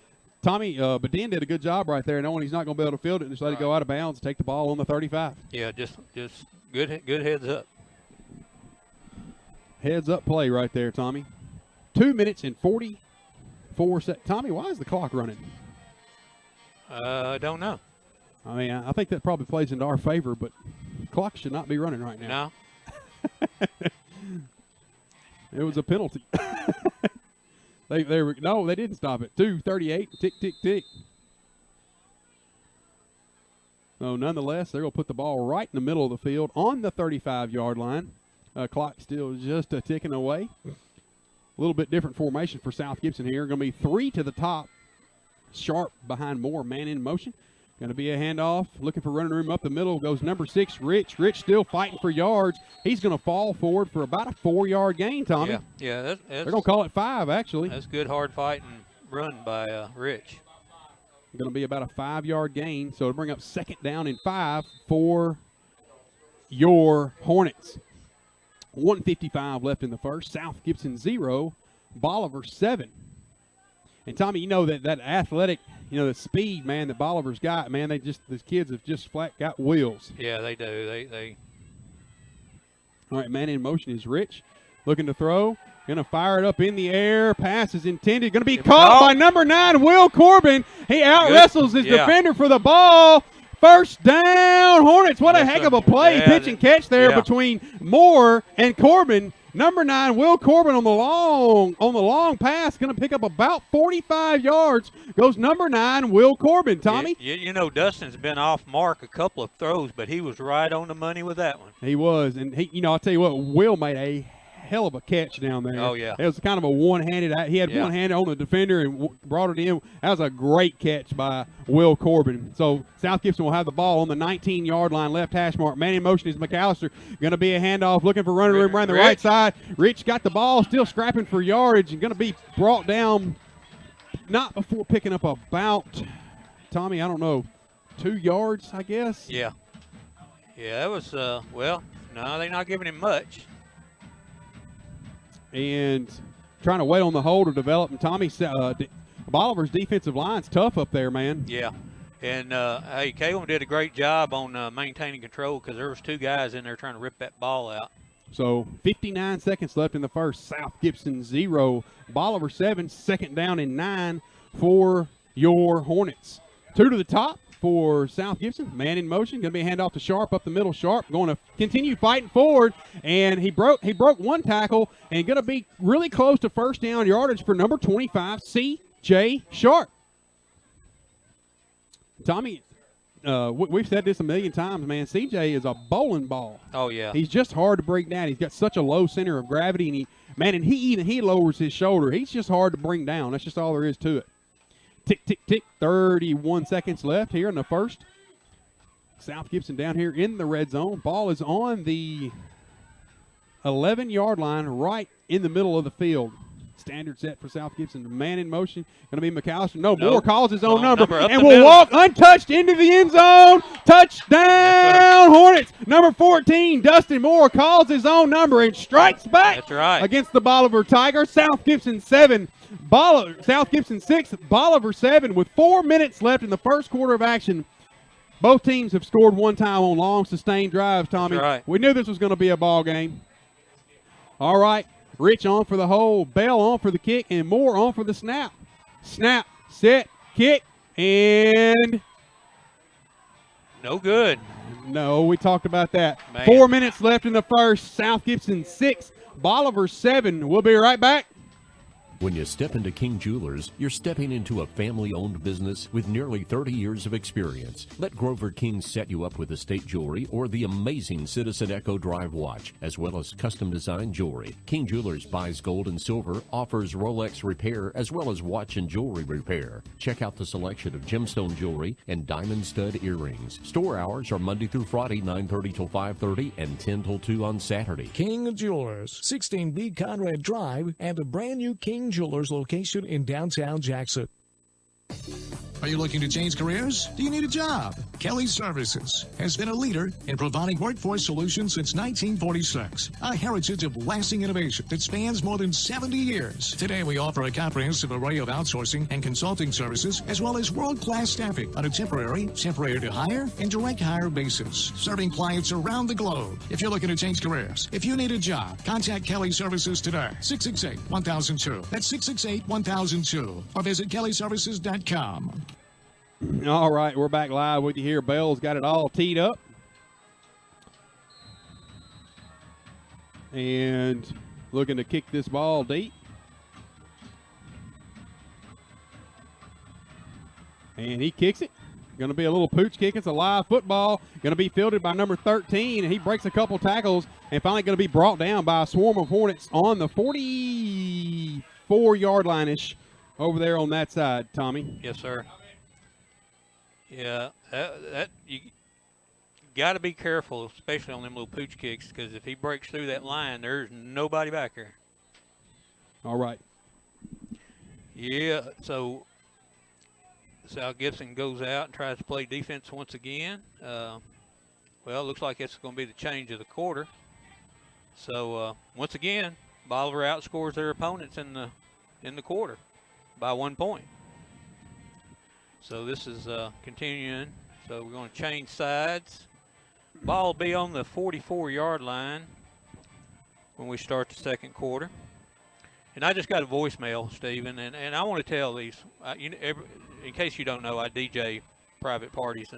Tommy Badin did a good job right there, knowing he's not going to be able to field it, just let it go out of bounds, take the ball on the 35. Yeah, just good heads up. Heads up play right there, Tommy. 2 minutes and 44 seconds. Tommy, why is the clock running? I don't know. I mean, I think that probably plays into our favor, but the clock should not be running right now. No. It was a penalty. They didn't stop it. 2:38. Tick, tick, tick. So nonetheless, they're going to put the ball right in the middle of the field on the 35-yard line. Clock still just ticking away. A little bit different formation for South Gibson here. Going to be 3 to the top. Sharp behind Moore, man in motion. Going to be a handoff. Looking for running room up the middle. Goes number 6, Rich. Rich still fighting for yards. He's going to fall forward for about a 4-yard gain, Tommy. Yeah. They're going to call it 5, actually. That's good hard fighting run by Rich. Going to be about a 5-yard gain. So to bring up 2nd down and 5 for your Hornets. 1:55 left in the first. South Gibson 0, Bolivar 7. And Tommy, you know that athletic, the speed, man, that Bolivar's got, man, these kids have just flat got wheels. Yeah, they do. They. All right, man in motion is Rich, looking to throw, going to fire it up in the air. Pass is intended, going to be caught by number 9, Will Corbin. He out-wrestles his defender for the ball. First down, Hornets. What a heck of a play, pitch and catch there between Moore and Corbin. Number 9, Will Corbin on the long pass, going to pick up about 45 yards. Goes number 9, Will Corbin. Tommy? You know, Dustin's been off mark a couple of throws, but he was right on the money with that one. He was, and I'll tell you what, Will made a hell of a catch down there. Oh, yeah. It was kind of a one-handed. He had one hand on the defender and brought it in. That was a great catch by Will Corbin. So South Gibson will have the ball on the 19-yard line, left hash mark. Man in motion is McAllister. Going to be a handoff, looking for running room around the right side. Rich got the ball, still scrapping for yardage, and going to be brought down not before picking up about, Tommy, I don't know, 2 yards, I guess? Yeah. Yeah, that was, no, they're not giving him much. And trying to wait on the hole to develop. And Tommy, Bolivar's defensive line's tough up there, man. Yeah. And, Caleb did a great job on maintaining control because there was 2 guys in there trying to rip that ball out. So 59 seconds left in the first. South Gibson 0, Bolivar 7, second down and 9 for your Hornets. 2 to the top for South Gibson. Man in motion. Going to be a handoff to Sharp up the middle. Sharp going to continue fighting forward. And he broke one tackle and going to be really close to first down yardage for number 25, C.J. Sharp. Tommy, we've said this a million times, man. CJ is a bowling ball. Oh, yeah. He's just hard to bring down. He's got such a low center of gravity, and he lowers his shoulder. He's just hard to bring down. That's just all there is to it. Tick, tick, tick. 31 seconds left here in the first. South Gibson down here in the red zone. Ball is on the 11-yard line right in the middle of the field. Standard set for South Gibson. Man in motion. Going to be McAllister. No, Moore calls his own number and will walk untouched into the end zone. Touchdown, Hornets. Number 14, Dustin Moore, calls his own number and strikes back against the Bolivar Tigers. South Gibson 7, South Gibson 6, Bolivar 7 with 4 minutes left in the first quarter of action. Both teams have scored one time on long, sustained drives, Tommy. That's right. We knew this was going to be a ball game. All right. Rich on for the hold, Bell on for the kick, and Moore on for the snap. Snap, set, kick, and no good. No, we talked about that. Man. 4 minutes left in the first. South Gibson 6, Bolivar 7. We'll be right back. When you step into King Jewelers, you're stepping into a family-owned business with nearly 30 years of experience. Let Grover King set you up with estate jewelry or the amazing Citizen Echo Drive watch, as well as custom-designed jewelry. King Jewelers buys gold and silver, offers Rolex repair, as well as watch and jewelry repair. Check out the selection of gemstone jewelry and diamond stud earrings. Store hours are Monday through Friday, 9:30 till 5:30 and 10 till 2 on Saturday. King Jewelers, 16B Conrad Drive, and a brand new King Jewelers location in downtown Jackson. Are you looking to change careers? Do you need a job? Kelly Services has been a leader in providing workforce solutions since 1946. A heritage of lasting innovation that spans more than 70 years. Today we offer a comprehensive array of outsourcing and consulting services, as well as world-class staffing on a temporary to hire, and direct hire basis, serving clients around the globe. If you're looking to change careers, if you need a job, contact Kelly Services today. 668-1002. That's 668-1002. Or visit kellyservices.com. All right, we're back live with you here. Bell's got it all teed up. And looking to kick this ball deep. And he kicks it. Going to be a little pooch kick. It's a live football. Going to be fielded by number 13. And he breaks a couple tackles and finally going to be brought down by a swarm of Hornets on the 44-yard line-ish over there on that side, Tommy. Yes, sir. Yeah, that you got to be careful, especially on them little pooch kicks, because if he breaks through that line, there's nobody back there. All right. Yeah, so South Gibson goes out and tries to play defense once again. Well, it looks like it's going to be the change of the quarter. So once again, Bolivar outscores their opponents in the quarter by 1 point. So this is continuing. So we're going to change sides. Ball will be on the 44-yard line when we start the second quarter. And I just got a voicemail, Stephen, and I want to tell these. In case you don't know, I DJ private parties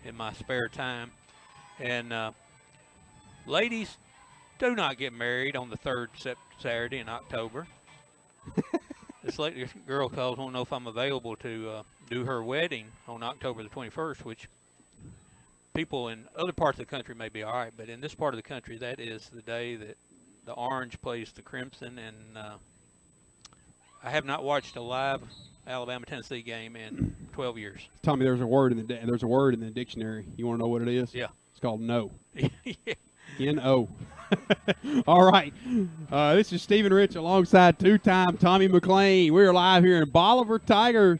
in my spare time. And ladies, do not get married on the third Saturday in October. This girl calls, won't know if I'm available to do her wedding on October the 21st, which people in other parts of the country may be all right, but in this part of the country, that is the day that the Orange plays the Crimson, and I have not watched a live Alabama-Tennessee game in 12 years. Tommy, there's a word in the dictionary. You want to know what it is? Yeah. It's called no. Yeah. N-O. All right. This is Stephen Rich alongside two-time Tommy McLean. We're live here in Bolivar, Tennessee,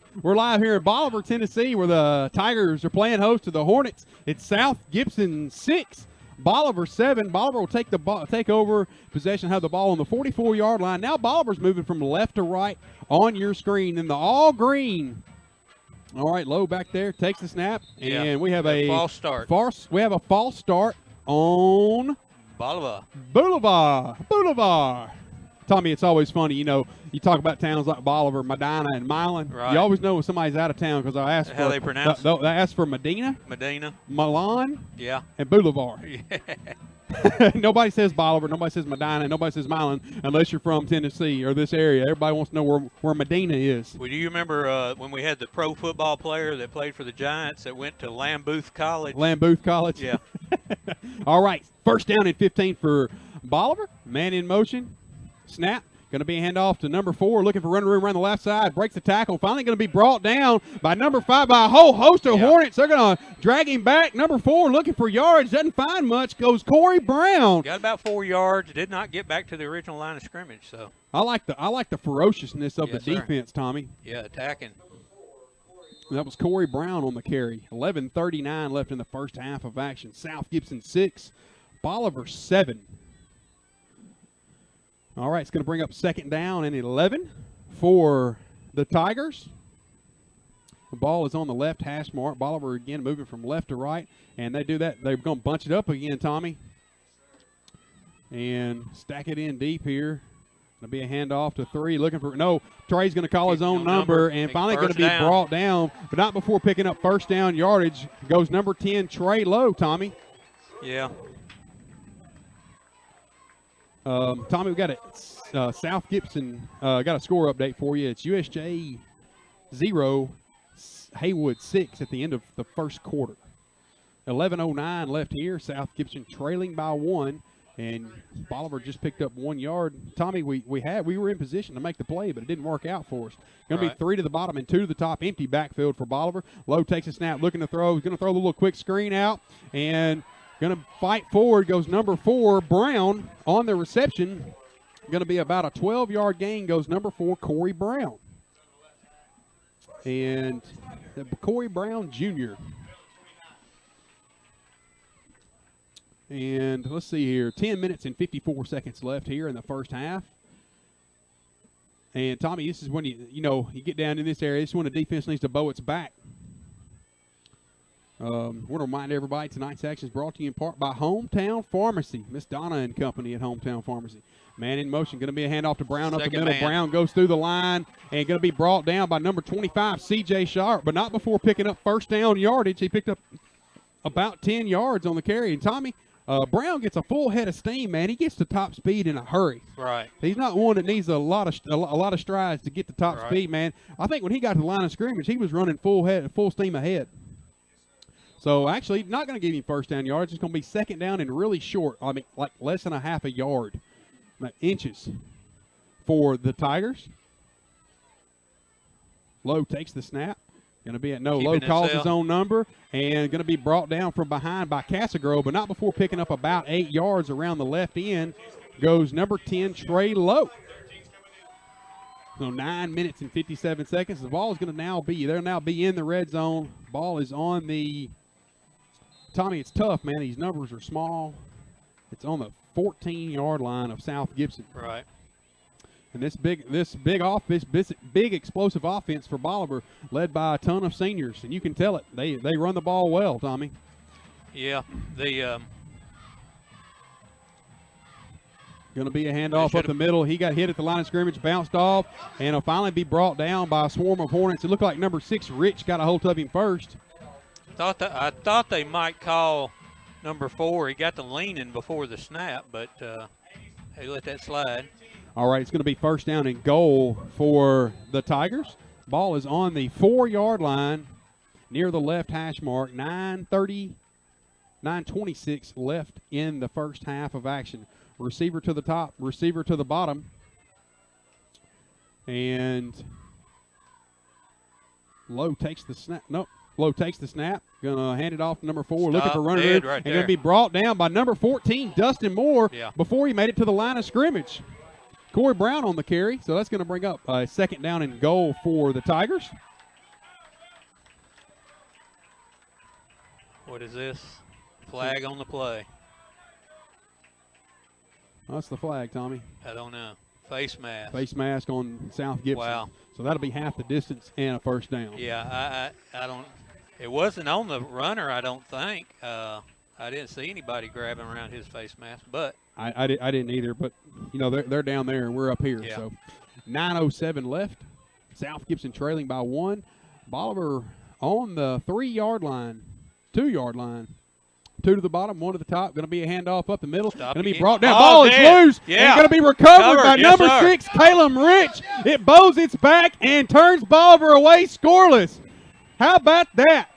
where the Tigers are playing host to the Hornets. It's South Gibson 6, Bolivar 7. Bolivar will take over possession, have the ball on the 44-yard line. Now Bolivar's moving from left to right on your screen in the all green. All right, Lowe back there takes the snap, and we have a false start. We have a false start on Bolivar. Tommy, it's always funny. You know, you talk about towns like Bolivar, Medina, and Milan. Right. You always know when somebody's out of town because I ask how they pronounce it. I ask for Medina, Milan, yeah, and Bolivar. Yeah. Nobody says Bolivar, nobody says Medina, nobody says Milan unless you're from Tennessee or this area. Everybody wants to know where Medina is. Well, do you remember when we had the pro football player that played for the Giants that went to Lambuth College? Lambuth College? Yeah. All right, first down and 15 for Bolivar. Man in motion. Snap. Going to be a handoff to number 4, looking for running room around the left side. Breaks the tackle. Finally going to be brought down by number 5 by a whole host of Hornets. They're going to drag him back. Number 4 looking for yards. Doesn't find much. Goes Corey Brown. Got about 4 yards. Did not get back to the original line of scrimmage. So I like the ferociousness of the defense, Tommy. Yeah, attacking. That was Corey Brown on the carry. 11:39 left in the first half of action. South Gibson 6, Bolivar 7. All right, it's going to bring up second down and 11 for the Tigers. The ball is on the left hash mark. Bolivar again moving from left to right, and they do that. They're going to bunch it up again, Tommy, and stack it in deep here. Going to be a handoff to 3. Looking for Trey's going to call his own number, and finally going to be brought down, but not before picking up first down yardage. Goes number 10, Trey Lowe, Tommy. Yeah. Tommy, we got a South Gibson got a score update for you. It's USJ 0, Haywood 6 at the end of the first quarter. 11:09 left here. South Gibson trailing by 1, and Bolivar just picked up 1 yard. Tommy, we were in position to make the play, but it didn't work out for us. Going to be 3 to the bottom and 2 to the top. Empty backfield for Bolivar. Lowe takes a snap, looking to throw. He's going to throw a little quick screen out, and going to fight forward goes number 4, Brown, on the reception. Going to be about a 12-yard gain goes number 4, Corey Brown. And Corey Brown Jr. And let's see here. 10 minutes and 54 seconds left here in the first half. And, Tommy, this is when you get down in this area. This is when the defense needs to bow its back. I want to remind everybody tonight's action is brought to you in part by Hometown Pharmacy. Miss Donna and company at Hometown Pharmacy. Man in motion. Going to be a handoff to Brown up the middle. Brown goes through the line and going to be brought down by number 25, C.J. Sharp, but not before picking up first down yardage. He picked up about 10 yards on the carry. And, Tommy, Brown gets a full head of steam, man. He gets to top speed in a hurry. Right. He's not one that needs a lot of strides to get to top speed, man. I think when he got to the line of scrimmage, he was running full steam ahead. So, actually, not going to give him first down yards. It's going to be second down and really short. I mean, like less than a half a yard, inches for the Tigers. Lowe takes the snap. Going to be Lowe calls his own number and going to be brought down from behind by Casagrove, but not before picking up about 8 yards around the left end. Goes number 10, Trey Lowe. So 9 minutes and 57 seconds. The ball is going to they'll now be in the red zone. Ball is on the Tommy, it's tough, man. These numbers are small. It's on the 14-yard line of South Gibson. Right. And this big explosive offense for Bolivar, led by a ton of seniors, and you can tell it. They run the ball well, Tommy. Yeah, going to be a handoff up the middle. He got hit at the line of scrimmage, bounced off, and he'll finally be brought down by a swarm of Hornets. It looked like number 6, Rich, got a hold of him first. I thought they might call number 4. He got the leaning before the snap, but they let that slide. All right, it's going to be first down and goal for the Tigers. Ball is on the 4-yard line near the left hash mark. 9:26 left in the first half of action. Receiver to the top, receiver to the bottom. And Lowe takes the snap. Nope. Lowe takes the snap. Going to hand it off to number 4. Looking for running room. Right, and going to be brought down by number 14, Dustin Moore, before he made it to the line of scrimmage. Corey Brown on the carry. So that's going to bring up a second down and goal for the Tigers. What is this? Flag on the play. That's the flag, Tommy. I don't know. Face mask. Face mask on South Gibson. Wow. So that'll be half the distance and a first down. Yeah, I don't. It wasn't on the runner, I don't think. I I didn't see anybody grabbing around his face mask, but I didn't either. But they're down there and we're up here. Yeah. So 9:07 left. South Gibson trailing by 1. Bolivar on the 3-yard line, 2-yard line. 2 to the bottom, 1 to the top. Going to be a handoff up the middle. Going to be brought down. Ball is loose. Yeah. And going to be recovered by number 6, Caleb Rich. It bows its back and turns Bolivar away scoreless. How about that?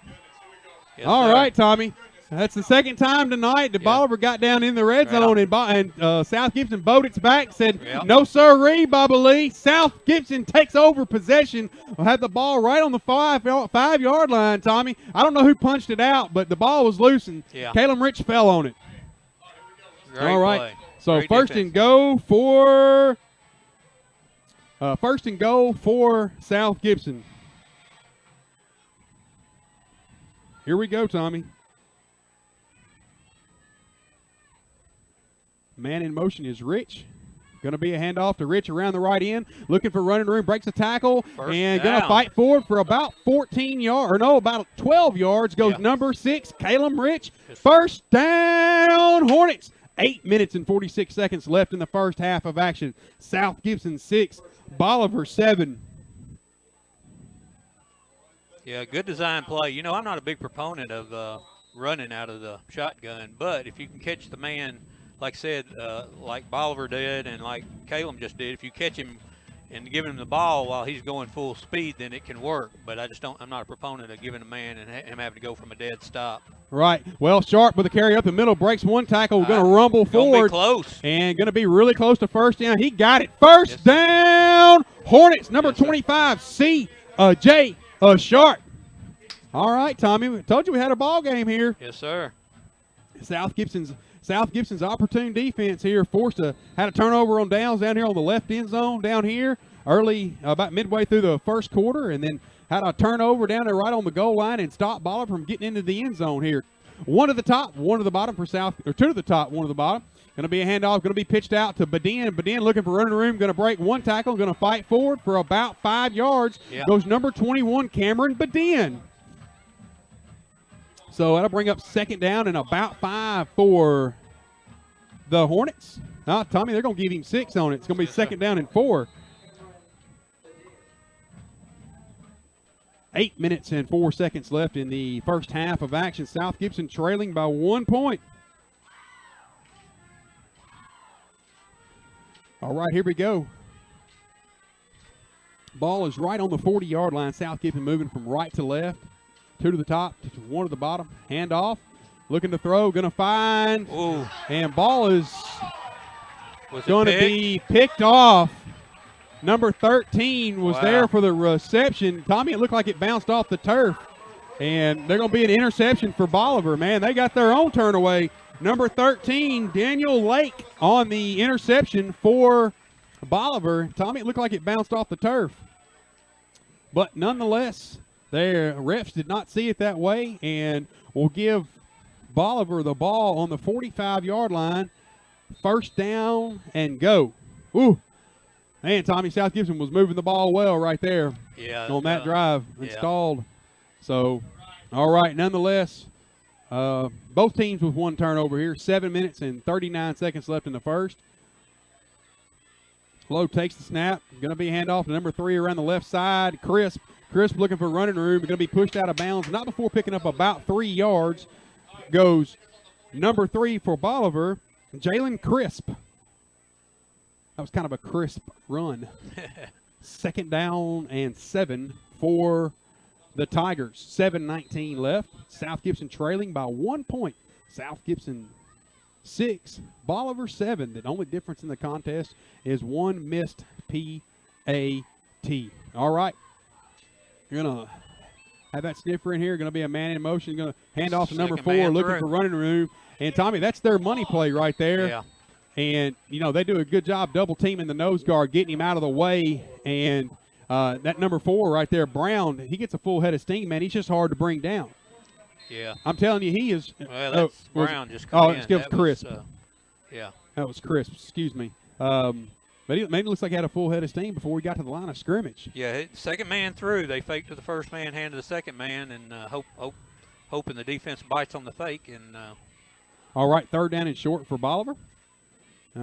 Yes, All sir. right, Tommy. That's the second time tonight that Bolivar got down in the red zone, and South Gibson bowed its back, said, no sirree, Bubba Lee. South Gibson takes over possession. We'll have the ball right on the 5-yard line, Tommy. I don't know who punched it out, but the ball was loose, and Caleb Rich fell on it. Great All right. play. So Great first defense. and goal for South Gibson. Here we go, Tommy. Man in motion is Rich. Going to be a handoff to Rich around the right end. Looking for running room. Breaks a tackle. And going to fight forward for about 14 yards. Or no, about 12 yards. Goes number 6, Caleb Rich. First down, Hornets. 8 minutes and 46 seconds left in the first half of action. South Gibson 6, Bolivar 7. Yeah, good design play. I'm not a big proponent of running out of the shotgun, but if you can catch the man, like I said, like Bolivar did and like Caleb just did, if you catch him and give him the ball while he's going full speed, then it can work. But I'm not a proponent of giving a man and him having to go from a dead stop. Right. Well, Sharp with a carry up the middle, breaks one tackle. We're going to rumble forward. Close. And going to be really close to first down. He got it. First down, Hornets, number 25, J. Sharp. All right, Tommy. We told you we had a ball game here. Yes, sir. South Gibson's opportune defense here had a turnover on downs down here on the left end zone down here early, about midway through the first quarter, and then had a turnover down there right on the goal line and stopped Bolivar from getting into the end zone here. 1 to the top, 1 to the bottom for South, or 2 to the top, 1 to the bottom. Going to be a handoff, going to be pitched out to Badin. Badin looking for running room, going to break one tackle, going to fight forward for about 5 yards. Goes number 21, Cameron Badin. So that'll bring up second down and about 5 for the Hornets. Tommy, they're going to give him 6 on it. It's going to be second down and 4. 8 minutes and 4 seconds left in the first half of action. South Gibson trailing by 1 point. All right, here we go. Ball is right on the 40-yard line. South Gibson moving from right to left. 2 to the top, 1 to the bottom. Handoff. Looking to throw. Going to find. Ooh. And ball is going to be picked off. Number 13 was there for the reception. Tommy, it looked like it bounced off the turf. And they're going to be an interception for Bolivar. Man, they got their own turn away. Number 13, Daniel Lake, on the interception for Bolivar. Tommy, it looked like it bounced off the turf. But nonetheless, their refs did not see it that way and will give Bolivar the ball on the 45-yard line. First down and go. Ooh. Man, Tommy, South Gibson was moving the ball well right there on that drive. Installed. So, all right, nonetheless, both teams with one turnover here. 7 minutes and 39 seconds left in the first. Lowe takes the snap. Going to be a handoff to number 3 around the left side. Crisp looking for running room. Going to be pushed out of bounds. Not before picking up about 3 yards. Goes number 3 for Bolivar, Jalen Crisp. That was kind of a crisp run. Second down and 7 for the Tigers. 7:19 left. South Gibson trailing by 1 point. South Gibson 6, Bolivar 7. The only difference in the contest is 1 missed PAT. All right. You're going to have that sniffer in here. Going to be a man in motion. Going to hand off to number 4, looking for running room. And, Tommy, that's their money play right there. Yeah. And, they do a good job double teaming the nose guard, getting him out of the way. And that number 4 right there, Brown, he gets a full head of steam, man. He's just hard to bring down. Yeah. I'm telling you, he is. Well, that's Brown just coming in. It was Crisp. Yeah. That was Crisp, excuse me. But maybe it looks like he had a full head of steam before we got to the line of scrimmage. Yeah, second man through. They fake to the first man, hand to the second man, and hoping the defense bites on the fake. And All right, 3rd down and short for Bolivar.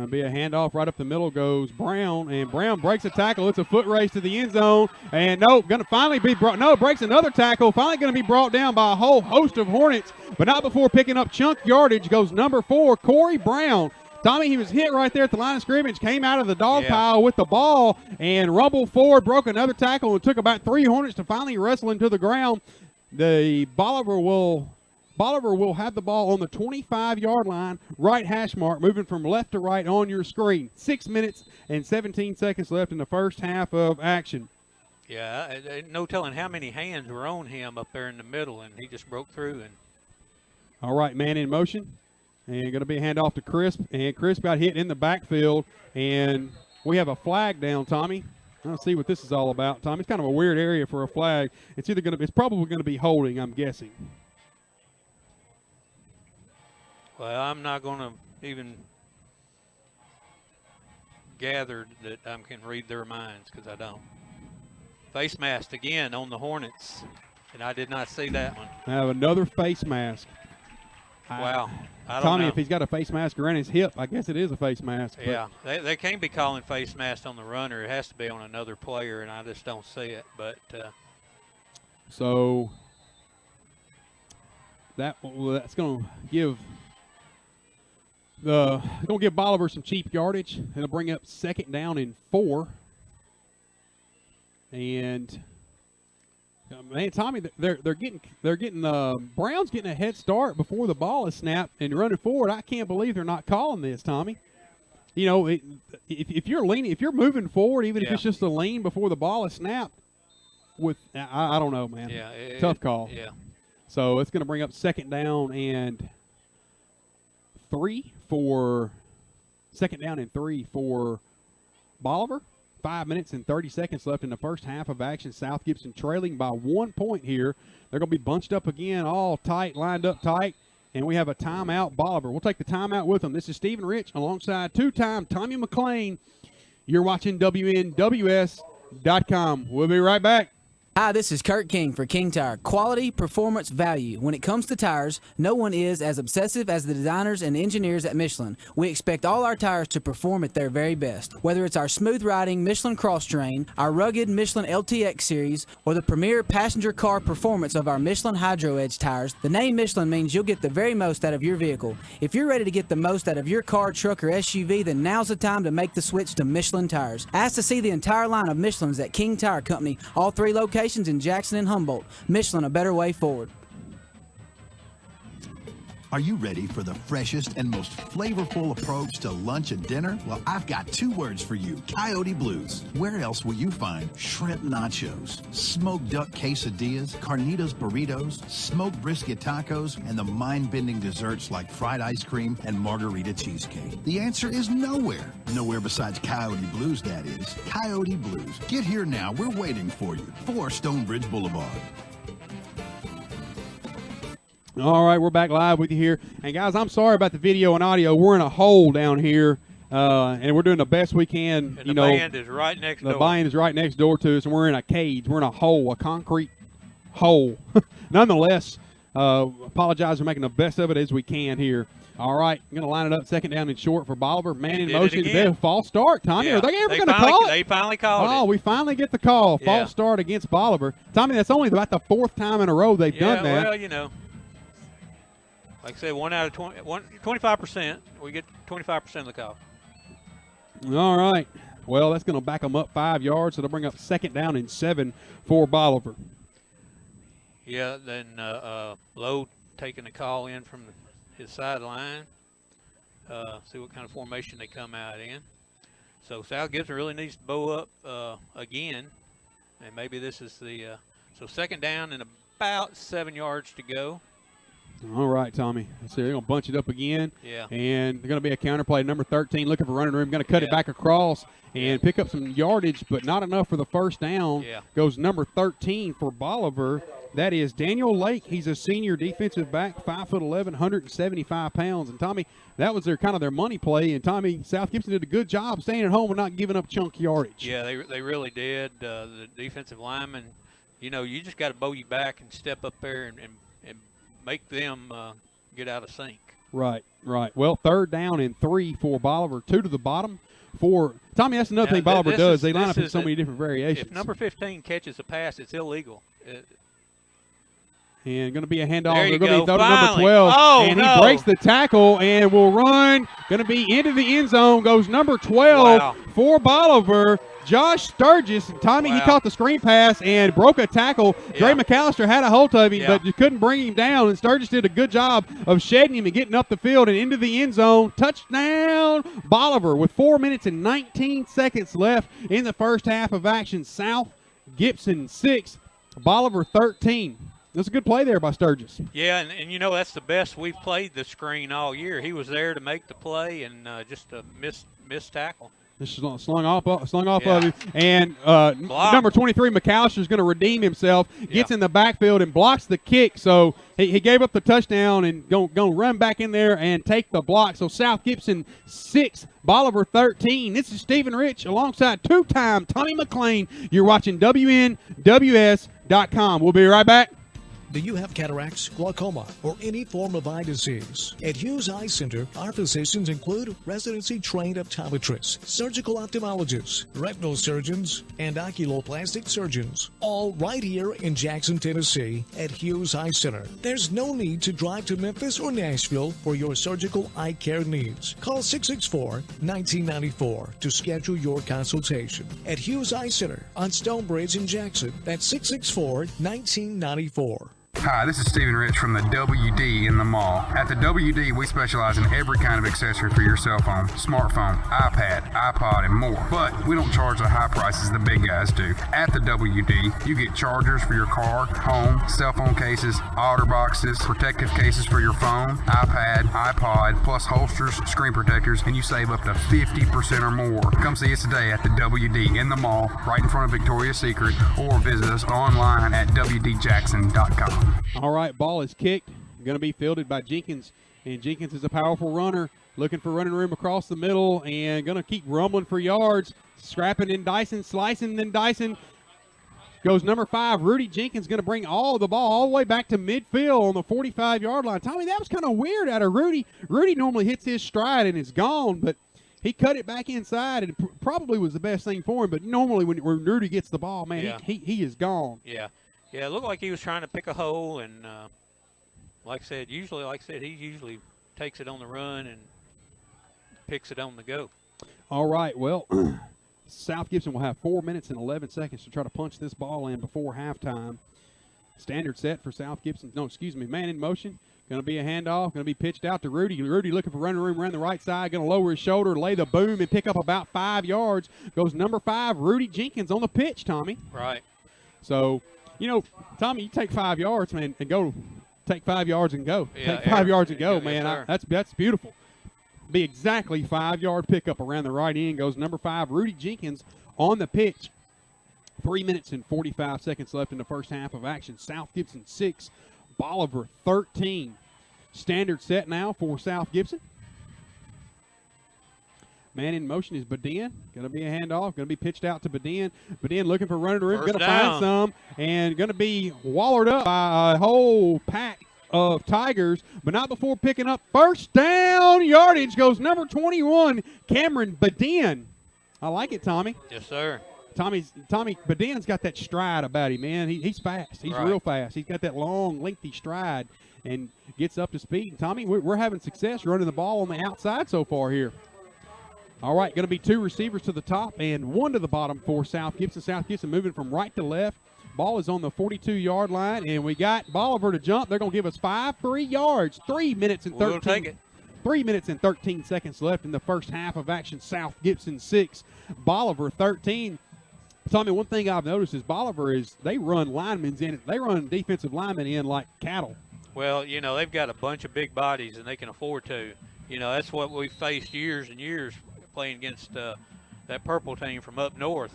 Be a handoff right up the middle goes Brown, and Brown breaks a tackle. It's a foot race to the end zone, and no, going to finally be brought. No, breaks another tackle. Finally going to be brought down by a whole host of Hornets, but not before picking up chunk yardage. Goes number 4, Corey Brown. Tommy, he was hit right there at the line of scrimmage, came out of the dog pile with the ball, and rumbled forward, broke another tackle, and took about 3 Hornets to finally wrestle him to the ground. The Bolivar will have the ball on the 25-yard line, right hash mark, moving from left to right on your screen. 6 minutes and 17 seconds left in the first half of action. Yeah, no telling how many hands were on him up there in the middle, and he just broke through. And all right, man in motion. And going to be a handoff to Crisp. And Crisp got hit in the backfield. And we have a flag down, Tommy. Let's see what this is all about, Tommy. It's kind of a weird area for a flag. It's probably going to be holding, I'm guessing. Well, I'm not going to even gather that I can read their minds because I don't. Face mask again on the Hornets, and I did not see that one. I have another face mask. Wow. I don't Tommy, know. if he's got a face mask around his hip, I guess it is a face mask. Yeah, they can't be calling face mask on the runner. It has to be on another player, and I just don't see it. But so that's going to give Bolivar some cheap yardage. It'll bring up 2nd down and 4. And man, Tommy, they're getting Brown's getting a head start before the ball is snapped and running forward. I can't believe they're not calling this, Tommy. You know, if you're moving forward, even if it's just a lean before the ball is snapped, I don't know, man. Yeah, tough call. Yeah. So it's going to bring up 2nd down and 3 for Bolivar. 5 minutes and 30 seconds left in the first half of action. South Gibson trailing by 1 point here. They're going to be bunched up again, all tight, lined up tight. And we have a timeout, Bolivar. We'll take the timeout with them. This is Stephen Rich alongside 2-time Tommy McLean. You're watching WNWS.com. We'll be right back. Hi, this is Kurt King for King Tire. Quality, performance, value. When it comes to tires, no one is as obsessive as the designers and engineers at Michelin. We expect all our tires to perform at their very best. Whether it's our smooth riding Michelin Cross Train, our rugged Michelin LTX series, or the premier passenger car performance of our Michelin Hydro Edge tires, the name Michelin means you'll get the very most out of your vehicle. If you're ready to get the most out of your car, truck, or SUV, then now's the time to make the switch to Michelin tires. Ask to see the entire line of Michelins at King Tire Company, all 3 locations in Jackson and Humboldt. Michelin, a better way forward. Are you ready for the freshest and most flavorful approach to lunch and dinner? Well, I've got 2 words for you, Coyote Blues. Where else will you find shrimp nachos, smoked duck quesadillas, carnitas burritos, smoked brisket tacos, and the mind-bending desserts like fried ice cream and margarita cheesecake? The answer is nowhere. Nowhere besides Coyote Blues, that is. Coyote Blues. Get here now. We're waiting for you. 4 Stonebridge Boulevard. All right, we're back live with you here. And, guys, I'm sorry about the video and audio. We're in a hole down here, and we're doing the best we can. And the band is right next door. The band is right next door to us, and we're in a cage. We're in a hole, a concrete hole. Nonetheless, apologize for making the best of it as we can here. All right, I'm going to line it up 2nd down and short for Bolivar. Man in motion. False start, Tommy. Yeah. Are they ever going to call it? They finally called it. Oh, we finally get the call. Yeah. False start against Bolivar. Tommy, that's only about the 4th time in a row they've done that. Well, you know. Like I said, 1 out of 25%. We get 25% of the call. All right. Well, that's going to back them up 5 yards, so they'll bring up 2nd down and 7 for Bolivar. Yeah, then Lowe taking the call in from his sideline. See what kind of formation they come out in. So South Gibson really needs to bow up again, and maybe this is the so 2nd down and about 7 yards to go. All right, Tommy. So they're going to bunch it up again. Yeah. And they're going to be a counterplay. Number 13 looking for running room. Going to cut it back across and pick up some yardage, but not enough for the 1st down. Yeah. Goes number 13 for Bolivar. That is Daniel Lake. He's a senior defensive back, 5'11", 175 pounds. And, Tommy, that was their money play. And, Tommy, South Gibson did a good job staying at home and not giving up chunk yardage. Yeah, they really did. The defensive linemen, you know, you just got to bow you back and step up there and make them get out of sync. Right. Well, 3rd down and 3 for Bolivar, 2 to the bottom. For Tommy, that's another thing Bolivar does. They line up in so many different variations. If number 15 catches a pass, it's illegal. And going to be a handoff. There you They're going to go. be thrown to number 12. Oh, and no. he breaks the tackle and will run. Going to be into the end zone. Goes number 12 for Bolivar. Josh Sturgis. And Tommy, he caught the screen pass and broke a tackle. Dre McAllister had a hold of him, but you couldn't bring him down. And Sturgis did a good job of shedding him and getting up the field and into the end zone. Touchdown, Bolivar, with 4 minutes and 19 seconds left in the first half of action. South Gibson 6, Bolivar 13. That's a good play there by Sturgis. Yeah, and you know, that's the best we've played the screen all year. He was there to make the play and just a missed tackle. This is slung off of him. And number 23, McAllister, is going to redeem himself, gets in the backfield and blocks the kick. So he gave up the touchdown and going to run back in there and take the block. So South Gibson 6, Bolivar 13. This is Stephen Rich alongside 2-time Tommy McLean. You're watching WNWS.com. We'll be right back. Do you have cataracts, glaucoma, or any form of eye disease? At Hughes Eye Center, our physicians include residency-trained optometrists, surgical ophthalmologists, retinal surgeons, and oculoplastic surgeons, all right here in Jackson, Tennessee at Hughes Eye Center. There's no need to drive to Memphis or Nashville for your surgical eye care needs. Call 664-1994 to schedule your consultation. At Hughes Eye Center on Stonebridge in Jackson, that's 664-1994. Hi, this is Stephen Rich from the WD in the mall. At the WD, we specialize in every kind of accessory for your cell phone, smartphone, iPad, iPod, and more. But we don't charge the high prices the big guys do. At the WD, you get chargers for your car, home, cell phone cases, outer boxes, protective cases for your phone, iPad, iPod, plus holsters, screen protectors, and you save up to 50% or more. Come see us today at the WD in the mall, right in front of Victoria's Secret, or visit us online at WDJackson.com. All right, ball is kicked. Going to be fielded by Jenkins, and Jenkins is a powerful runner, looking for running room across the middle, and going to keep rumbling for yards, scrapping and dicing, slicing and dicing. Goes number 5, Rudy Jenkins, going to bring the ball all the way back to midfield on the 45-yard line. Tommy, that was kind of weird out of Rudy. Rudy normally hits his stride and is gone, but he cut it back inside, and probably was the best thing for him. But normally when Rudy gets the ball, man, he is gone. Yeah, it looked like he was trying to pick a hole, and like I said, he usually takes it on the run and picks it on the go. All right, well, South Gibson will have 4 minutes and 11 seconds to try to punch this ball in before halftime. Standard set for South Gibson. Man in motion. Going to be a handoff. Going to be pitched out to Rudy. Rudy looking for running room around the right side. Going to lower his shoulder, lay the boom, and pick up about 5 yards. Goes number 5, Rudy Jenkins on the pitch, Tommy. Right. So, Tommy, you take 5 yards, man, and go. Take 5 yards and go. Yeah, take 5 yards and go, yes, man. That's beautiful. Be exactly 5-yard pickup around the right end. Goes number 5, Rudy Jenkins on the pitch. 3 minutes and 45 seconds left in the first half of action. South Gibson 6, Bolivar 13. Standard set now for South Gibson. Man in motion is Badin. Going to be a handoff. Going to be pitched out to Badin. Badin looking for running room. Going to find some. And going to be wallered up by a whole pack of Tigers. But not before picking up first down yardage. Goes number 21, Cameron Badin. I like it, Tommy. Yes, sir. Tommy Badin's got that stride about him, man. He's fast. He's real fast. He's got that long, lengthy stride and gets up to speed. And Tommy, we're having success running the ball on the outside so far here. All right, going to be 2 receivers to the top and 1 to the bottom for South Gibson. South Gibson moving from right to left. Ball is on the 42-yard line, and we got Bolivar to jump. They're going to give us 5 free yards. 3 minutes and 13. We'll take it. 3 minutes and 13 seconds left in the first half of action. South Gibson 6, Bolivar 13. Tommy, one thing I've noticed is Bolivar they run linemen in. They run defensive linemen in like cattle. Well, they've got a bunch of big bodies, and they can afford to. That's what we've faced years and years playing against that purple team from up north.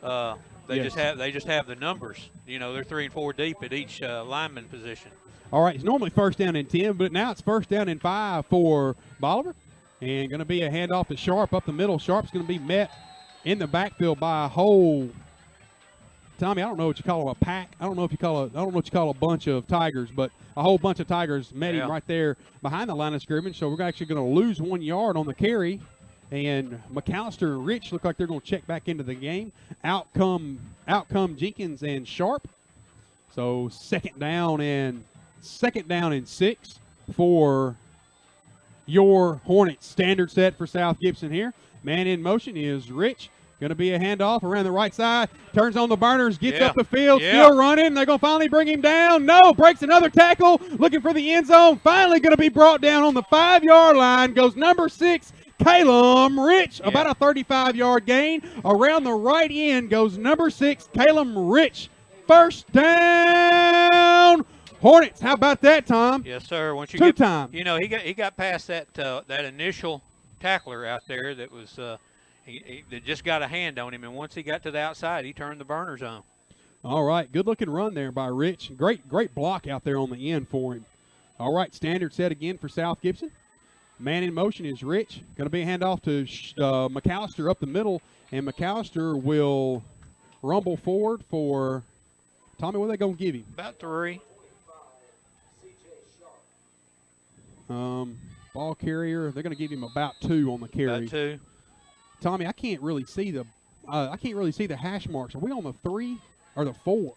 They just have the numbers. They're 3 and 4 deep at each lineman position. All right, it's normally first down and 10, but now it's first down and 5 for Bolivar. And going to be a handoff to Sharp up the middle. Sharp's going to be met in the backfield by a whole Tommy, I don't know what you call a pack. I don't know what you call a bunch of tigers, but a whole bunch of tigers met him right there behind the line of scrimmage. So we're actually going to lose 1 yard on the carry. And McAllister and Rich look like they're going to check back into the game. Out come Jenkins and Sharp. So second down and 6 for your Hornets. Standard set for South Gibson here. Man in motion is Rich. Going to be a handoff around the right side. Turns on the burners, gets up the field, still running. They're going to finally bring him down. No, breaks another tackle, looking for the end zone. Finally going to be brought down on the 5-yard line. Goes number 6, Calum Rich. About a 35-yard gain. Around the right end goes number 6, Calum Rich. First down, Hornets. How about that, Tom? Yes, sir. Once you Two-time. You know, he got past that initial tackler out there that was that just got a hand on him, and once he got to the outside, he turned the burners on. All right, good-looking run there by Rich. Great block out there on the end for him. All right, standard set again for South Gibson. Man in motion is Rich. Going to be a handoff to McAllister up the middle, and McAllister will rumble forward for Tommy. What are they going to give him? About 3. Ball carrier. They're going to give him about 2 on the carry. About 2. Tommy, I can't really see the hash marks. Are we on the 3 or the 4?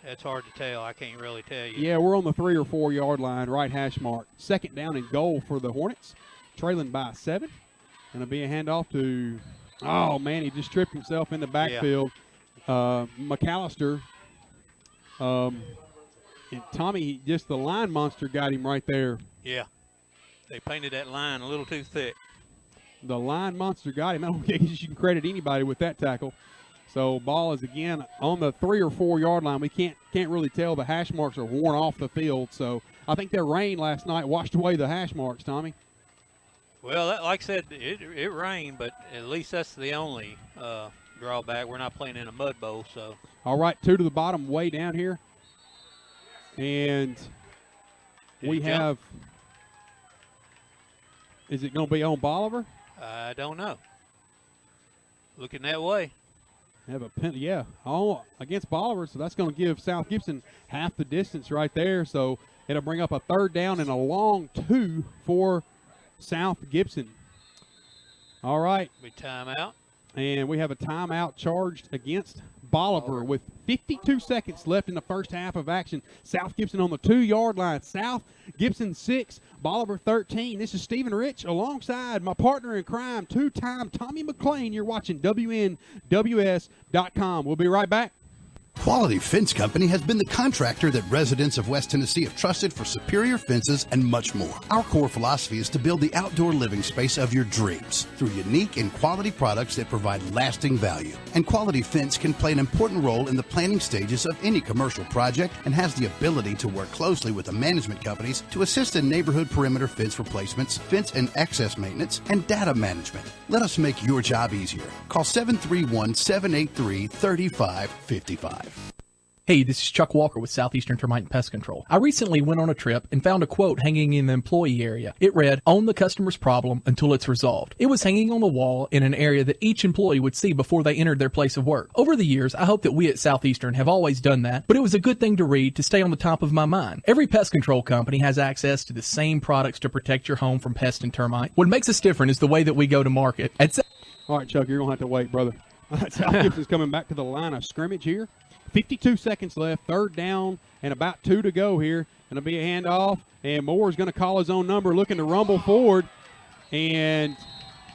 It's hard to tell. I can't really tell you. Yeah, we're on the 3 or 4 yard line, right hash mark. Second down and goal for the Hornets, trailing by 7. Going to be a handoff to, oh man, he just tripped himself in the backfield. McAllister, and Tommy, just the line monster got him right there. Yeah, they painted that line a little too thick. The line monster got him. I don't think you can credit anybody with that tackle. So ball is again on the 3 or 4 yard line. We can't really tell. The hash marks are worn off the field. So I think that rain last night washed away the hash marks, Tommy. Well, like I said, it rained, but at least that's the only drawback. We're not playing in a mud bowl. So all right, 2 to the bottom, way down here, and we have. Is it going to be on Bolivar? I don't know. Looking that way. Have a pen, all against Bolivar, so that's going to give South Gibson half the distance right there. So it'll bring up a 3rd down and a long 2 for South Gibson. All right. We timeout. And we have a timeout charged against Bolivar with 52 seconds left in the first half of action. South Gibson on the 2 yard line. South Gibson 6, Bolivar 13. This is Stephen Rich alongside my partner in crime, 2-time Tommy McClain. You're watching WNWS.com. We'll be right back. Quality Fence Company has been the contractor that residents of West Tennessee have trusted for superior fences and much more. Our core philosophy is to build the outdoor living space of your dreams through unique and quality products that provide lasting value. And Quality Fence can play an important role in the planning stages of any commercial project and has the ability to work closely with the management companies to assist in neighborhood perimeter fence replacements, fence and access maintenance, and data management. Let us make your job easier. Call 731-783-3555. Hey, this is Chuck Walker with Southeastern Termite and Pest Control. I recently went on a trip and found a quote hanging in the employee area. It read, "Own the customer's problem until it's resolved." It was hanging on the wall in an area that each employee would see before they entered their place of work. Over the years, I hope that we at Southeastern have always done that, but it was a good thing to read to stay on the top of my mind. Every pest control company has access to the same products to protect your home from pest and termite. What makes us different is the way that we go to market. All right, Chuck, you're going to have to wait, brother. South Gibson's coming back to the line of scrimmage here. 52 seconds left, 3rd down, and about 2 to go here. Going to be a handoff, and Moore is going to call his own number, looking to rumble forward, and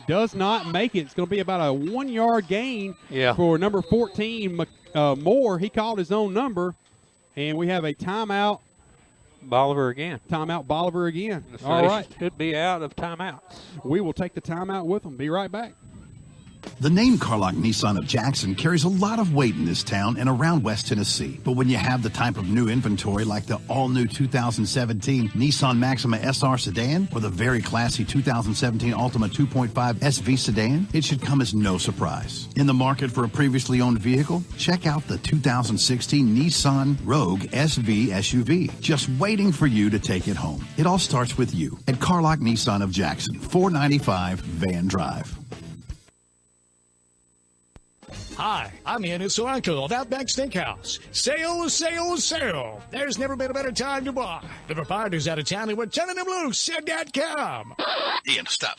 does not make it. It's going to be about a 1 yard gain for number 14, Moore. He called his own number, and we have a timeout. Bolivar again. Timeout Bolivar again. So all right. Should be out of timeouts. We will take the timeout with them. Be right back. The name Carlock Nissan of Jackson carries a lot of weight in this town and around West Tennessee. But when you have the type of new inventory like the all-new 2017 Nissan Maxima SR sedan or the very classy 2017 Altima 2.5 SV sedan, it should come as no surprise. In the market for a previously owned vehicle? Check out the 2016 Nissan Rogue SV SUV, just waiting for you to take it home. It all starts with you at Carlock Nissan of Jackson, 495 Van Drive. Hi, I'm Ian Soranko of Outback Steakhouse. Sale, sale, sale. There's never been a better time to buy. The proprietor's out of town and we're turning them loose at .com. Ian, stop.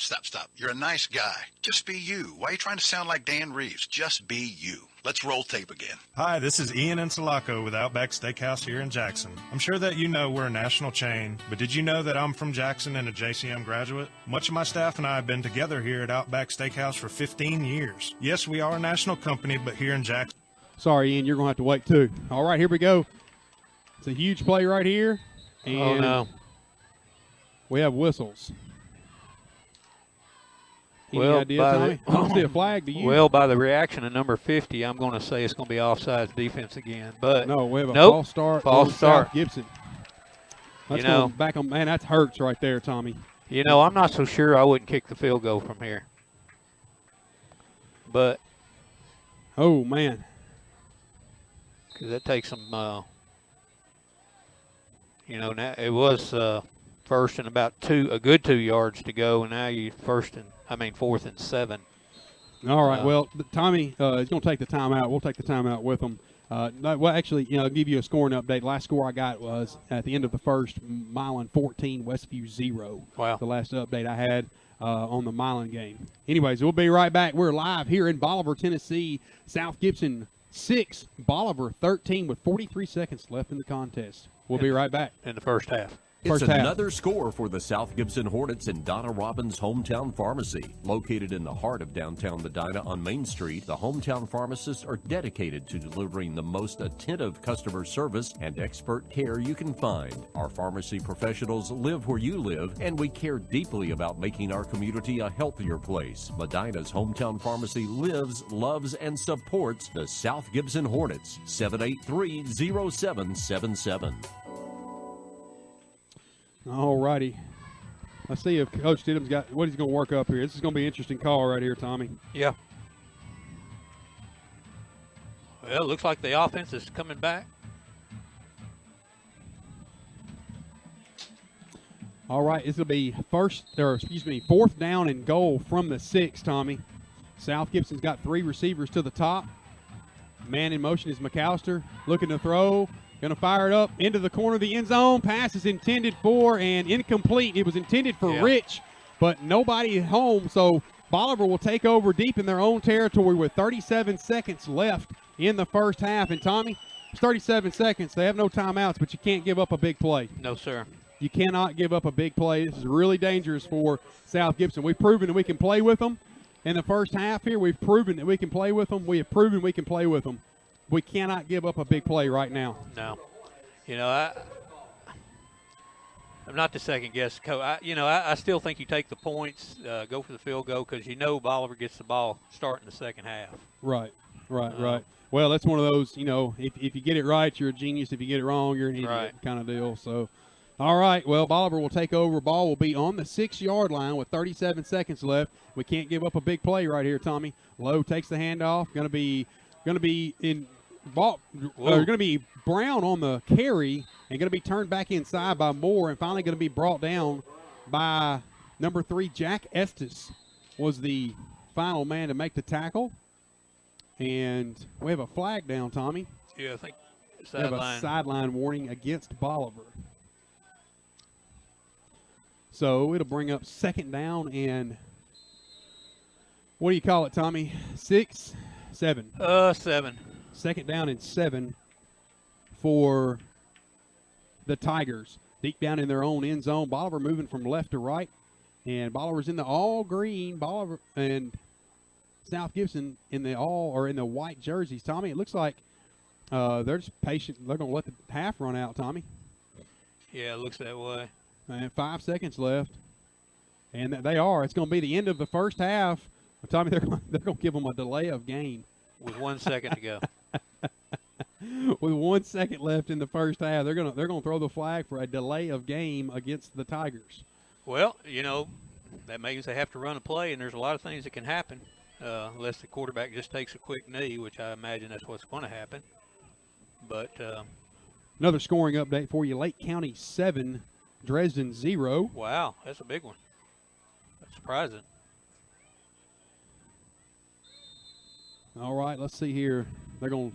You're a nice guy. Just be you. Why are you trying to sound like Dan Reeves? Just be you. Let's roll tape again. Hi, this is Ian Insulaco with Outback Steakhouse here in Jackson. I'm sure that you know we're a national chain, but did you know that I'm from Jackson and a JCM graduate? Much of my staff and I have been together here at Outback Steakhouse for 15 years. Yes, we are a national company, but here in Jackson. Sorry, Ian, you're going to have to wait too. All right, here we go. It's a huge play right here. And oh, no. We have whistles. Any Well, idea, Tommy? I don't see a flag. Do you? Well, by the reaction of number 50, I'm going to say it's going to be offsides defense again. But no, we have a nope, false start. False start. South Gibson. That's you know, going back on. Man, that hurts right there, Tommy. You know, I'm not so sure I wouldn't kick the field goal from here. But. Oh, man. Because that takes some, you know, now it was first and about a good 2 yards to go, and now you fourth and 7. All right. Well, Tommy is going to take the timeout. We'll take the timeout with him. Well, actually, you know, I'll give you a scoring update. Last score I got was at the end of the first, Milan 14, Westview 0. Wow. The last update I had on the Milan game. Anyways, we'll be right back. We're live here in Bolivar, Tennessee. South Gibson 6, Bolivar 13 with 43 seconds left in the contest. We'll be right back. In the first half. It's another score for the South Gibson Hornets in Donna Robbins' Hometown Pharmacy. Located in the heart of downtown Medina on Main Street, the Hometown Pharmacists are dedicated to delivering the most attentive customer service and expert care you can find. Our pharmacy professionals live where you live, and we care deeply about making our community a healthier place. Medina's Hometown Pharmacy lives, loves, and supports the South Gibson Hornets. 783-0777. All righty. Let's see if Coach Stidham's got what he's going to work up here. This is going to be an interesting call right here, Tommy. Yeah. Well, it looks like the offense is coming back. All right, this will be fourth down and goal from the 6, Tommy. South Gibson's got 3 receivers to the top. Man in motion is McAllister, looking to throw. Going to fire it up into the corner of the end zone. Pass is intended for and incomplete. It was intended for Rich, but nobody home. So Bolivar will take over deep in their own territory with 37 seconds left in the first half. And, Tommy, it's 37 seconds. They have no timeouts, but you can't give up a big play. No, sir. You cannot give up a big play. This is really dangerous for South Gibson. We've proven that we can play with them. In the first half here, we've proven that we can play with them. We have proven we can play with them. We cannot give up a big play right now. No. You know, I'm not the second guess, Coach. I still think you take the points, go for the field goal, because you know Bolivar gets the ball starting the second half. Right. Well, that's one of those, you know, if you get it right, you're a genius. If you get it wrong, you're an idiot kind of deal. So, all right, well, Bolivar will take over. Ball will be on the 6-yard line with 37 seconds left. We can't give up a big play right here, Tommy. Lowe takes the handoff. Going to be in – going to be Brown on the carry and going to be turned back inside by Moore and finally going to be brought down by number 3, Jack Estes was the final man to make the tackle. And we have a flag down, Tommy. Yeah, I think we have a sideline warning against Bolivar. So it'll bring up second down and what do you call it, Tommy? 6, 7? 7. Second down and 7 for the Tigers. Deep down in their own end zone. Bolivar moving from left to right. And Bolivar's in the all green. Bolivar and South Gibson in the white jerseys. Tommy, it looks like they're just patient. They're going to let the half run out, Tommy. Yeah, it looks that way. And 5 seconds left. And they are. It's going to be the end of the first half. Tommy, they're going to give them a delay of game. With 1 second to go. With 1 second left in the first half, they're gonna throw the flag for a delay of game against the Tigers. Well, you know, that means they have to run a play, and there's a lot of things that can happen unless the quarterback just takes a quick knee, which I imagine that's what's going to happen. But another scoring update for you: Lake County 7, Dresden 0. Wow, that's a big one. That's surprising. All right, let's see here. They're going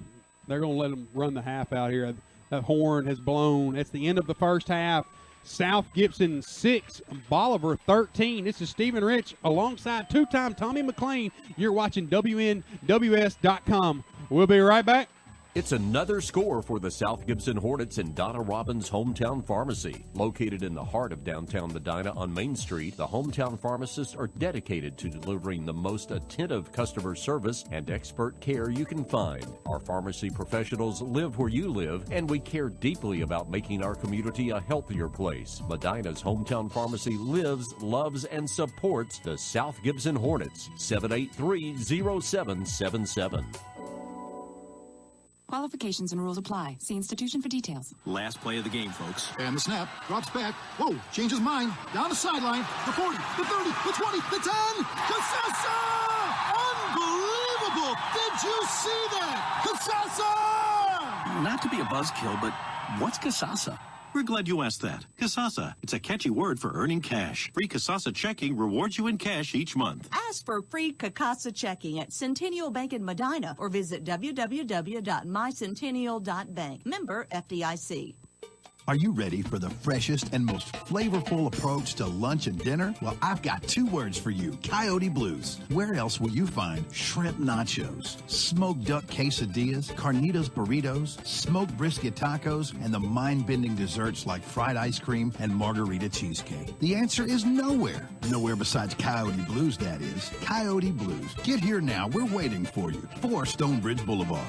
to let them run the half out here. That horn has blown. It's the end of the first half. South Gibson 6, Bolivar 13. This is Stephen Rich alongside two-time Tommy McLean. You're watching WNWS.com. We'll be right back. It's another score for the South Gibson Hornets in Donna Robbins' Hometown Pharmacy. Located in the heart of downtown Medina on Main Street, the Hometown Pharmacists are dedicated to delivering the most attentive customer service and expert care you can find. Our pharmacy professionals live where you live, and we care deeply about making our community a healthier place. Medina's Hometown Pharmacy lives, loves, and supports the South Gibson Hornets. 783-0777. Qualifications and rules apply. See institution for details. Last play of the game, folks. And the snap. Drops back. Whoa, changes mind. Down the sideline. The 40, the 30, the 20, the 10. Casasa! Unbelievable! Did you see that? Casasa! Not to be a buzzkill, but what's Casasa? We're glad you asked that. Casasa. It's a catchy word for earning cash. Free Casasa checking rewards you in cash each month. Ask for free Casa checking at Centennial Bank in Medina or visit www.mycentennial.bank. Member FDIC. Are you ready for the freshest and most flavorful approach to lunch and dinner? Well, I've got two words for you, Coyote Blues. Where else will you find shrimp nachos, smoked duck quesadillas, carnitas burritos, smoked brisket tacos, and the mind-bending desserts like fried ice cream and margarita cheesecake? The answer is nowhere. Nowhere besides Coyote Blues, that is. Coyote Blues. Get here now. We're waiting for you. 4 Stonebridge Boulevard.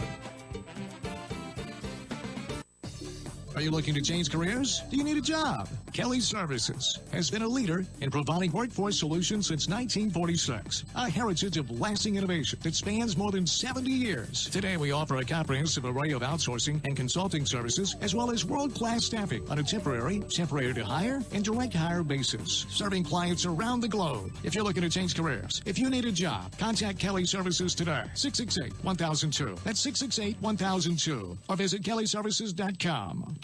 Are you looking to change careers? Do you need a job? Kelly Services has been a leader in providing workforce solutions since 1946. A heritage of lasting innovation that spans more than 70 years. Today, we offer a comprehensive array of outsourcing and consulting services, as well as world-class staffing on a temporary to hire, and direct hire basis, serving clients around the globe. If you're looking to change careers, if you need a job, contact Kelly Services today. 668-1002. That's 668-1002. Or visit kellyservices.com.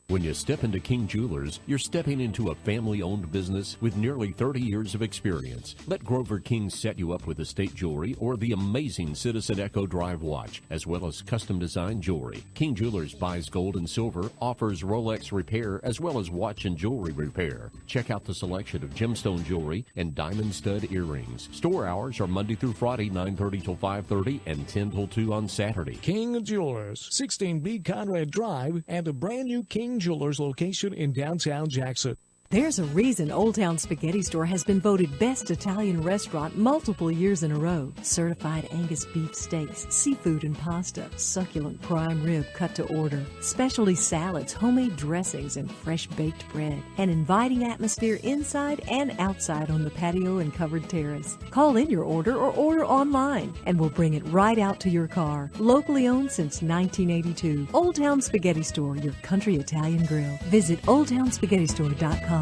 When you step into King Jewelers, you're stepping into a family-owned business with nearly 30 years of experience. Let Grover King set you up with estate jewelry or the amazing Citizen Echo Drive watch, as well as custom-designed jewelry. King Jewelers buys gold and silver, offers Rolex repair, as well as watch and jewelry repair. Check out the selection of gemstone jewelry and diamond stud earrings. Store hours are Monday through Friday, 9:30 till 5:30, and 10 till 2 on Saturday. King Jewelers, 16B Conrad Drive, and a brand new King Jewelers location in downtown Jackson. There's a reason Old Town Spaghetti Store has been voted best Italian restaurant multiple years in a row. Certified Angus beef steaks, seafood and pasta, succulent prime rib cut to order, specialty salads, homemade dressings, and fresh baked bread. An inviting atmosphere inside and outside on the patio and covered terrace. Call in your order or order online, and we'll bring it right out to your car. Locally owned since 1982. Old Town Spaghetti Store, your country Italian grill. Visit oldtownspaghettistore.com.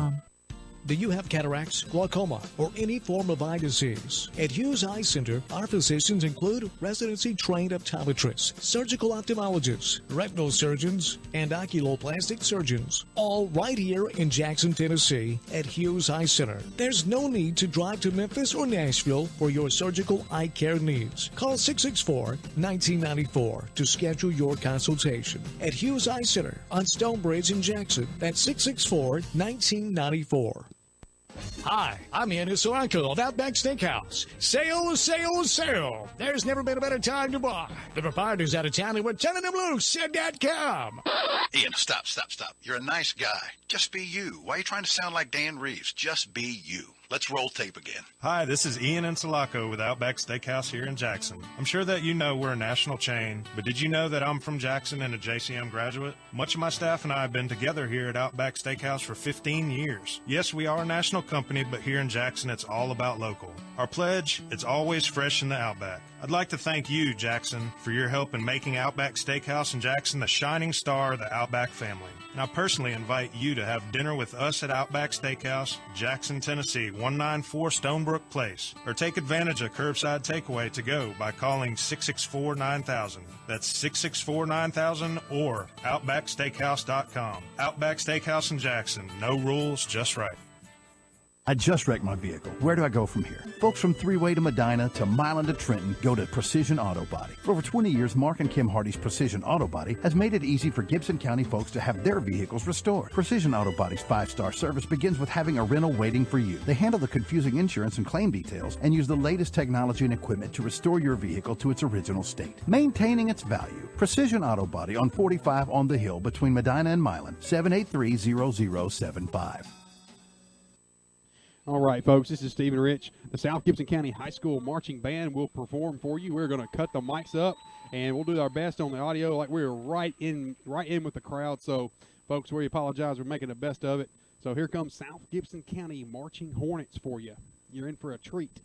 Do you have cataracts, glaucoma, or any form of eye disease? At Hughes Eye Center, our physicians include residency-trained optometrists, surgical ophthalmologists, retinal surgeons, and oculoplastic surgeons, all right here in Jackson, Tennessee at Hughes Eye Center. There's no need to drive to Memphis or Nashville for your surgical eye care needs. Call 664-1994 to schedule your consultation. At Hughes Eye Center on Stonebridge in Jackson, that's 664-1994. Hi, I'm Ian Soranko of Outback Steakhouse. Sale, sale, sale. There's never been a better time to buy. The proprietor's out of town and we're turning them loose at .com. Ian, stop. You're a nice guy. Just be you. Why are you trying to sound like Dan Reeves? Just be you. Let's roll tape again. Hi, this is Ian Insulaco with Outback Steakhouse here in Jackson. I'm sure that you know we're a national chain, but did you know that I'm from Jackson and a JCM graduate? Much of my staff and I have been together here at Outback Steakhouse for 15 years. Yes, we are a national company, but here in Jackson, it's all about local. Our pledge, it's always fresh in the Outback. I'd like to thank you, Jackson, for your help in making Outback Steakhouse in Jackson the shining star of the Outback family. And I personally invite you to have dinner with us at Outback Steakhouse, Jackson, Tennessee, 194 Stonebrook Place, or take advantage of curbside takeaway to go by calling 664-9000. That's 664-9000 or OutbackSteakhouse.com. Outback Steakhouse in Jackson. No rules, just right. I just wrecked my vehicle. Where do I go from here? Folks from Three-Way to Medina to Milan to Trenton go to Precision Auto Body. For over 20 years, Mark and Kim Hardy's Precision Auto Body has made it easy for Gibson County folks to have their vehicles restored. Precision Auto Body's 5-star service begins with having a rental waiting for you. They handle the confusing insurance and claim details and use the latest technology and equipment to restore your vehicle to its original state, maintaining its value. Precision Auto Body on 45 on the Hill between Medina and Milan, 783-0075. All right, folks, this is Stephen Rich. The South Gibson County High School Marching Band will perform for you. We're going to cut the mics up, and we'll do our best on the audio like we're right in with the crowd. So, folks, we apologize. We're making the best of it. So here comes South Gibson County Marching Hornets for you. You're in for a treat.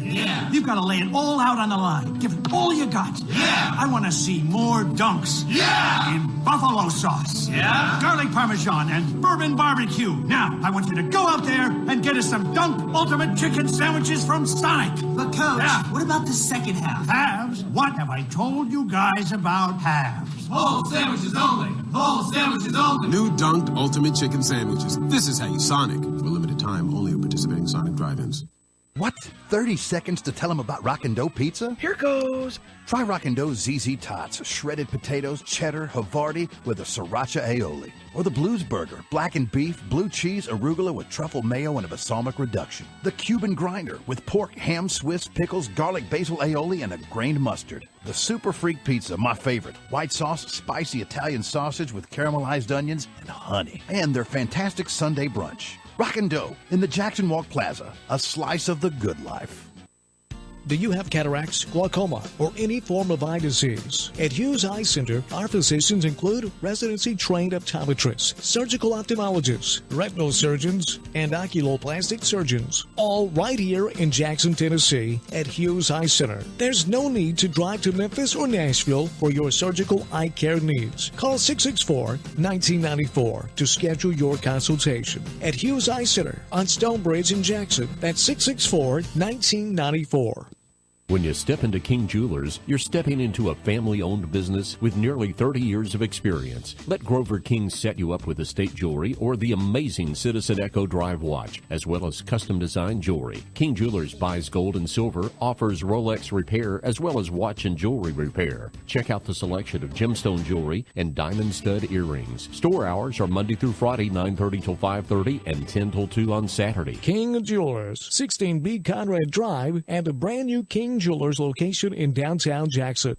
Yeah. You've got to lay it all out on the line. Give it all you got. Yeah. I want to see more dunks. Yeah. In buffalo sauce. Yeah. Garlic parmesan and bourbon barbecue. Now, I want you to go out there and get us some Dunk Ultimate Chicken Sandwiches from Sonic. But, Coach, what about the second half? Halves? What have I told you guys about halves? Whole sandwiches only. Whole sandwiches only. New Dunked Ultimate Chicken Sandwiches. This is how you Sonic. For a limited time, only at participating Sonic drive-ins. What? 30 seconds to tell them about Rockin' Dough Pizza? Here goes! Try Rockin' Dough's ZZ Tots, shredded potatoes, cheddar, Havarti with a sriracha aioli. Or the Blues Burger, blackened beef, blue cheese, arugula with truffle mayo and a balsamic reduction. The Cuban Grinder with pork, ham, Swiss, pickles, garlic, basil aioli, and a grained mustard. The Super Freak Pizza, my favorite. White sauce, spicy Italian sausage with caramelized onions and honey. And their fantastic Sunday brunch. Rockin' Dough in the Jackson Walk Plaza, a slice of the good life. Do you have cataracts, glaucoma, or any form of eye disease? At Hughes Eye Center, our physicians include residency-trained optometrists, surgical ophthalmologists, retinal surgeons, and oculoplastic surgeons, all right here in Jackson, Tennessee at Hughes Eye Center. There's no need to drive to Memphis or Nashville for your surgical eye care needs. Call 664-1994 to schedule your consultation. At Hughes Eye Center on Stonebridge in Jackson, that's 664-1994. When you step into King Jewelers, you're stepping into a family-owned business with nearly 30 years of experience. Let Grover King set you up with estate jewelry or the amazing Citizen Echo Drive watch, as well as custom-designed jewelry. King Jewelers buys gold and silver, offers Rolex repair, as well as watch and jewelry repair. Check out the selection of gemstone jewelry and diamond stud earrings. Store hours are Monday through Friday, 9:30 till 5:30 and 10 till 2 on Saturday. King Jewelers, 16B Conrad Drive, and a brand new King Jewelers location in downtown Jackson.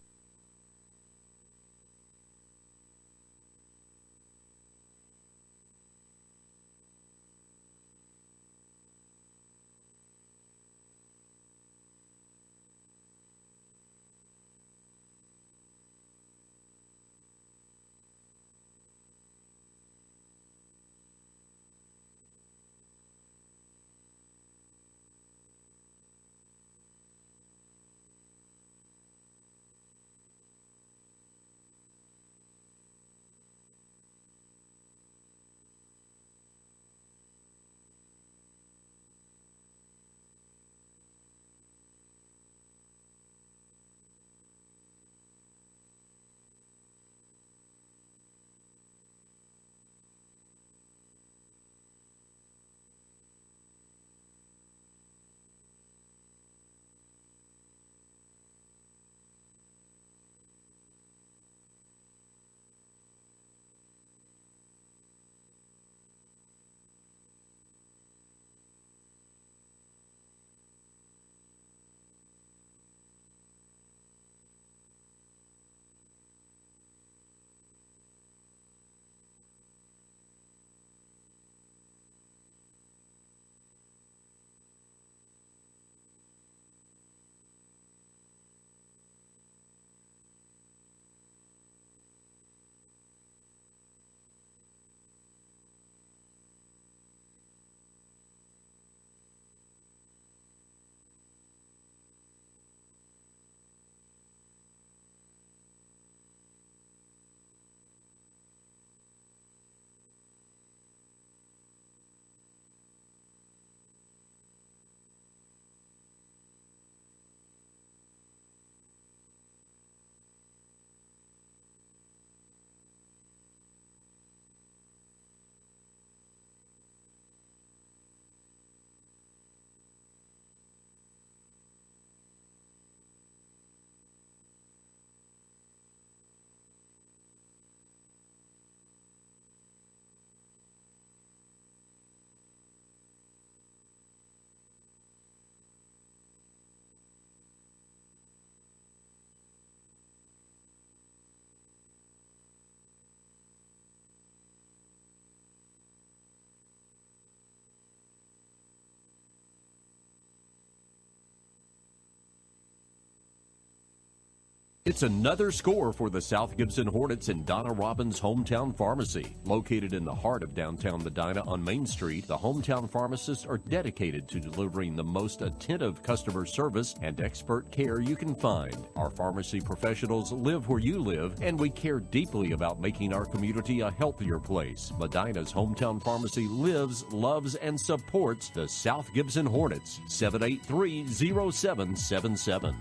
It's another score for the South Gibson Hornets in Donna Robbins' Hometown Pharmacy. Located in the heart of downtown Medina on Main Street, the Hometown Pharmacists are dedicated to delivering the most attentive customer service and expert care you can find. Our pharmacy professionals live where you live, and we care deeply about making our community a healthier place. Medina's Hometown Pharmacy lives, loves, and supports the South Gibson Hornets. 783-0777.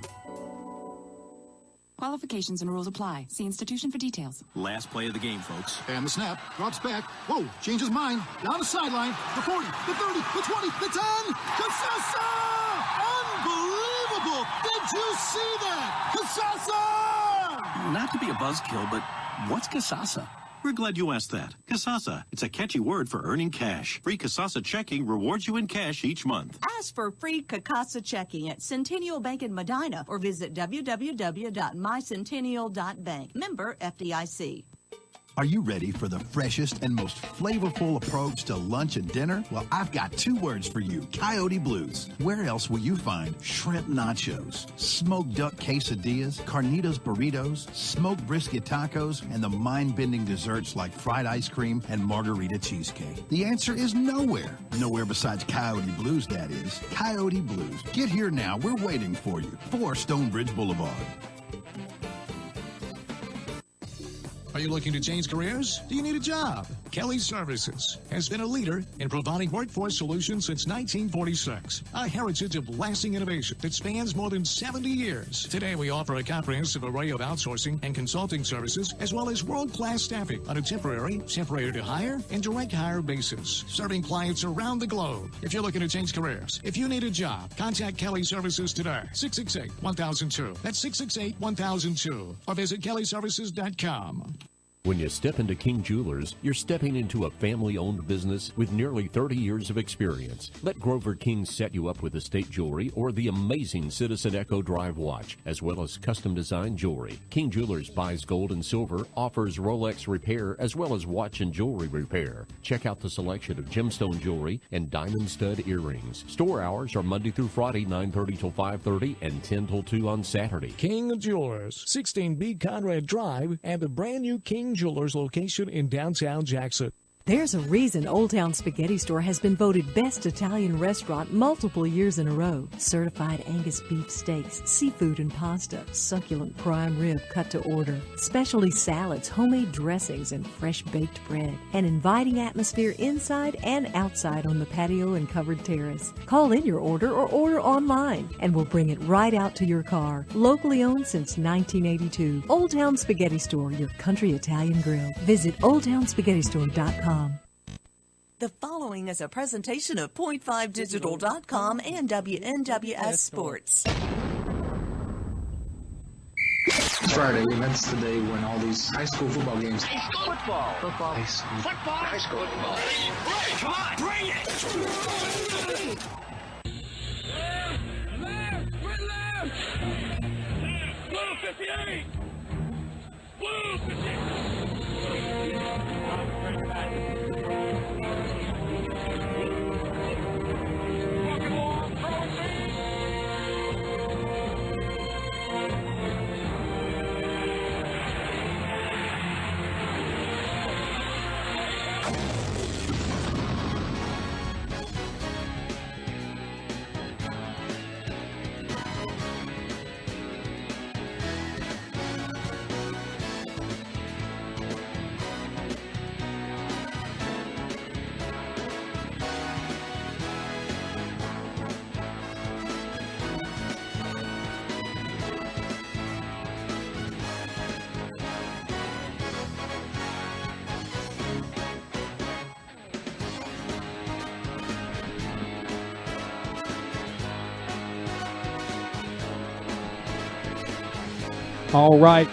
Qualifications and rules apply. See institution for details. Last play of the game, folks. And the snap. Drops back. Whoa, changes mind. Down the sideline. The 40, the 30, the 20, the 10. Casasa! Unbelievable! Did you see that? Casasa! Not to be a buzzkill, but what's Casasa? We're glad you asked that. Casasa. It's a catchy word for earning cash. Free Casasa checking rewards you in cash each month. Ask for free Casa checking at Centennial Bank in Medina or visit www.mycentennial.bank. Member FDIC. Are you ready for the freshest and most flavorful approach to lunch and dinner? Well, I've got 2 words for you, Coyote Blues. Where else will you find shrimp nachos, smoked duck quesadillas, carnitas burritos, smoked brisket tacos, and the mind-bending desserts like fried ice cream and margarita cheesecake? The answer is nowhere. Nowhere besides Coyote Blues, that is. Coyote Blues. Get here now. We're waiting for you. 4 Stonebridge Boulevard. Are you looking to change careers? Do you need a job? Kelly Services has been a leader in providing workforce solutions since 1946. A heritage of lasting innovation that spans more than 70 years. Today we offer a comprehensive array of outsourcing and consulting services, as well as world-class staffing on a temporary to hire, and direct hire basis, serving clients around the globe. If you're looking to change careers, if you need a job, contact Kelly Services today. 668-1002. That's 668-1002. Or visit kellyservices.com. When you step into King Jewelers, you're stepping into a family-owned business with nearly 30 years of experience. Let Grover King set you up with estate jewelry or the amazing Citizen Echo Drive watch, as well as custom-designed jewelry. King Jewelers buys gold and silver, offers Rolex repair, as well as watch and jewelry repair. Check out the selection of gemstone jewelry and diamond stud earrings. Store hours are Monday through Friday, 9:30 till 5:30, and 10 till 2 on Saturday. King Jewelers, 16B Conrad Drive, and the brand new King Jewelers location in downtown Jackson. There's a reason Old Town Spaghetti Store has been voted Best Italian Restaurant multiple years in a row. Certified Angus beef steaks, seafood and pasta, succulent prime rib cut to order, specialty salads, homemade dressings, and fresh baked bread. An inviting atmosphere inside and outside on the patio and covered terrace. Call in your order or order online, and we'll bring it right out to your car. Locally owned since 1982. Old Town Spaghetti Store, your country Italian grill. Visit oldtownspaghettistore.com. The following is a presentation of Point5Digital.com and WNWS Sports. It's Friday, and that's the day when all these high school football games. High school football. Football. High school. Football. High school football. Right, come on, bring it. Left, Blue 58. Blue 58. All right,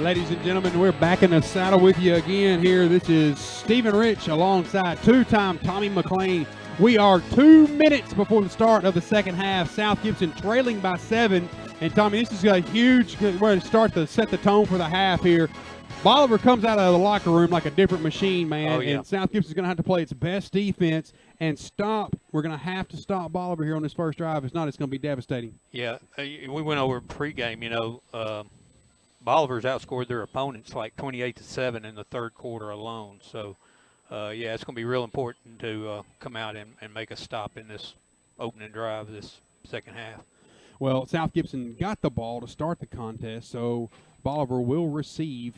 ladies and gentlemen, we're back in the saddle with you again here. This is Stephen Rich alongside two-time Tommy McLean. We are 2 minutes before the start of the second half. South Gibson trailing by 7. And Tommy, this is a huge, we're going to start to set the tone for the half here. Bolivar comes out of the locker room like a different machine, man. Oh, yeah. And South Gibson's going to have to play its best defense and stop. We're going to have to stop Bolivar here on this first drive. If not, it's going to be devastating. Yeah, we went over pregame, Bolivar's outscored their opponents like 28-7 in the third quarter alone. So, yeah, it's going to be real important to come out and make a stop in this opening drive this second half. Well, South Gibson got the ball to start the contest, so Bolivar will receive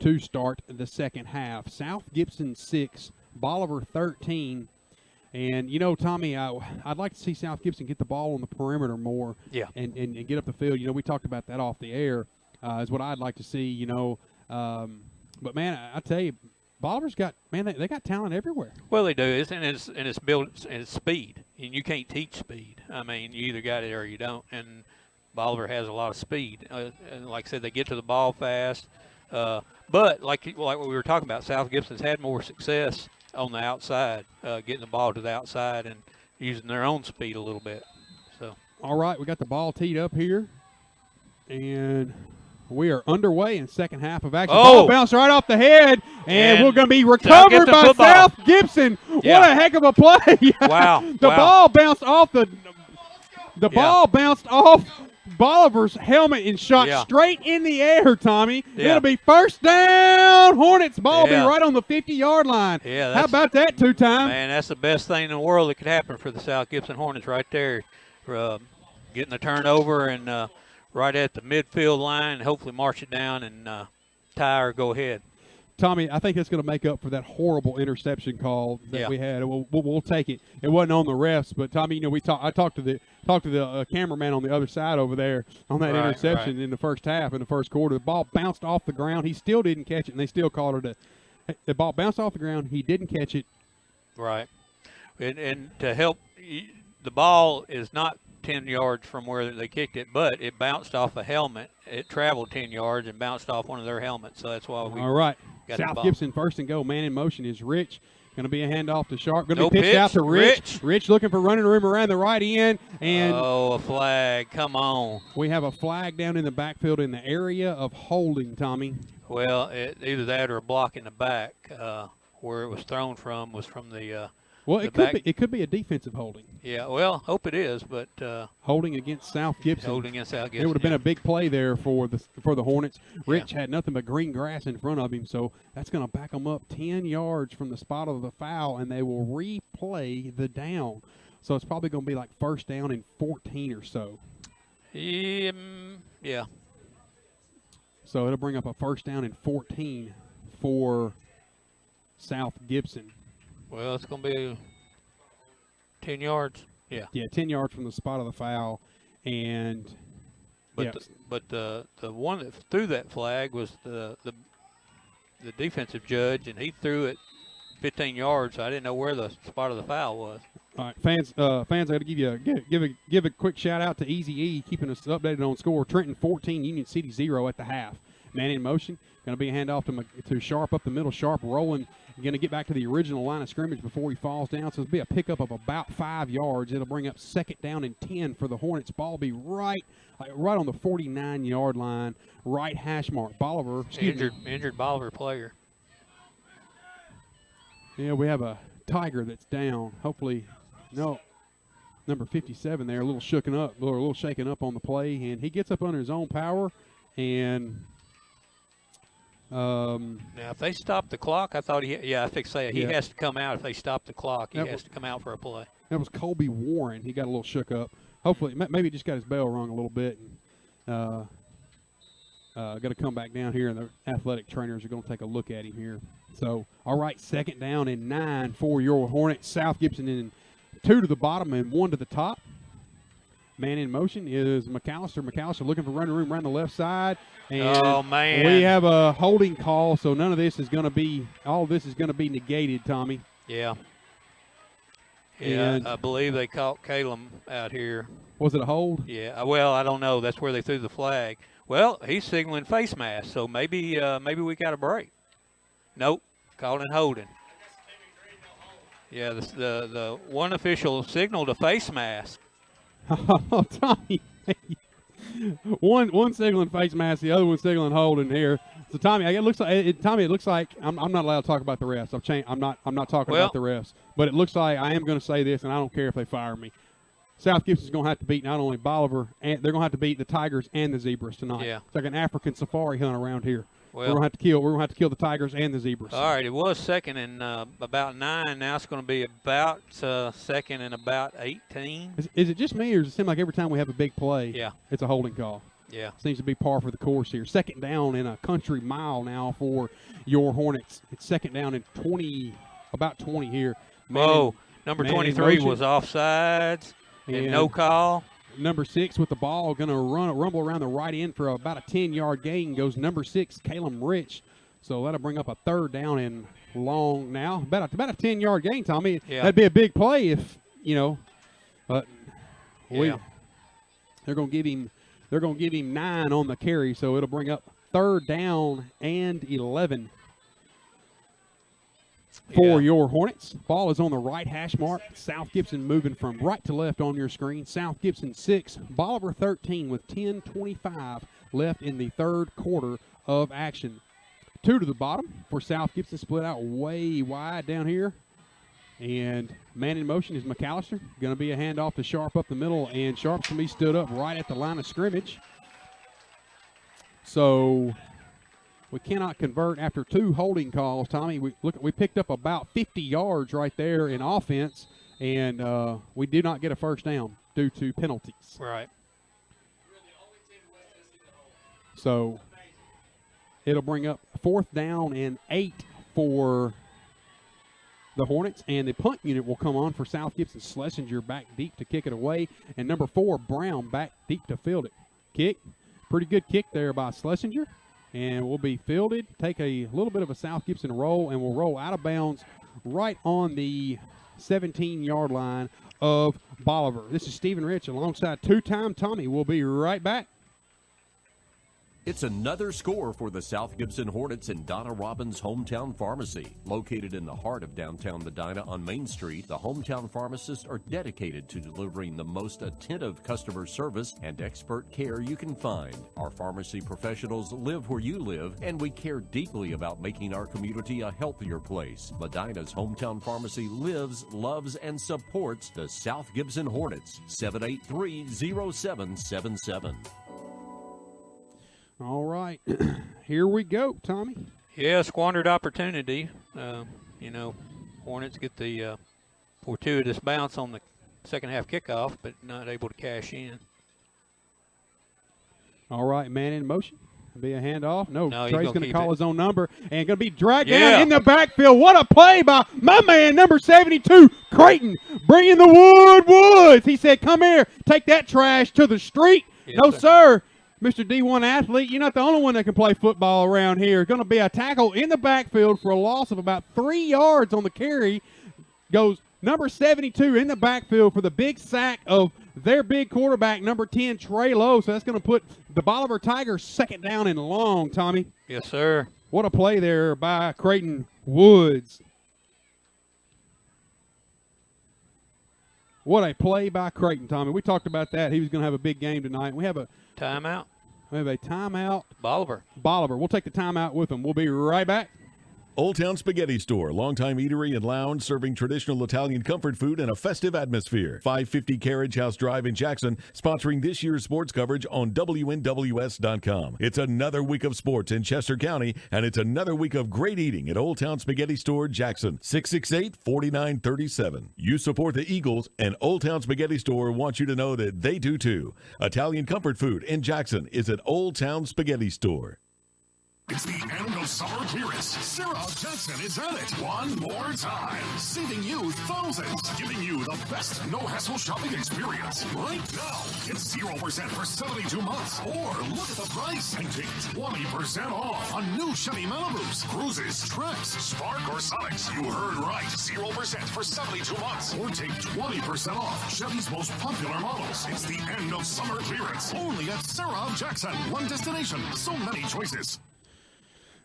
to start the second half. South Gibson 6, Bolivar 13. And, you know, Tommy, I'd like to see South Gibson get the ball on the perimeter more. Yeah. And get up the field. You know, we talked about that off the air is what I'd like to see, you know. But, man, I tell you, Bolivar's got, man, they got talent everywhere. Well, they do, it's built and it's speed, and you can't teach speed. I mean, you either got it or you don't. And Bolivar has a lot of speed. And like I said, they get to the ball fast. But like what we were talking about, South Gibson's had more success on the outside, getting the ball to the outside and using their own speed a little bit. So. All right, we got the ball teed up here, and we are underway in second half of action. Ball bounced right off the head, and we're going to be recovered by South Gibson. Yeah. What a heck of a play! Wow! Ball bounced off the ball bounced off Bolivar's helmet and shot straight in the air, Tommy. Yeah. It'll be first down. Hornets ball be right on the 50-yard line. Yeah, how about that two-time? Man, that's the best thing in the world that could happen for the South Gibson Hornets right there. Getting the turnover and right at the midfield line, hopefully march it down and tie or go ahead. Tommy, I think that's going to make up for that horrible interception call that we had. We'll take it. It wasn't on the refs, but Tommy, you know, I talked to the cameraman on the other side over there on that interception in the first half, in the first quarter. The ball bounced off the ground. He still didn't catch it, and they still called it the ball bounced off the ground. He didn't catch it. Right, and to help, the ball is not 10 yards from where they kicked it, but it bounced off a helmet. It traveled 10 yards and bounced off one of their helmets, so that's why we. All right. Got South Gibson first and goal. Man in motion is Rich. Going to be a handoff to Sharp. Going to No be pitched pitch. out to Rich. Rich looking for running room around the right end. And a flag. Come on. We have a flag down in the backfield in the area of holding, Tommy. Well, either that or a block in the back. Where it was thrown from was from the well, the it could be a defensive holding. Yeah, well, hope it is, but holding against South Gibson. Holding against South Gibson. It would have been a big play there for the Hornets. Rich had nothing but green grass in front of him, so that's going to back them up 10 yards from the spot of the foul, and they will replay the down. So it's probably going to be like first down and 14 or so. Yeah. So it'll bring up a first down and 14 for South Gibson. Well, it's going to be 10 yards. Yeah. Yeah, 10 yards from the spot of the foul. And but the one that threw that flag was the defensive judge, and he threw it 15 yards. So I didn't know where the spot of the foul was. All right, fans, I got to give a quick shout out to Easy E keeping us updated on score. Trenton 14, Union City 0 at the half. Man in motion, going to be a handoff to Sharp up the middle. Sharp rolling, going to get back to the original line of scrimmage before he falls down. So it'll be a pickup of about 5 yards. It'll bring up second down and 10 for the Hornets. Ball will be right on the 49-yard line, right hash mark. Bolivar, injured Bolivar player. Yeah, we have a Tiger that's down. Hopefully, no. Number 57 there, a little shaken up on the play, and he gets up under his own power, and. Now, if they stop the clock, I thought he has to come out if they stop the clock. He has to come out for a play. That was Colby Warren. He got a little shook up. Hopefully, maybe he just got his bell rung a little bit. And got to come back down here, and the athletic trainers are going to take a look at him here. So, all right, second down and 9 for your Hornets. South Gibson in 2 to the bottom and 1 to the top. Man in motion is McAllister. McAllister looking for running room around the left side. And we have a holding call, so all of this is going to be negated, Tommy. Yeah. Yeah, I believe they caught Calum out here. Was it a hold? Yeah, well, I don't know. That's where they threw the flag. Well, he's signaling face mask, so maybe we got a break. Nope, calling holding. Yeah, the one official signaled a face mask. Oh, Tommy. one signaling face mask, the other one signaling holding here. So Tommy, it looks like I'm not allowed to talk about the refs. I'm not talking about the refs. But it looks like I am going to say this, and I don't care if they fire me. South Gibson's going to have to beat not only Bolivar, and they're going to have to beat the Tigers and the Zebras tonight. Yeah. It's like an African safari hunt around here. Well, we're going to have to kill the Tigers and the Zebras. All right, it was second and about 9. Now it's going to be about second and about 18. Is it just me, or does it seem like every time we have a big play, Yeah. it's a holding call? Yeah. Seems to be par for the course here. Second down in a country mile now for your Hornets. It's second down in about 20 here. Whoa, number 23 was offsides and no call. Number 6 with the ball, going to rumble around the right end for about a 10-yard gain. Goes number 6, Caleb Rich. So that'll bring up a third down and long now. About a 10-yard gain, Tommy. Yeah. That'd be a big play if, but Yeah. they're going to give him 9 on the carry, so it'll bring up third down and 11 for your Hornets. Ball is on the right hash mark. South Gibson moving from right to left on your screen. South Gibson 6, Bolivar 13 with 10:25 left in the third quarter of action. 2 to the bottom for South Gibson, split out way wide down here. And man in motion is McAllister. Going to be a handoff to Sharp up the middle, and Sharp's going to be stood up right at the line of scrimmage. So we cannot convert after 2 holding calls, Tommy. We picked up about 50 yards right there in offense, and we did not get a first down due to penalties. Right. So it'll bring up 4th down and 8 for the Hornets, and the punt unit will come on for South Gibson. Schlesinger back deep to kick it away, and number 4, Brown, back deep to field it. Kick, pretty good kick there by Schlesinger, and will be fielded. Take a little bit of a South Gibson roll, and will roll out of bounds right on the 17-yard line of Bolivar. This is Stephen Rich alongside two-time Tommy. We'll be right back. It's another score for the South Gibson Hornets in Donna Robbins' Hometown Pharmacy. Located in the heart of downtown Medina on Main Street, the Hometown Pharmacists are dedicated to delivering the most attentive customer service and expert care you can find. Our pharmacy professionals live where you live, and we care deeply about making our community a healthier place. Medina's Hometown Pharmacy lives, loves, and supports the South Gibson Hornets. 783-0777. All right, here we go, Tommy. Yeah, squandered opportunity. Hornets get the fortuitous bounce on the second half kickoff, but not able to cash in. All right, man in motion. Be a handoff. No, Trey's going to call it. his own number and going to be dragged down in the backfield. What a play by my man, number 72, Creighton, bringing the Woods. He said, come here, take that trash to the street. Yes, No, sir. Mr. D1 athlete, you're not the only one that can play football around here. Going to be a tackle in the backfield for a loss of about 3 yards on the carry. Goes number 72 in the backfield for the big sack of their big quarterback, number 10, Trey Lowe. So that's going to put the Bolivar Tigers second down and long, Tommy. Yes, sir. What a play there by Creighton Woods. What a play by Creighton, Tommy. We talked about that. He was going to have a big game tonight. We have a timeout. We have a timeout. Bolivar. We'll take the timeout with them. We'll be right back. Old Town Spaghetti Store, longtime eatery and lounge serving traditional Italian comfort food in a festive atmosphere. 550 Carriage House Drive in Jackson, sponsoring this year's sports coverage on WNWS.com. It's another week of sports in Chester County, and it's another week of great eating at Old Town Spaghetti Store, Jackson, 668-4937. You support the Eagles, and Old Town Spaghetti Store wants you to know that they do too. Italian comfort food in Jackson is at Old Town Spaghetti Store. It's the end of summer clearance. Sarah Jackson is at it one more time, saving you thousands, giving you the best no-hassle shopping experience. Right now, get 0% for 72 months, or look at the price and take 20% off on new Chevy Malibus, Cruises, Trax, Spark, or Sonics. You heard right, 0% for 72 months, or take 20% off Chevy's most popular models. It's the end of summer clearance, only at Sarah Jackson. One destination, so many choices.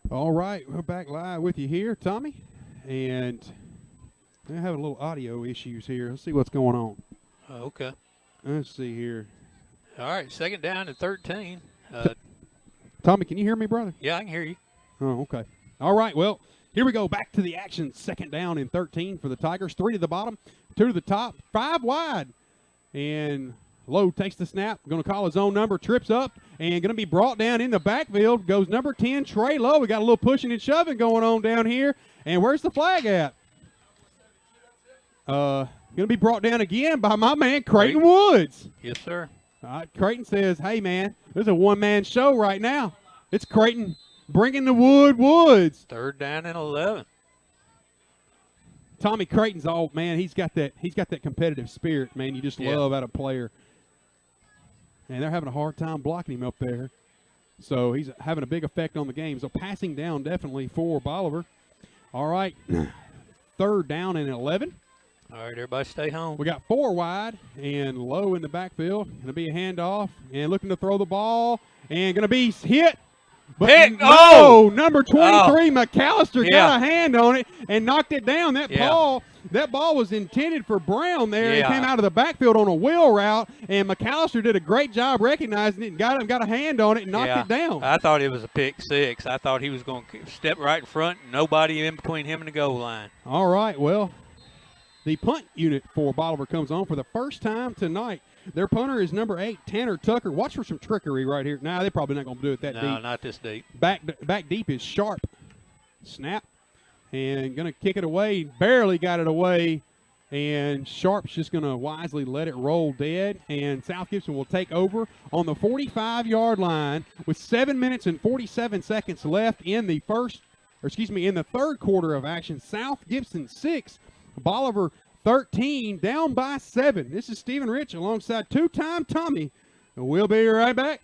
All right, we're back live with you here, Tommy, and we're having a little audio issues here. Let's see what's going on. Okay. Let's see here. All right, second down and 13. Tommy, can you hear me, brother? Yeah, I can hear you. Oh, okay. All right, well, here we go. Back to the action. Second down and 13 for the Tigers. 3 to the bottom, 2 to the top, 5 wide. And Lowe takes the snap, going to call his own number, trips up, and going to be brought down in the backfield. Goes number 10, Trey Lowe. We got a little pushing and shoving going on down here. And where's the flag at? Going to be brought down again by my man, Creighton Woods. Yes, sir. Creighton says, hey, man, there's a one-man show right now. It's Creighton bringing the Woods. 3rd down and 11. Tommy Creighton's man, he's got that competitive spirit, man, you just love out of a player. And they're having a hard time blocking him up there. So he's having a big effect on the game. So passing down definitely for Bolivar. All right, 3rd down and 11. All right, everybody stay home. We got 4 wide and Low in the backfield. Going to be a handoff and looking to throw the ball and going to be hit. But number 23, McAllister got a hand on it and knocked it down. That ball was intended for Brown there. It came out of the backfield on a wheel route, and McAllister did a great job recognizing it and got a hand on it and knocked it down. I thought it was a pick 6. I thought he was going to step right in front, nobody in between him and the goal line. All right, well, the punt unit for Bolivar comes on for the first time tonight. Their punter is number 8, Tanner Tucker. Watch for some trickery right here. Nah, they're probably not going to do it that deep. No, not this deep. Back deep is Sharp. Snap. And going to kick it away. Barely got it away. And Sharp's just going to wisely let it roll dead. And South Gibson will take over on the 45-yard line with 7 minutes and 47 seconds left in the third quarter of action. South Gibson 6, Bolivar 13, down by 7. This is Stephen Rich alongside two-time Tommy. We'll be right back.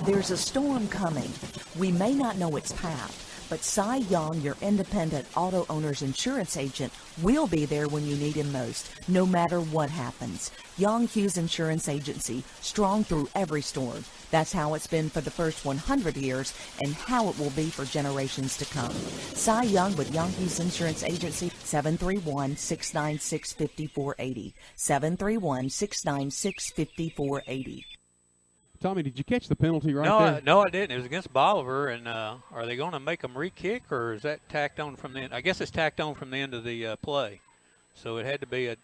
There's a storm coming. We may not know its path, but Cy Young, your independent auto owner's insurance agent, will be there when you need him most, no matter what happens. Young Hughes Insurance Agency, strong through every storm. That's how it's been for the first 100 years and how it will be for generations to come. Cy Young with Young Hughes Insurance Agency, 731-696-5480. 731-696-5480. Tommy, did you catch the penalty there? No, I didn't. It was against Bolivar, and are they going to make them re-kick, or is that tacked on from the end? I guess it's tacked on from the end of the play. So it had to be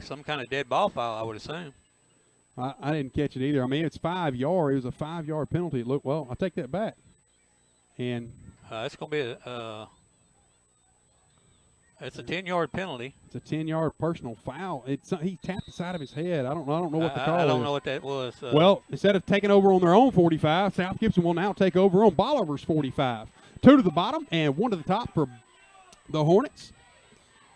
some kind of dead ball foul, I would assume. I didn't catch it either. I mean, it's 5 yards. It was a 5-yard penalty. Look, well, I'll take that back. And it's going to be it's a 10-yard penalty. It's a 10-yard personal foul. He tapped the side of his head. I don't know what the call is. I don't know what that was. Well, instead of taking over on their own 45, South Gibson will now take over on Bolivar's 45. 2 to the bottom and 1 to the top for the Hornets.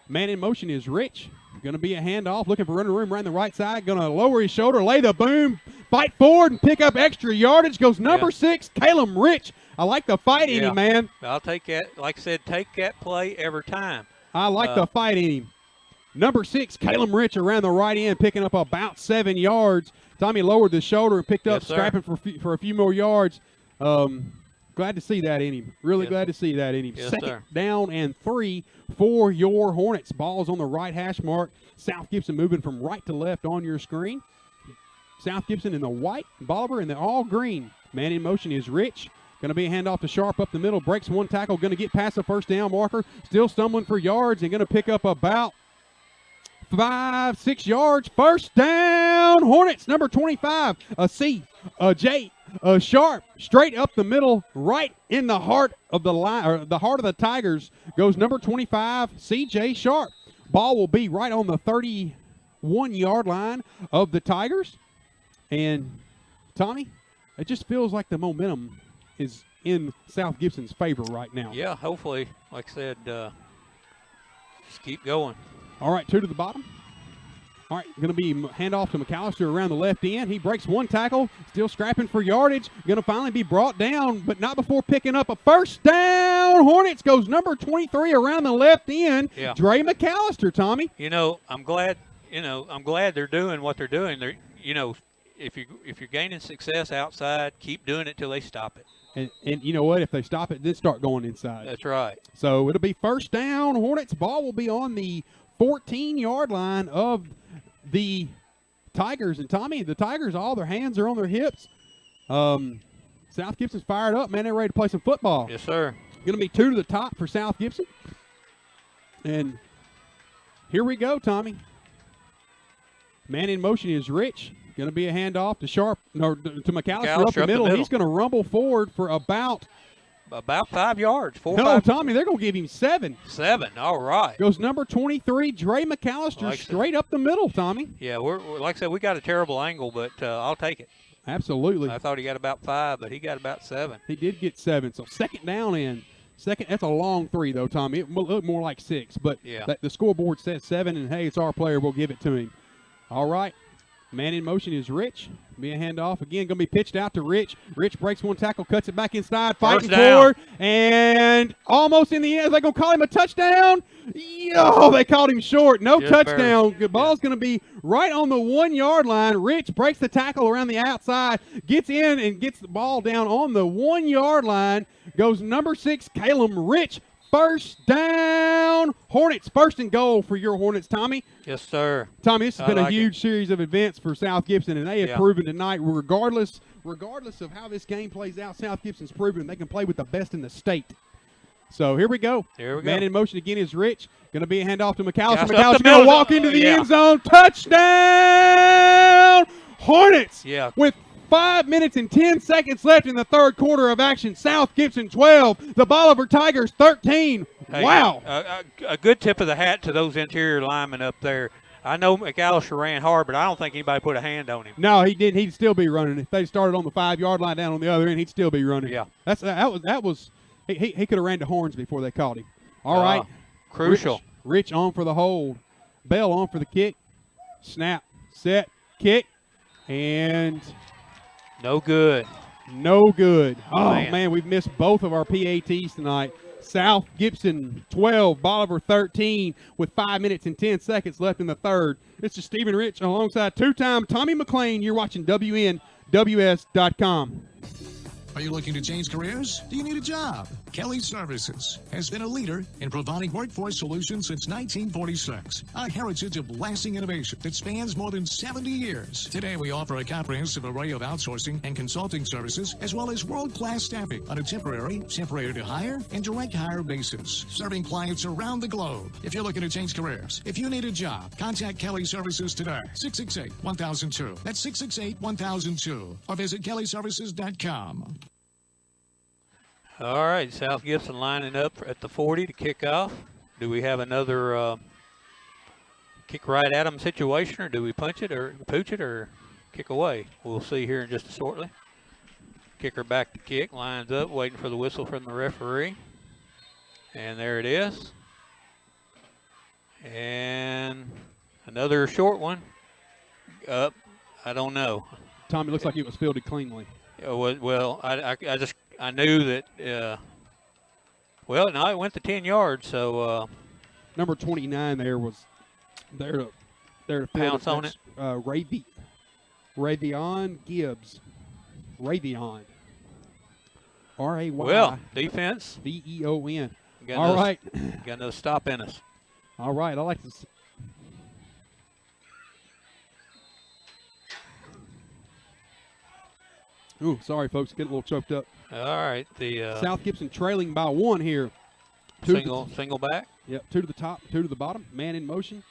Man in motion is Rich. Going to be a handoff, looking for running room around the right side. Going to lower his shoulder, lay the boom, fight forward, and pick up extra yardage. Goes number 6, Caleb Rich. I like the fight in him, man. I'll take that. Like I said, take that play every time. I like the fight in him. Number 6, Caleb Rich around the right end, picking up about 7 yards. Tommy lowered the shoulder and picked up, scrapping for a few more yards. Glad to see that in him. Really glad to see that in him. Yes, Second down and 3 for your Hornets. Ball's on the right hash mark. South Gibson moving from right to left on your screen. South Gibson in the white, Bolivar in the all green. Man in motion is Rich. Going to be a handoff to Sharp up the middle. Breaks one tackle. Going to get past the first down marker. Still stumbling for yards and going to pick up about 5-6 yards. First down, Hornets, number 25. A C, a J, a Sharp, straight up the middle, right in the heart of the line, or the heart of the Tigers, goes number 25, C.J. Sharp. Ball will be right on the 31-yard line of the Tigers. And, Tommy, it just feels like the momentum is in South Gibson's favor right now. Yeah, hopefully, like I said, just keep going. All right, 2 to the bottom. All right, going to be handoff to McAllister around the left end. He breaks one tackle, still scrapping for yardage. Going to finally be brought down, but not before picking up a first down. Hornets goes number 23 around the left end. Yeah. Dre McAllister, Tommy. I'm glad they're doing what they're doing. They're, if you're gaining success outside, keep doing it till they stop it. And you know what? If they stop it, then start going inside. That's right. So it'll be first down. Hornets ball will be on the 14-yard line of the Tigers. And, Tommy, the Tigers, all their hands are on their hips. South Gibson's fired up, man. They're ready to play some football. Yes, sir. Going to be 2 to the top for South Gibson. And here we go, Tommy. Man in motion is Rich. Going to be a handoff to to McAllister up the up the middle. middle. He's going to rumble forward for about 5 yards. No, 5. Tommy, they're going to give him 7. 7. All right. Goes number 23, Dre McAllister, straight up the middle, Tommy. Yeah, we're like I said, we got a terrible angle, but I'll take it. Absolutely. I thought he got about 5, but he got about 7. He did get 7. So second down in. That's a long 3, though, Tommy. It looked more like 6, but yeah. The scoreboard says 7, and, hey, it's our player. We'll give it to him. All right. Man in motion is Rich. Be a handoff. Again, going to be pitched out to Rich. Rich breaks one tackle, cuts it back inside, fighting forward, and almost in the end. They're going to call him a touchdown. Yo, they called him short. No touchdown. The ball's going to be right on the 1 yard line. Rich breaks the tackle around the outside, gets in and gets the ball down on the 1 yard line. Goes number 6, Caleb Rich. First down, Hornets. First and goal for your Hornets, Tommy. Yes, sir. Tommy, this has been a huge series of events for South Gibson, and they have proven tonight, regardless of how this game plays out, South Gibson's proven they can play with the best in the state. So here we go. Man in motion again is Rich. Going to be a handoff to McAllister. McAllister going to walk into the end zone. Touchdown, Hornets. Yeah. With 5 minutes and 10 seconds left in the third quarter of action. South Gibson 12, the Bolivar Tigers 13. Hey, wow. A good tip of the hat to those interior linemen up there. I know McAllister ran hard, but I don't think anybody put a hand on him. No, he didn't. He'd still be running. If they started on the 5 yard line down on the other end, he'd still be running. Yeah. That was he could have ran to horns before they caught him. All right. Crucial. Rich on for the hold. Bell on for the kick. Snap, set, kick, and no good. No good. Oh, man, we've missed both of our PATs tonight. South Gibson 12, Bolivar 13 with 5 minutes and 10 seconds left in the third. This is Stephen Rich alongside two-time Tommy McLean. You're watching WNWS.com. Are you looking to change careers? Do you need a job? Kelly Services has been a leader in providing workforce solutions since 1946. A heritage of lasting innovation that spans more than 70 years. Today, we offer a comprehensive array of outsourcing and consulting services, as well as world-class staffing on a temporary to hire, and direct hire basis, serving clients around the globe. If you're looking to change careers, if you need a job, contact Kelly Services today. 668-1002. That's 668-1002. Or visit kellyservices.com. All right, South Gibson lining up at the 40 to kick off. Do we have another kick right at them situation, or do we punch it or pooch it or kick away? We'll see here in just shortly. Kicker back to kick, lines up, waiting for the whistle from the referee. And there it is. And another short one. Up, I don't know. Tommy, looks like it was fielded cleanly. Well, I knew that, well, no, it went to 10 yards, so. Number 29 there was there to pounce on it. Raytheon Gibbs. Raytheon. R-A-Y. Well, defense. V-E-O-N. All right. Got another stop in us. All right, I like to Ooh, sorry, folks. Getting a little choked up. All right. The South Gibson trailing by 1 here. Single back. Yep, 2 to the top, 2 to the bottom. Man in motion.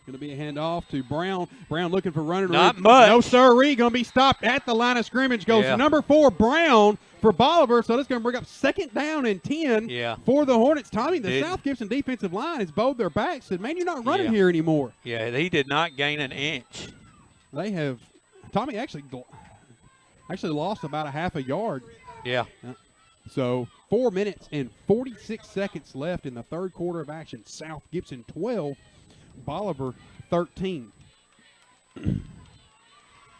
Going to be a handoff to Brown. Brown looking for running. Not much. No, sirree. Going to be stopped at the line of scrimmage. Goes number 4, Brown, for Bolivar. So that's going to bring up second down and 10 for the Hornets. Tommy, the South Gibson defensive line has bowed their backs. Said, man, you're not running here anymore. Yeah, he did not gain an inch. They have. Tommy actually lost about a half a yard. Yeah. So 4 minutes and 46 seconds left in the third quarter of action. South Gibson 12, Bolivar 13.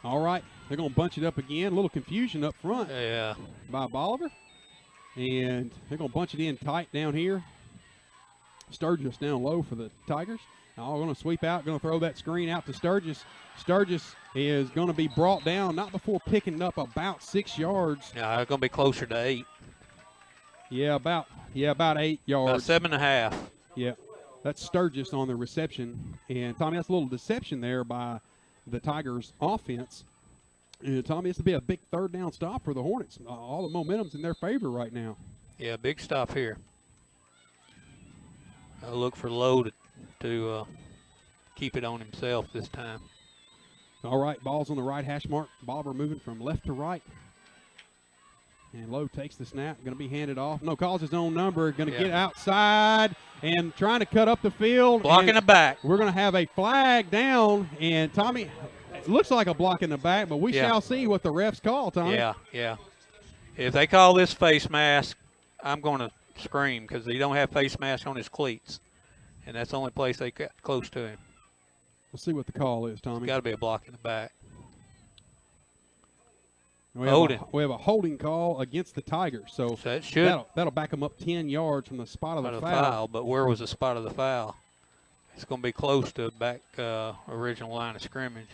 All right, they're going to bunch it up again. A little confusion up front by Bolivar. And they're going to bunch it in tight down here. Sturgis down low for the Tigers. Now we're going to sweep out, going to throw that screen out to Sturgis. Sturgis is going to be brought down, not before picking up about 6 yards. Yeah, it's going to be closer to 8. Yeah, about 8 yards. About 7.5. Yeah, that's Sturgis on the reception. And, Tommy, that's a little deception there by the Tigers' offense. And, Tommy, this will be a big third down stop for the Hornets. All the momentum's in their favor right now. Yeah, big stop here. I'll look for Lowe to keep it on himself this time. All right, ball's on the right hash mark. Bolivar moving from left to right. And Lowe takes the snap, going to be handed off. No, calls his own number, going to get outside and trying to cut up the field. Blocking the back. We're going to have a flag down, and Tommy, it looks like a block in the back, but we shall see what the refs call, Tommy. Yeah. If they call this face mask, I'm going to scream because he don't have face mask on his cleats, and that's the only place they got close to him. We'll see what the call is, Tommy. It's got to be a block in the back. We have a holding call against the Tigers, so that'll back them up 10 yards from the spot of the foul. But where was the spot of the foul? It's going to be close to back original line of scrimmage.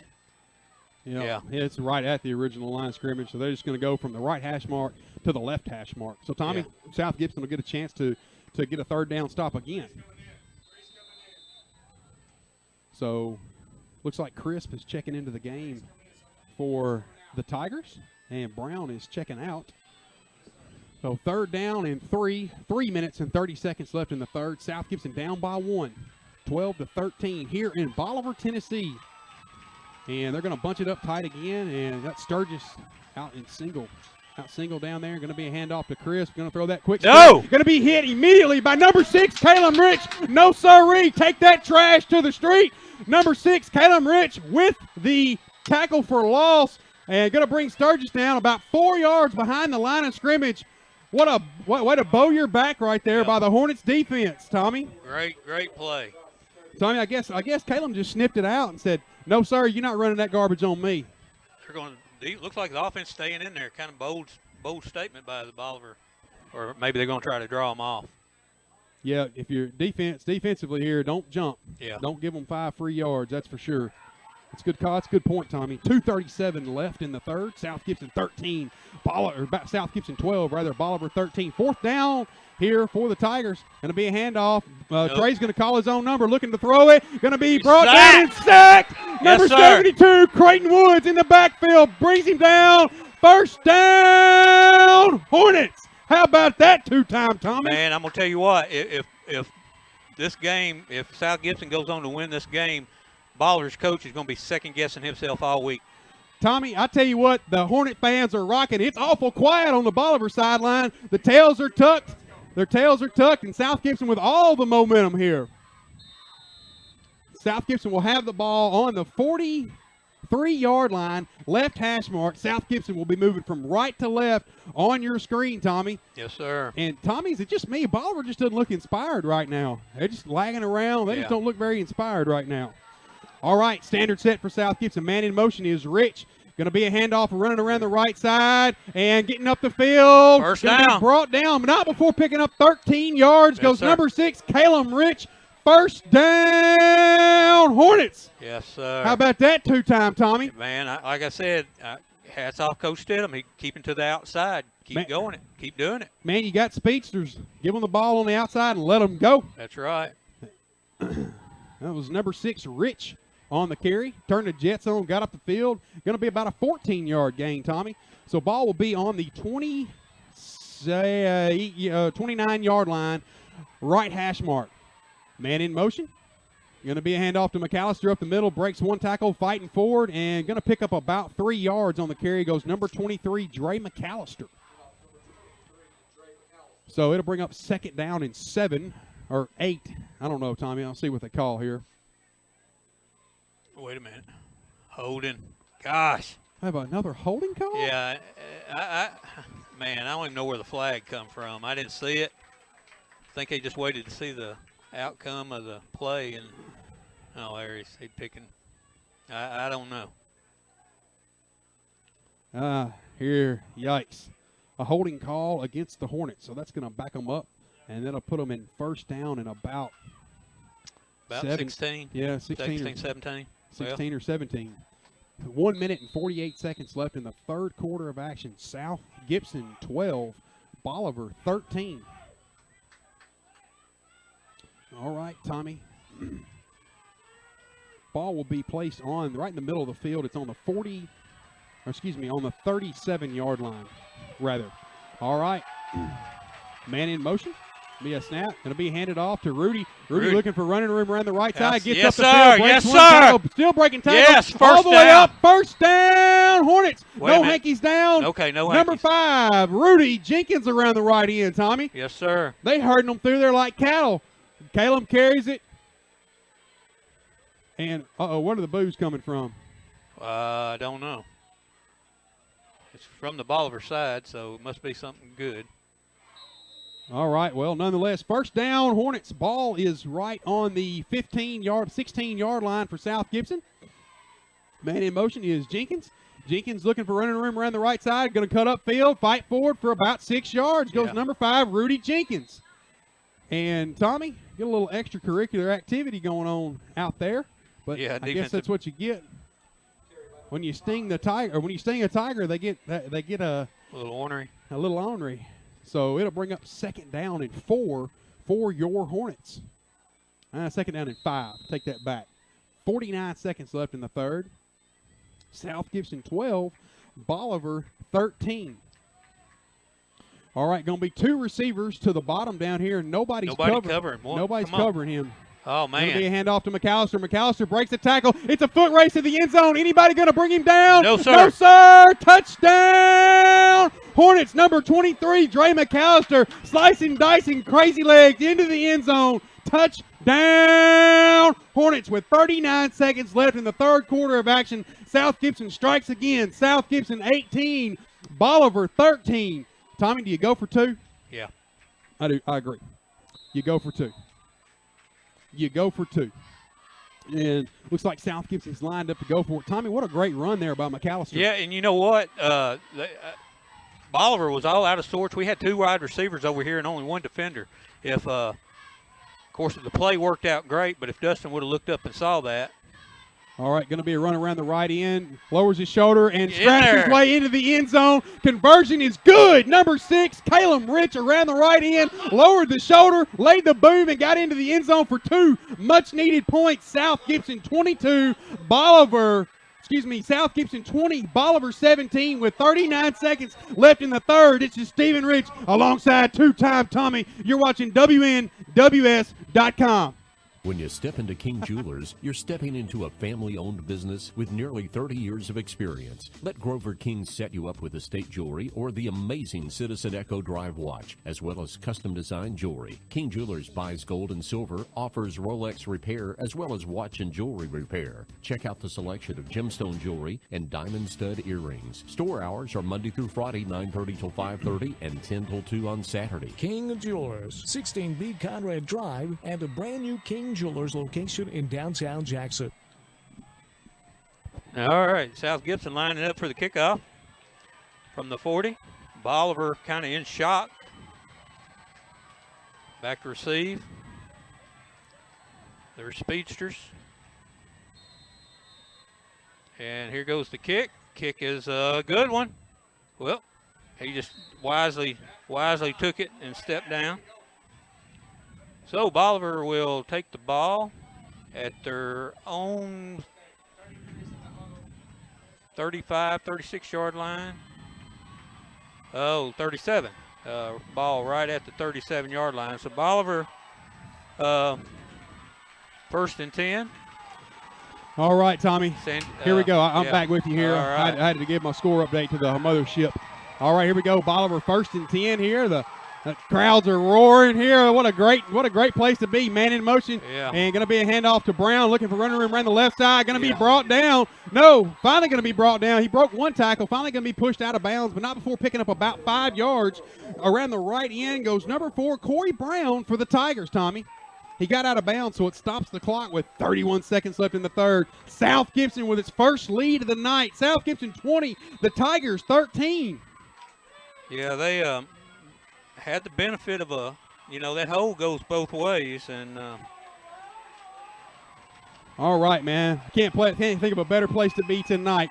Yeah, it's right at the original line of scrimmage, so they're just going to go from the right hash mark to the left hash mark. So, Tommy, South Gibson will get a chance to get a third down stop again. So, looks like Crisp is checking into the game for the Tigers. And Brown is checking out. So third down and 3 minutes and 30 seconds left in the third. South Gibson down by 1, 12-13 here in Bolivar, Tennessee. And they're going to bunch it up tight again. And got Sturgis out single down there. Going to be a handoff to Chris. Going to throw that quick. No! Going to be hit immediately by number 6, Caleb Rich. No sirree. Take that trash to the street. Number 6, Caleb Rich with the tackle for loss. And going to bring Sturgis down about 4 yards behind the line of scrimmage. What a way to bow your back right there by the Hornets defense, Tommy. Great play. Tommy, I guess Caleb just sniffed it out and said, "No, sir, you're not running that garbage on me." They're going to looks like the offense staying in there. Kind of bold statement by the Bolivar, or maybe they're going to try to draw them off. Yeah, if you're defensively here, don't jump. Yeah. Don't give them 5 free yards. That's for sure. It's a good call. It's a good point, Tommy. 2:37 left in the third. South Gibson 13. South Gibson 12, rather. Bolivar 13. Fourth down here for the Tigers. Going to be a handoff. Trey's going to call his own number, looking to throw it. Going to be brought down and sacked. Number 72, Creighton Woods in the backfield. Brings him down. First down, Hornets. How about that two-time, Tommy? Man, I'm going to tell you what. If this game, if South Gibson goes on to win this game, Bolivar's coach is going to be second-guessing himself all week. Tommy, I tell you what, the Hornet fans are rocking. It's awful quiet on the Bolivar sideline. The tails are tucked. Their tails are tucked, and South Gibson with all the momentum here. South Gibson will have the ball on the 43-yard line, left hash mark. South Gibson will be moving from right to left on your screen, Tommy. Yes, sir. And, Tommy, is it just me? Bolivar just doesn't look inspired right now. They're just lagging around. They just don't look very inspired right now. All right, standard set for South Gibson. Man in motion is Rich. Going to be a handoff running around the right side and getting up the field. First down. Be brought down, but not before picking up 13 yards. Yes, goes sir. Number 6, Caleb Rich. First down, Hornets. Yes, sir. How about that two-time, Tommy? Man, like I said, hats off Coach Stidham. He keeping to the outside. Keep doing it. Keep doing it. Man, you got speedsters. Give them the ball on the outside and let them go. That's right. That was number 6, Rich, on the carry. Turned the Jets on, got up the field. Going to be about a 14-yard gain, Tommy. So ball will be on the 29-yard line, right hash mark. Man in motion. Going to be a handoff to McAllister up the middle. Breaks one tackle, fighting forward, and going to pick up about 3 yards on the carry. Goes number 23, Dre McAllister. So it'll bring up second down and 7 or 8. I don't know, Tommy. I'll see what they call here. Wait a minute. Holding. Gosh. I have another holding call? Yeah. Man, I don't even know where the flag come from. I didn't see it. I think they just waited to see the outcome of the play. And there he's picking. I don't know. Here, yikes. A holding call against the Hornets. So that's going to back them up. And that'll put them in first down in about 16? Yeah, 16 17. 16 or 17. 1 minute and 48 seconds left in the third quarter of action. South Gibson 12, Bolivar 13. All right, Tommy. Ball will be placed on right in the middle of the field. It's on the on the 37-yard line, rather. All right. Man in motion. Be a snap. Going to be handed off to Rudy. Rudy looking for running room around the right side. Gets Yes, up the field. Breaks one tackle. Still breaking tackle. Yes, all first the way down. up. First down, Hornets. Wait a No minute. hankies down. Okay, no Number hankies. 5, Rudy Jenkins around the right end, Tommy. Yes, sir. They herding them through there like cattle. Caleb carries it. And, where are the boos coming from? I don't know. It's from the Bolivar side, so it must be something good. All right, well, nonetheless, first down, Hornets. Ball is right on the 16-yard line for South Gibson. Man in motion is Jenkins. Jenkins looking for running room around the right side. Going to cut upfield, fight forward for about 6 yards. Goes number 5, Rudy Jenkins. And, Tommy, get a little extracurricular activity going on out there. But Yeah, I guess that's what you get. When you sting the tiger, or when you sting a tiger, they get a little ornery. A little ornery. So it'll bring up second down and 4 for your Hornets. Second down and 5. Take that back. 49 seconds left in the third. South Gibson 12, Bolivar 13. All right, going to be 2 receivers to the bottom down here. Nobody's covering. Boy, Nobody's covering him. Oh, man. Going to be a handoff to McAllister. McAllister breaks the tackle. It's a foot race to the end zone. Anybody going to bring him down? No, sir. No, sir. Touchdown. Hornets number 23, Dre McAllister, slicing, dicing, crazy legs into the end zone. Touchdown. Hornets with 39 seconds left in the third quarter of action. South Gibson strikes again. South Gibson 18, Bolivar 13. Tommy, do you go for 2? Yeah. I do. I agree. You go for 2. You go for 2. And looks like South Gibson's lined up to go for it. Tommy, what a great run there by McAllister. Yeah, and you know what? Bolivar was all out of sorts. We had 2 wide receivers over here and only 1 defender. If, of course, the play worked out great, but if Dustin would have looked up and saw that. All right, going to be a run around the right end. Lowers his shoulder and scratches his way into the end zone. Conversion is good. Number 6, Caleb Rich around the right end. Lowered the shoulder, laid the boom, and got into the end zone for 2 much-needed points. South Gibson 22, South Gibson 20, Bolivar 17 with 39 seconds left in the third. This is Stephen Rich alongside 2-time Tommy. You're watching WNWS.com. When you step into King Jewelers, you're stepping into a family-owned business with nearly 30 years of experience. Let Grover King set you up with estate jewelry or the amazing Citizen Echo Drive watch, as well as custom-designed jewelry. King Jewelers buys gold and silver, offers Rolex repair, as well as watch and jewelry repair. Check out the selection of gemstone jewelry and diamond stud earrings. Store hours are Monday through Friday, 9:30 till 5:30, and 10 till 2 on Saturday. King Jewelers, 16B Conrad Drive, and a brand new King Jewelers location in downtown Jackson. All right, South Gibson lining up for the kickoff from the 40. Bolivar kind of in shock. Back to receive. They're speedsters. And here goes the kick. Kick is a good one. Well, he just wisely took it and stepped down. So Bolivar will take the ball at their own 35, 36-yard line. 37. Ball right at the 37-yard line. So Bolivar, first and 10. All right, Tommy. Here we go. I'm back with you here. All right. I had to give my score update to the mothership. All right, here we go. Bolivar first and 10 here. The crowds are roaring here. What a great place to be. Man in motion. Yeah. And going to be a handoff to Brown, looking for running room around the left side. Going to be brought down. No, finally going to be brought down. He broke 1 tackle. Finally going to be pushed out of bounds, but not before picking up about 5 yards. Around the right end goes number 4, Corey Brown for the Tigers, Tommy. He got out of bounds, so it stops the clock with 31 seconds left in the third. South Gibson with its first lead of the night. South Gibson 20, the Tigers 13. Yeah, they had the benefit of that hole goes both ways, and all right, man. Can't think of a better place to be tonight.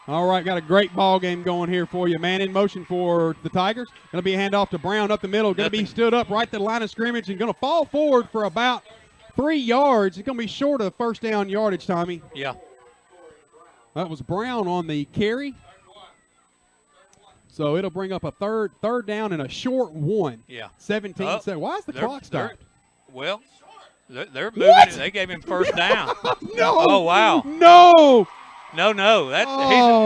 All right, got a great ball game going here for you. Man in motion for the Tigers. Going to be a handoff to Brown up the middle. Going to be stood up right to the line of scrimmage and going to fall forward for about 3 yards. It's going to be short of first down yardage, Tommy. Yeah. That was Brown on the carry. So it'll bring up a third down and a short one. Yeah. 17 seconds. Why is the clock stopped? Well, they're moving it. They gave him first down. No. Oh, wow. No. No.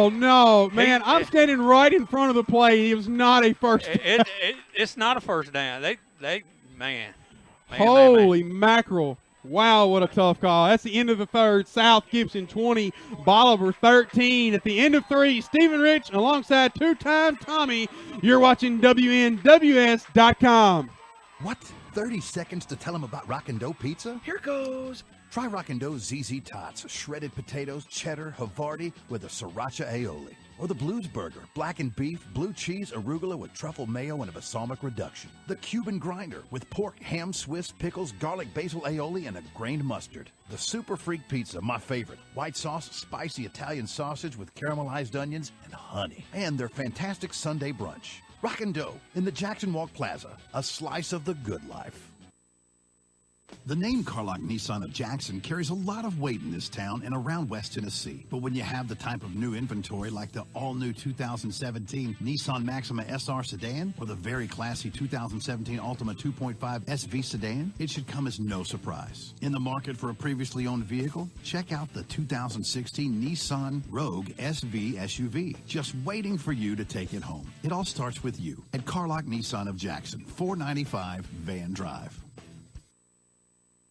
No, man! I'm standing right in front of the play. It was not a first. It's not a first down. Man. Holy mackerel! Wow, what a tough call. That's the end of the third. South Gibson 20, Bolivar 13. At the end of 3, Stephen Rich alongside two-time Tommy. You're watching WNWS.com. What? 30 seconds to tell them about Rockin' Dough Pizza? Here goes. Try Rockin' Dough's ZZ Tots, shredded potatoes, cheddar, Havarti with a sriracha aioli. Or the Blues Burger, blackened beef, blue cheese, arugula with truffle mayo and a balsamic reduction. The Cuban Grinder with pork, ham, Swiss, pickles, garlic, basil aioli, and a grained mustard. The Super Freak Pizza, my favorite. White sauce, spicy Italian sausage with caramelized onions and honey. And their fantastic Sunday brunch. Rockin' Dough in the Jackson Walk Plaza, a slice of the good life. The name Carlock Nissan of Jackson carries a lot of weight in this town and around West Tennessee. But when you have the type of new inventory like the all-new 2017 Nissan Maxima SR sedan or the very classy 2017 Altima 2.5 SV sedan, it should come as no surprise. In the market for a previously owned vehicle, check out the 2016 Nissan Rogue SV SUV, just waiting for you to take it home. It all starts with you at Carlock Nissan of Jackson, 495 Van Drive.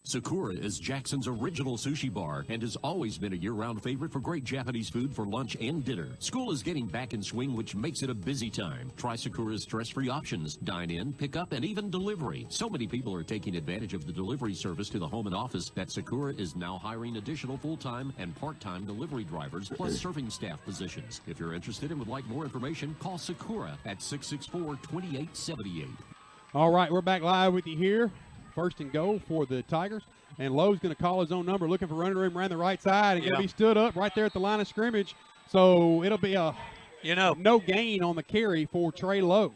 Sakura is Jackson's original sushi bar and has always been a year-round favorite for great Japanese food for lunch and dinner. School is getting back in swing, which makes it a busy time. Try Sakura's stress-free options, dine-in, pick-up, and even delivery. So many people are taking advantage of the delivery service to the home and office that Sakura is now hiring additional full-time and part-time delivery drivers plus serving staff positions. If you're interested and would like more information, call Sakura at 664-2878. All right, we're back live with you here. First and goal for the Tigers. And Lowe's going to call his own number, looking for running room around the right side. And going to be stood up right there at the line of scrimmage. So it'll be a no gain on the carry for Trey Lowe.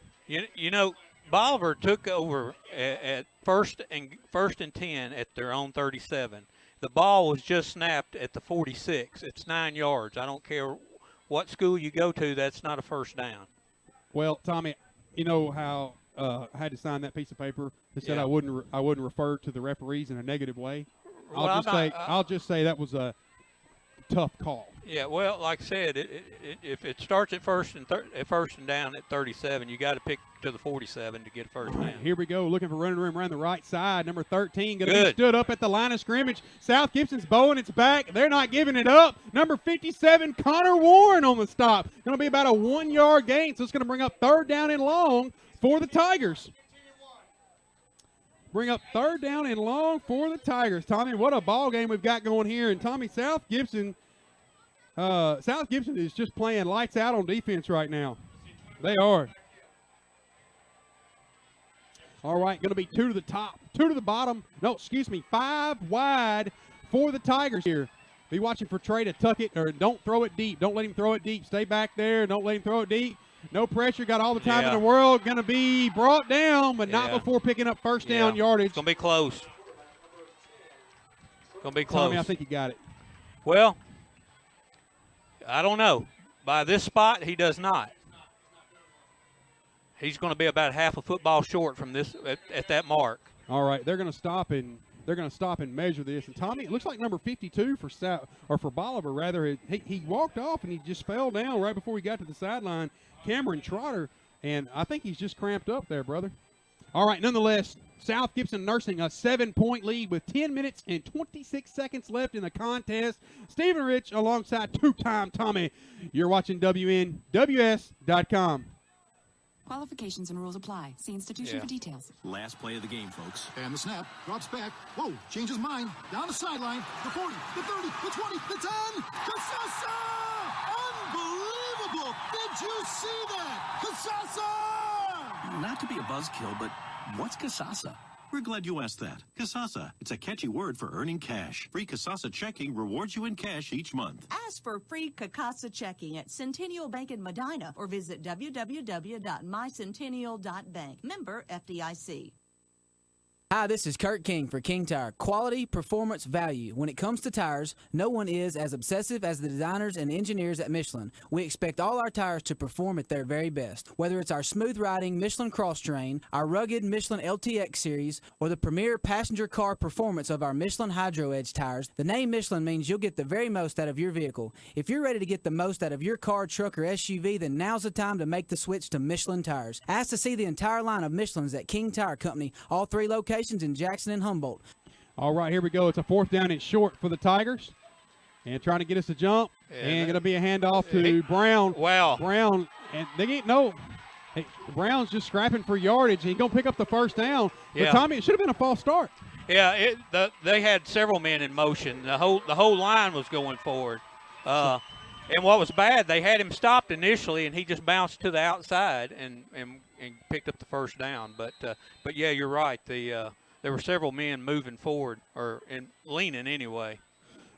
Bolivar took over at first and 10 at their own 37. The ball was just snapped at the 46. It's 9 yards. I don't care what school you go to, that's not a first down. Well, Tommy, you know how I had to sign that piece of paper that said I wouldn't refer to the referees in a negative way. I'll just say that was a tough call. Yeah, well, like I said, if it starts at first and down at 37, you got to pick to the 47 to get first down. Here we go, looking for running room around the right side. Number 13 going to be stood up at the line of scrimmage. South Gibson's bowing its back. They're not giving it up. Number 57, Connor Warren on the stop. Going to be about a 1 yard gain, so it's going to bring up third down and long for the Tigers. Bring up third down and long for the Tigers. Tommy, what a ball game we've got going here. And Tommy, South Gibson is just playing lights out on defense right now. They are. All right, going to be 2 to the top, 2 to the bottom. No, excuse me, 5 wide for the Tigers here. Be watching for Trey to tuck it, or don't throw it deep. Don't let him throw it deep. Stay back there. Don't let him throw it deep. No pressure. Got all the time in the world. Going to be brought down, but not before picking up first down yardage. It's going to be close. Going to be close. Tommy, I think you got it. Well, I don't know. By this spot, he does not. He's going to be about half a football short from this at that mark. All right, they're going to stop and measure this. And Tommy, it looks like number 52 for Bolivar rather. He walked off and he just fell down right before he got to the sideline. Cameron Trotter, and I think he's just cramped up there, brother. All right, nonetheless, South Gibson nursing a 7-point lead with 10 minutes and 26 seconds left in the contest. Stephen Rich alongside two-time Tommy. You're watching WNWS.com. Qualifications and rules apply. See institution for details. Last play of the game, folks. And the snap, drops back. Whoa, changes mind. Down the sideline. The 40, the 30, the 20, the 10. Casasa! Unbelievable! Did you see that? Casasa! Not to be a buzzkill, but what's Casasa? We're glad you asked that. Casasa. It's a catchy word for earning cash. Free Casasa checking rewards you in cash each month. Ask for free Casasa checking at Centennial Bank in Medina or visit www.mycentennial.bank. Member FDIC. Hi, this is Kurt King for King Tire. Quality, performance, value. When it comes to tires, no one is as obsessive as the designers and engineers at Michelin. We expect all our tires to perform at their very best. Whether it's our smooth riding Michelin Cross Train, our rugged Michelin LTX series, or the premier passenger car performance of our Michelin Hydro Edge tires, the name Michelin means you'll get the very most out of your vehicle. If you're ready to get the most out of your car, truck, or SUV, then now's the time to make the switch to Michelin tires. Ask to see the entire line of Michelins at King Tire Company, all 3 locations in Jackson and Humboldt. All right, here we go. It's a 4th down and short for the Tigers. And trying to get us a jump. And going to be a handoff to Brown. Wow. Brown. And they get Brown's just scrapping for yardage. He's going to pick up the first down. But, Tommy, it should have been a false start. Yeah, they had several men in motion. The whole line was going forward. And what was bad, they had him stopped initially, and he just bounced to the outside and picked up the first down. But yeah, you're right. There were several men moving forward and leaning anyway.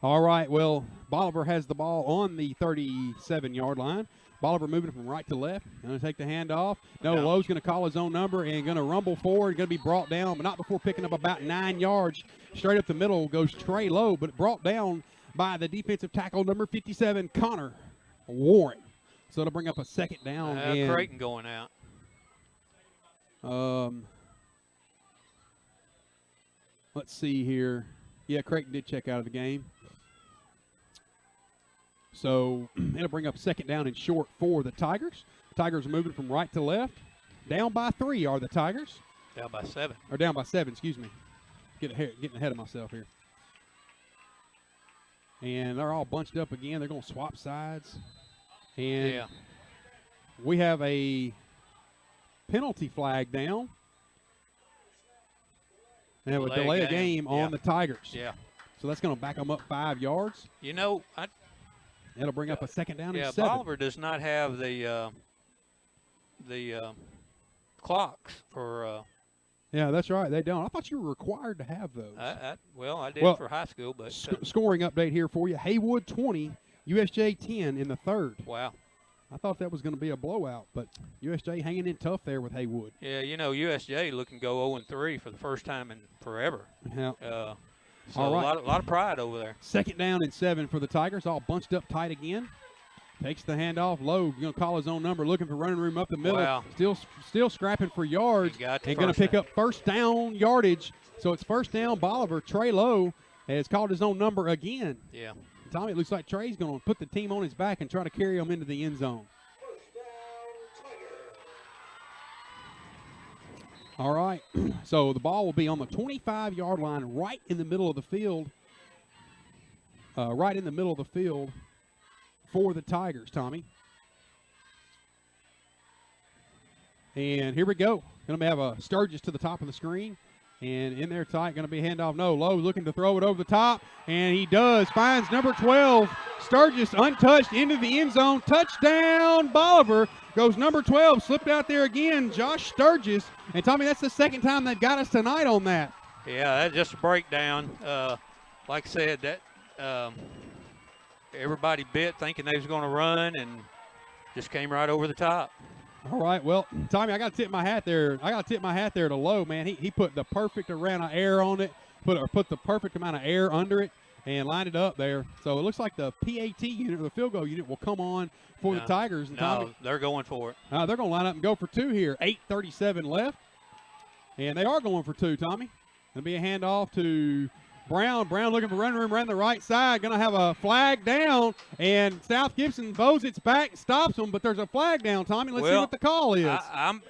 All right, well, Bolivar has the ball on the 37-yard line. Bolivar moving from right to left. Going to take the handoff. Lowe's going to call his own number and going to rumble forward. Going to be brought down, but not before picking up about 9 yards. Straight up the middle goes Trey Lowe, but brought down by the defensive tackle, number 57, Connor Warren. So it'll bring up a 2nd down. Creighton going out. Let's see here. Yeah, Creighton did check out of the game. So it'll bring up 2nd down and short for the Tigers. Tigers are moving from right to left. Down by 3 are the Tigers. Down by 7. Or down by 7, excuse me. Getting ahead of myself here. And they're all bunched up again. They're going to swap sides. And we have a penalty flag down. And it would delay a game on the Tigers. Yeah. So that's going to back them up 5 yards. You know, it'll bring up a 2nd down and 7. Yeah, Bolivar does not have the clocks for. Yeah, that's right. They don't. I thought you were required to have those. I did for high school, but scoring update here for you: Haywood 20, USJ 10 in the 3rd. Wow. I thought that was going to be a blowout, but USJ hanging in tough there with Haywood. Yeah, USJ looking to go 0-3 for the first time in forever. Yeah. So all right. a lot of pride over there. 2nd down and 7 for the Tigers, all bunched up tight again. Takes the handoff. Lowe going to call his own number, looking for running room up the middle. Wow. Still scrapping for yards. And going to pick up first down yardage. So it's 1st down. Bolivar. Trey Lowe has called his own number again. Yeah. Tommy, it looks like Trey's going to put the team on his back and try to carry them into the end zone. All right. So the ball will be on the 25-yard line, right in the middle of the field. Right in the middle of the field for the Tigers, Tommy. And here we go. Going to have a Sturgis to the top of the screen. And in there tight, going to be a handoff. Lowe looking to throw it over the top. And he does. Finds number 12, Sturgis, untouched into the end zone. Touchdown, Bolivar. Goes number 12, slipped out there again, Josh Sturgis. And, Tommy, that's the 2nd time they've got us tonight on that. Yeah, that's just a breakdown. Like I said, that everybody bit thinking they was going to run and just came right over the top. All right, well, Tommy, I got to tip my hat there. To Lowe, man. He put the perfect amount of air on it, put the perfect amount of air under it, and lined it up there. So it looks like the PAT unit, or the field goal unit, will come on for the Tigers. And Tommy, they're going for it. They're going to line up and go for 2 here. 8:37 left, and they are going for 2, Tommy. Going to be a handoff to Brown. Brown looking for running room around the right side. Going to have a flag down, and South Gibson bows its back, stops them, but there's a flag down, Tommy. Let's see what the call is.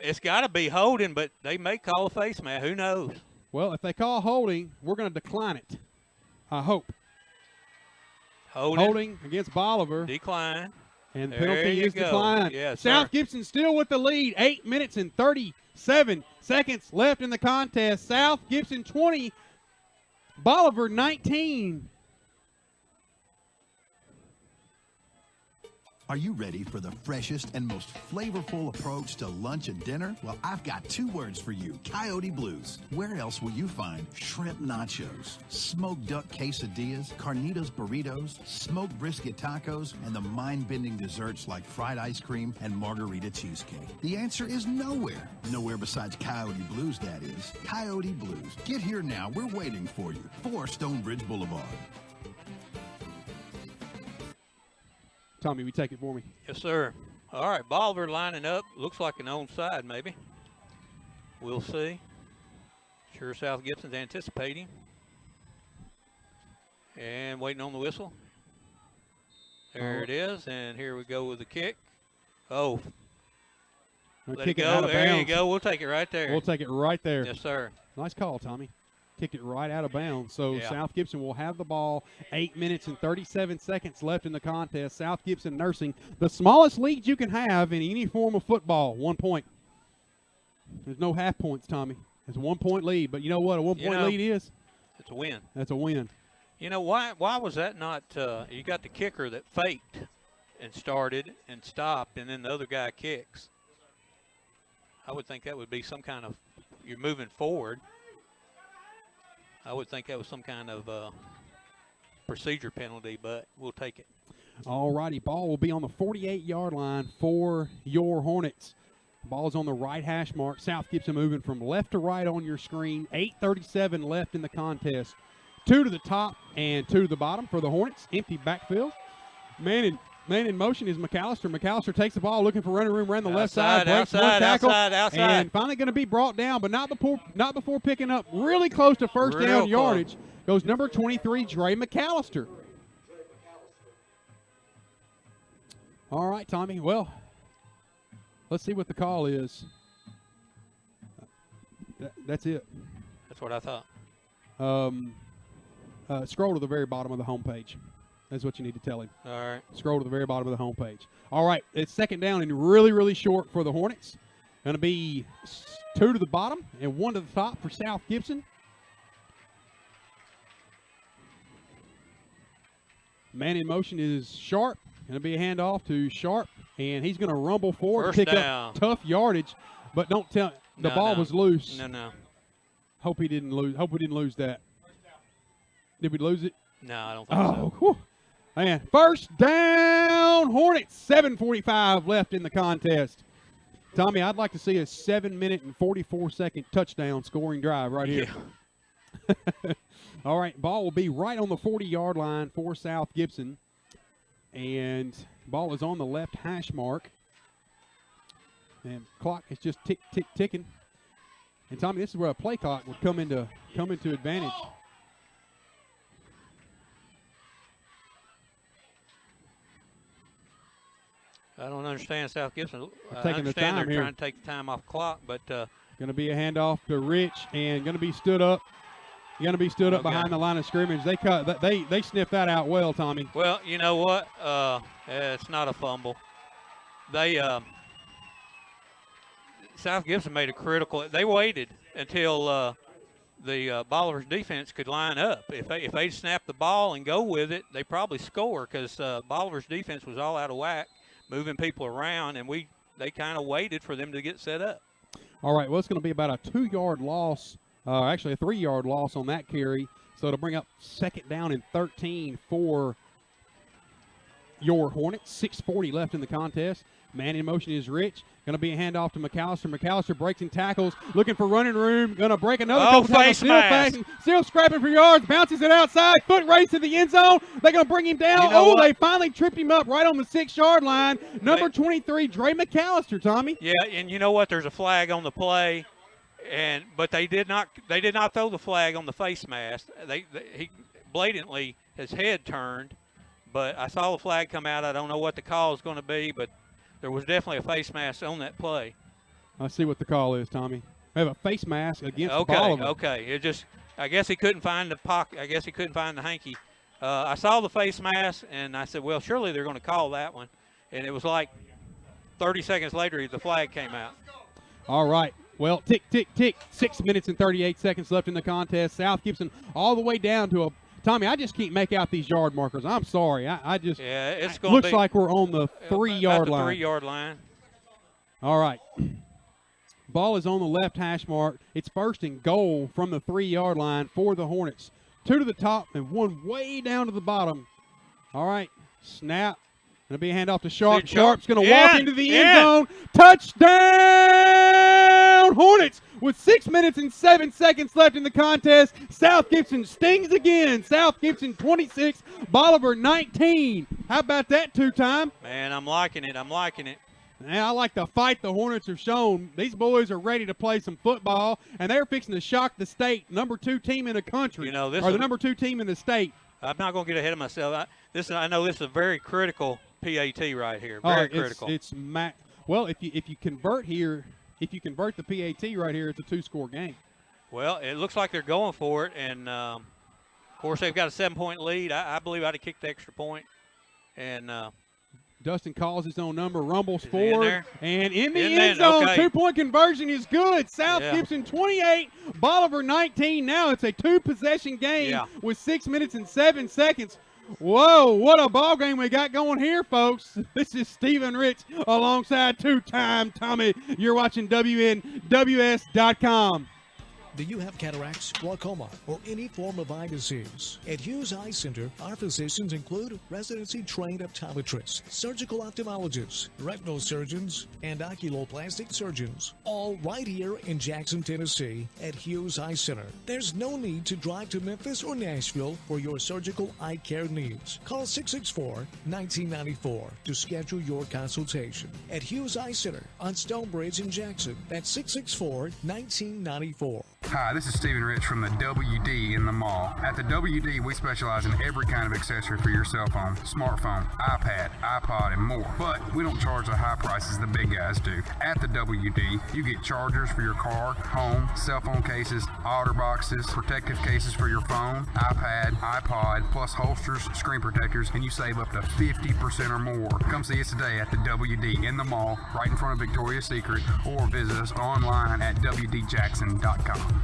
It's got to be holding, but they may call a face mask. Who knows? Well, if they call holding, we're going to decline it. I hope. Holding against Bolivar. Decline. And the penalty is declined. Yes, South Gibson still with the lead. 8 minutes and 37 seconds left in the contest. South Gibson 20, Bolivar 19. Are you ready for the freshest and most flavorful approach to lunch and dinner? Well, I've got 2 words for you, Coyote Blues. Where else will you find shrimp nachos, smoked duck quesadillas, carnitas burritos, smoked brisket tacos, and the mind-bending desserts like fried ice cream and margarita cheesecake? The answer is nowhere. Nowhere besides Coyote Blues, that is. Coyote Blues. Get here now. We're waiting for you. 4 Stonebridge Boulevard. Tommy, we take it for me. Yes, sir. All right, Bolivar lining up. Looks like an onside, maybe. We'll see. Sure, South Gibson's anticipating. And waiting on the whistle. There it is, and here we go with the kick. Oh. Let it go. There you go. We'll take it right there. We'll take it right there. Yes, sir. Nice call, Tommy. Kicked it right out of bounds. So Yeah. South Gibson will have the ball. 8 minutes and 37 seconds left in the contest. South Gibson nursing the smallest lead you can have in any form of football, 1 point. There's no half points, Tommy. It's a 1 point lead. But you know what a 1 point lead is? It's a win. That's a win. You know, why was that not you got the kicker that faked and started and stopped, and then the other guy kicks. I would think that would be some kind of, you're moving forward. I would think that was some kind of procedure penalty, but we'll take it. All righty, ball will be on the 48-yard line for your Hornets. Ball's on the right hash mark. South Gibson moving from left to right on your screen. 8:37 left in the contest. 2 to the top and 2 to the bottom for the Hornets. Empty backfield. Man in motion is McAllister. McAllister takes the ball, looking for running room around the left side. Breaks one tackle. Outside. And finally going to be brought down, but not before picking up really close to first down yardage. Goes number 23, Dre McAllister. All right, Tommy. Well, let's see what the call is. That's it. That's what I thought. Scroll to the very bottom of the homepage. That's what you need to tell him. All right. Scroll to the very bottom of the homepage. All right. It's second down and really, really short for the Hornets. Going to be 2 to the bottom and 1 to the top for South Gibson. Man in motion is Sharp. Going to be a handoff to Sharp, and he's going to rumble forward First and pick down. up tough yardage. But don't tell the ball was loose. No. Hope he didn't lose. Hope we didn't lose that. Did we lose it? No, I don't think so. Whew. Man, first down, Hornets. 7:45 left in the contest. Tommy, I'd like to see a 7-minute and 44-second touchdown scoring drive right here. Yeah. All right, ball will be right on the 40-yard line for South Gibson. And ball is on the left hash mark. And clock is just ticking. And Tommy, this is where a play clock would come into advantage. I don't understand South Gibson. I taking the understand time they're here. trying to take the time off the clock, but Going to be a handoff to Rich, and going to be stood up. Going to be stood up behind the line of scrimmage. They sniffed that out well, Tommy. Well, you know what? It's not a fumble. They South Gibson made a critical. They waited until the Bolivar's defense could line up. If they snapped the ball and go with it, they probably score because Bolivar's defense was all out of whack, moving people around, and they kind of waited for them to get set up. All right, well, it's going to be about a 2-yard loss, actually a 3-yard loss on that carry. So it'll bring up second down and 13 for your Hornets. 6:40 left in the contest. Man in motion is Rich. Going to be a handoff to McAllister. McAllister breaks and tackles, looking for running room. Going to break another couple tackles. Still scrapping for yards. Bounces it outside. Foot race to the end zone. They're going to bring him down. You know what? They finally tripped him up right on the 6-yard line. Number 23, Dre McAllister, Tommy. Yeah, and you know what? There's a flag on the play, but they did not throw the flag on the face mask. He blatantly, his head turned, but I saw the flag come out. I don't know what the call is going to be, but there was definitely a face mask on that play. I see what the call is, Tommy. They have a face mask against Bolivar. Okay. I guess he couldn't find the pocket. I guess he couldn't find the hanky. I saw the face mask, and I said, well, surely they're going to call that one. And it was like 30 seconds later, the flag came out. All right. Well, tick, tick, tick. 6 minutes and 38 seconds left in the contest. South Gibson all the way down to Tommy, I just can't make out these yard markers. I'm sorry. I just it's going looks like we're on the 3-yard line. 3-yard line. All right. Ball is on the left hash mark. It's 1st and goal from the 3-yard line for the Hornets. 2 to the top and 1 way down to the bottom. All right. Snap. Going to be a handoff to Sharp. Sharp's going to walk into the end zone. Touchdown, Hornets! With 6 minutes and 7 seconds left in the contest, South Gibson stings again. South Gibson 26, Bolivar 19. How about that two-time? Man, I'm liking it. Man, I like the fight the Hornets have shown. These boys are ready to play some football, and they're fixing to shock the state, number 2 team in the country, or the number 2 team in the state. I'm not going to get ahead of myself. I know this is a very critical PAT right here. Very critical. Well, if you convert here, if you convert the PAT right here, it's a 2-score game. Well, it looks like they're going for it, and of course they've got a 7-point lead. I believe I'd have kicked the extra point, and Dustin calls his own number, rumbles forward, and in the end zone, 2-point conversion is good. South Gibson 28, Bolivar 19. Now it's a 2-possession game with 6 minutes and 7 seconds. Whoa, what a ball game we got going here, folks. This is Stephen Rich alongside two-time Tommy. You're watching WNWS.com. Do you have cataracts, glaucoma, or any form of eye disease? At Hughes Eye Center, our physicians include residency-trained optometrists, surgical ophthalmologists, retinal surgeons, and oculoplastic surgeons, all right here in Jackson, Tennessee at Hughes Eye Center. There's no need to drive to Memphis or Nashville for your surgical eye care needs. Call 664-1994 to schedule your consultation. At Hughes Eye Center on Stonebridge in Jackson, that's 664-1994. Hi, this is Stephen Rich from the WD in the mall. At the WD, we specialize in every kind of accessory for your cell phone, smartphone, iPad, iPod, and more. But we don't charge the high prices the big guys do. At the WD, you get chargers for your car, home, cell phone cases, outer boxes, protective cases for your phone, iPad, iPod, plus holsters, screen protectors, and you save up to 50% or more. Come see us today at the WD in the mall, right in front of Victoria's Secret, or visit us online at WDJackson.com.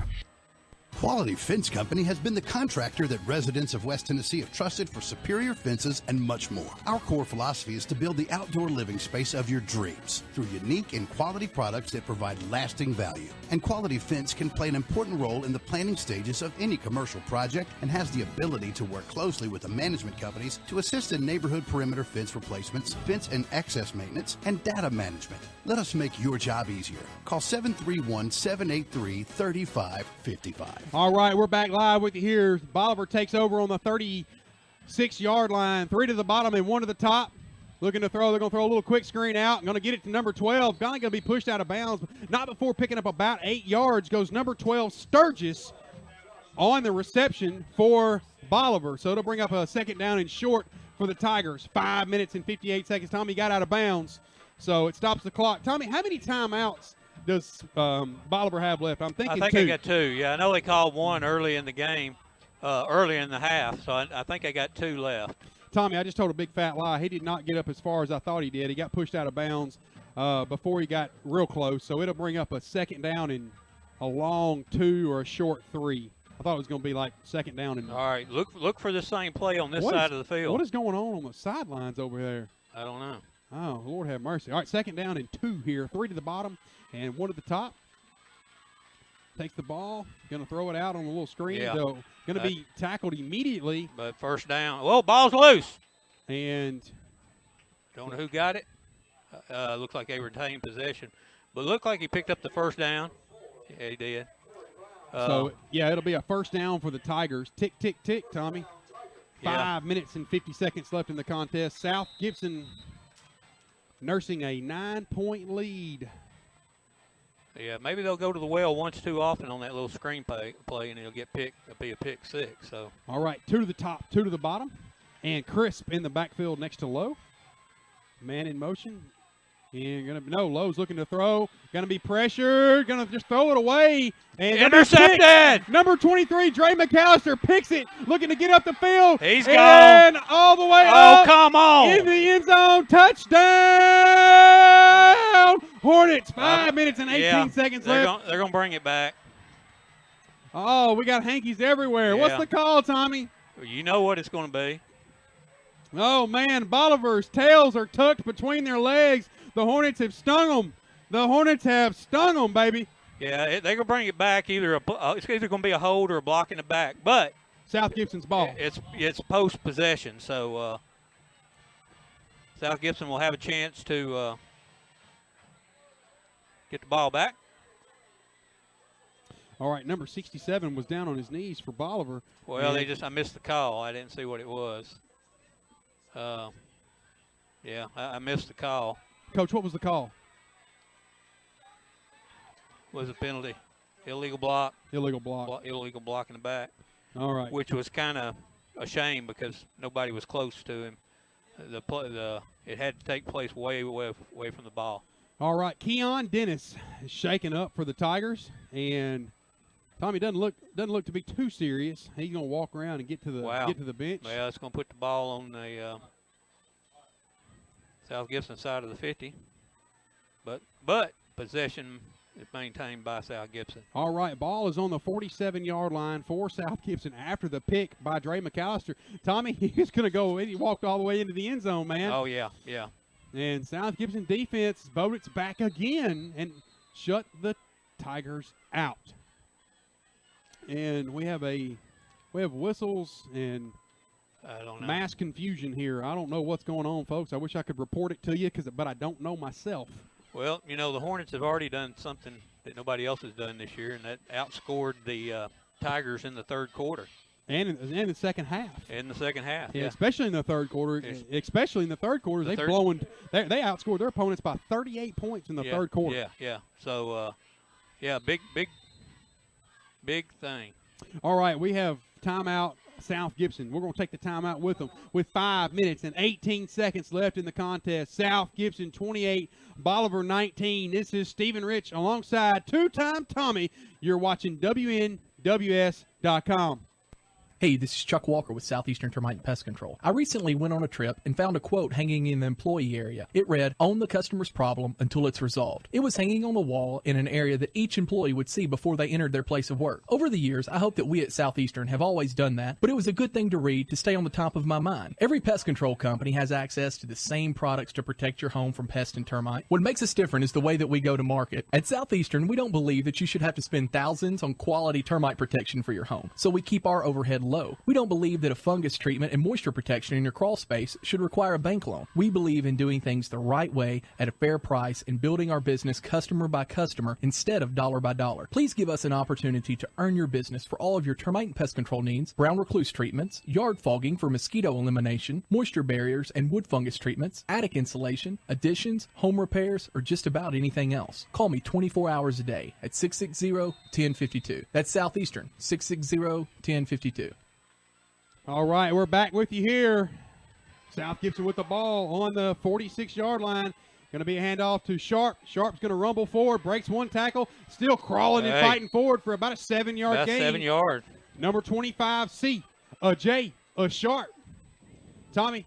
Quality Fence Company has been the contractor that residents of West Tennessee have trusted for superior fences and much more. Our core philosophy is to build the outdoor living space of your dreams through unique and quality products that provide lasting value. And Quality Fence can play an important role in the planning stages of any commercial project and has the ability to work closely with the management companies to assist in neighborhood perimeter fence replacements, fence and access maintenance, and data management. Let us make your job easier. Call 731-783-3555. All right, we're back live with you here. Bolivar takes over on the 36-yard line. 3 to the bottom and 1 to the top. Looking to throw. They're going to throw a little quick screen out. Going to get it to number 12. Going to be pushed out of bounds. Not before picking up about 8 yards goes number 12, Sturgis, on the reception for Bolivar. So it'll bring up a 2nd down and short for the Tigers. 5 minutes and 58 seconds. Tommy got out of bounds, so it stops the clock. Tommy, how many timeouts does Bolivar have left? I think 2. They got 2. Yeah, I know they called 1 early in the game, early in the half, so I think they got 2 left. Tommy, I just told a big fat lie. He did not get up as far as I thought he did. He got pushed out of bounds before he got real close, so it'll bring up a 2nd down and a long 2 or a short 3. I thought it was going to be like 2nd down and. All right, look for the same play on this side of the field. What is going on the sidelines over there? I don't know. Oh, Lord have mercy. All right, 2nd down and 2 here. 3 to the bottom and 1 to the top. Takes the ball. Going to throw it out on a little screen. Yeah. Going to be tackled immediately. But 1st down. Whoa, ball's loose. And. Don't know who got it. Looks like they retained possession. But looked like he picked up the 1st down. Yeah, he did. So, yeah, it'll be a 1st down for the Tigers. Tick, tick, tick, Tommy. 5 minutes and 50 seconds left in the contest. South Gibson nursing a 9-point lead. Yeah, maybe they'll go to the well once too often on that little screen play and it'll be a pick 6. So. All right, 2 to the top, 2 to the bottom. And Crisp in the backfield next to Lowe. Man in motion. And Lowe's looking to throw. Going to be pressured. Going to just throw it away. And intercepted. Number 23, Dre McAllister picks it. Looking to get up the field. He's gone. And all the way up. Oh, come on. In the end zone. Touchdown. Hornets. 5 minutes and 18 seconds left. They're going to bring it back. Oh, we got hankies everywhere. Yeah. What's the call, Tommy? You know what it's going to be. Oh, man, Bolivar's tails are tucked between their legs. The Hornets have stung them. The Hornets have stung them, baby. Yeah, they're going to bring it back. It's either going to be a hold or a block in the back. But South Gibson's ball. It's post-possession, so South Gibson will have a chance to get the ball back. All right, number 67 was down on his knees for Bolivar. Well, I missed the call. I didn't see what it was. Yeah, I missed the call. Coach, what was the call? Was a penalty. Illegal block. Illegal block. Illegal block in the back. All right. Which was kind of a shame because nobody was close to him. It had to take place way from the ball. All right, Keon Dennis is shaking up for the Tigers, and Tommy doesn't look to be too serious. He's going to walk around and get to the bench. Well, it's going to put the ball on the South Gibson side of the 50, but possession is maintained by South Gibson. All right, ball is on the 47-yard line for South Gibson after the pick by Dre McAllister. Tommy, he's going to go in. He walked all the way into the end zone, man. Oh, yeah. And South Gibson defense bowed its back again and shut the Tigers out. And we have whistles and I don't know. Mass confusion here. I don't know what's going on, folks. I wish I could report it to you, but I don't know myself. Well, the Hornets have already done something that nobody else has done this year, and that outscored the Tigers in the third quarter. And in the second half. In the second half, yeah. Especially in the third quarter. They outscored their opponents by 38 points in the third quarter. Yeah. So, big thing. All right, we have timeout. South Gibson. We're going to take the timeout with them with 5 minutes and 18 seconds left in the contest. South Gibson 28, Bolivar 19. This is Stephen Rich alongside two-time Tommy. You're watching WNWS.com. Hey, this is Chuck Walker with Southeastern Termite and Pest Control. I recently went on a trip and found a quote hanging in the employee area. It read, "Own the customer's problem until it's resolved." It was hanging on the wall in an area that each employee would see before they entered their place of work. Over the years, I hope that we at Southeastern have always done that, but it was a good thing to read to stay on the top of my mind. Every pest control company has access to the same products to protect your home from pest and termite. What makes us different is the way that we go to market. At Southeastern, we don't believe that you should have to spend thousands on quality termite protection for your home, so we keep our overhead low. We don't believe that a fungus treatment and moisture protection in your crawl space should require a bank loan. We believe in doing things the right way at a fair price and building our business customer by customer instead of dollar by dollar. Please give us an opportunity to earn your business for all of your termite and pest control needs, brown recluse treatments, yard fogging for mosquito elimination, moisture barriers and wood fungus treatments, attic insulation, additions, home repairs, or just about anything else. Call me 24 hours a day at 660-1052. That's Southeastern, 660-1052. All right, we're back with you here. South Gibson with the ball on the 46-yard line. Going to be a handoff to Sharp. Sharp's going to rumble forward, breaks one tackle, still crawling and fighting forward for about a 7-yard gain. 7 yards. Number 25, C, Sharp. Tommy,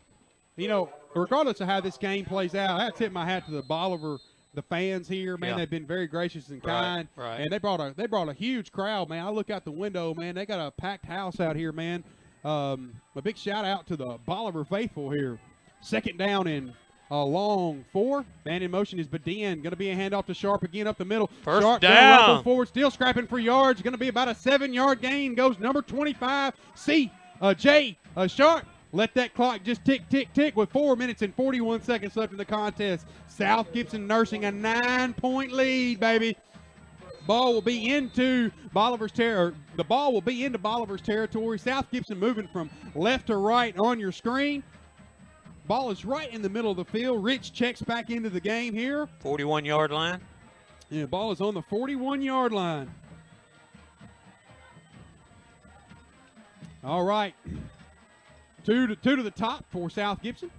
regardless of how this game plays out, I tip my hat to the Bolivar, the fans here, man. They've been very gracious and kind. Right. And they brought a huge crowd, man. I look out the window, man. They got a packed house out here, man. A big shout out to the Bolivar faithful here. Second down and a long 4. Man in motion is Badin. Going to be a handoff to Sharp again up the middle. First Sharp down. Forward, still scrapping for yards. Going to be about a 7-yard gain. Goes number 25, Sharp. Let that clock just tick, tick, tick with 4 minutes and 41 seconds left in the contest. South Gibson nursing a 9-point lead, baby. Ball will be into Bolivar's territory. The ball will be into Bolivar's territory. South Gibson moving from left to right on your screen. Ball is right in the middle of the field. Rich checks back into the game here. 41-yard line. Yeah, ball is on the 41-yard line. All right. Two to the top for South Gibson.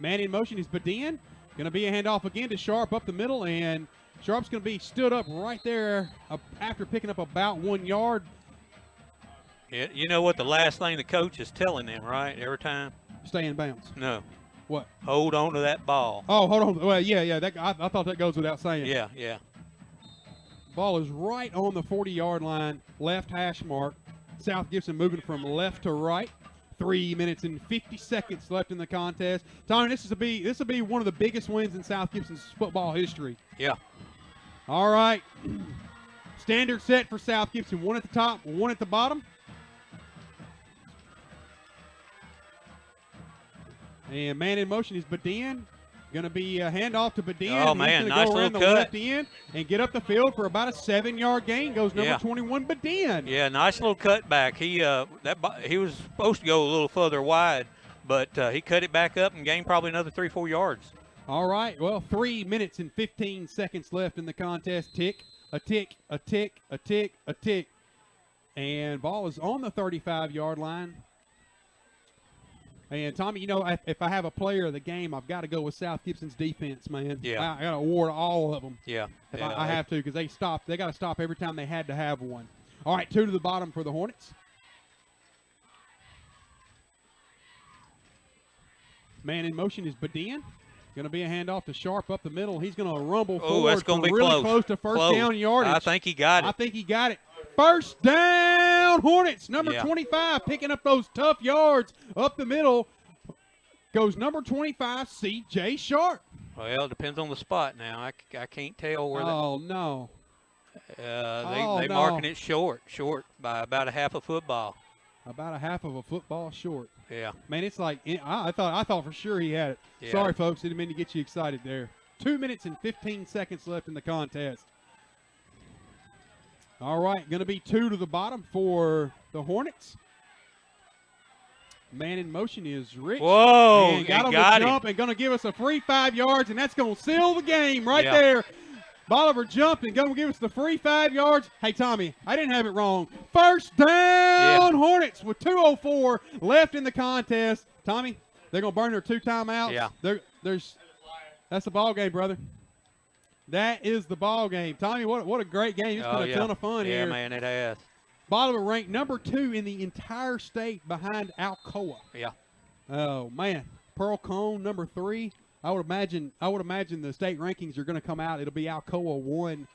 Man in motion is Badin. Going to be a handoff again to Sharp up the middle, and Sharp's going to be stood up right there after picking up about 1 yard. Yeah, you know what the last thing the coach is telling them, right, every time? Stay in bounds. No. What? Hold on to that ball. Oh, hold on. Well, yeah. I thought that goes without saying. Yeah. Ball is right on the 40-yard line, left hash mark. South Gibson moving from left to right. 3 minutes and 50 seconds left in the contest. Tommy, this will be one of the biggest wins in South Gibson's football history. Yeah. All right. Standard set for South Gibson. One at the top, one at the bottom. And man in motion is Badin. Going to be a handoff to Badin. Oh, man, He's nice go around little the cut. left end and get up the field for about a 7-yard gain. Goes number Yeah. 21, Badin. Yeah, nice little cutback. He was supposed to go a little further wide, but he cut it back up and gained probably another 3-4 yards. All right. Well, 3 minutes and 15 seconds left in the contest. Tick, a tick, a tick, a tick, a tick. And ball is on the 35-yard line. And, Tommy, you know, if I have a player of the game, I've got to go with South Gibson's defense, man. Yeah. I got to award all of them. Yeah. If Yeah. I have to, because they got to stop every time they had to have one. All right, 2 to the bottom for the Hornets. Man in motion is Badin. Going to be a handoff to Sharp up the middle. He's going to rumble forward. That's going to be really close. To first down yardage. I think he got it. I think he got it. First down, Hornets. Number 25 picking up those tough yards up the middle. Goes number 25, C.J. Sharp. Well, it depends on the spot now. I can't tell where no. They marking it short by about a half a football. About a half of a football short. Yeah. Man, it's like I thought for sure he had it. Yeah. Sorry, folks, didn't mean to get you excited there. 2 minutes and 15 seconds left in the contest. All right, going to be 2 to the bottom for the Hornets. Man in motion is Rich. Whoa, and got him got to him. jump and going to give us a free 5 yards, and that's going to seal the game right Yeah. there. Bolivar jumped and going to give us the free 5 yards. Hey, Tommy, I didn't have it wrong. First down, Hornets with 2:04 left in the contest. Tommy, they're going to burn their 2 timeouts. Yeah. That's the ball game, brother. That is the ball game. Tommy, what a great game. It's been a ton of fun here. Yeah, man, it has. Bolivar ranked number 2 in the entire state behind Alcoa. Yeah. Oh, man. Pearl Cone, number 3. I would imagine the state rankings are going to come out. It'll be Alcoa 1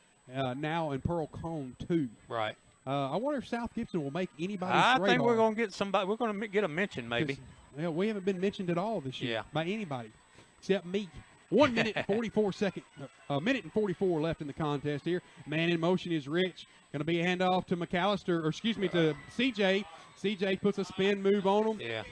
now and Pearl Cone 2. Right. I wonder if South Gibson will make anybody's I radar. think we're going to get somebody. We're going to get a mention maybe. Yeah, we haven't been mentioned at all this year by anybody except me. 1 minute and 44 seconds. A minute and 44 left in the contest here. Man in motion is Rich. Going to be a handoff to to CJ. CJ puts a spin move on him. Yeah.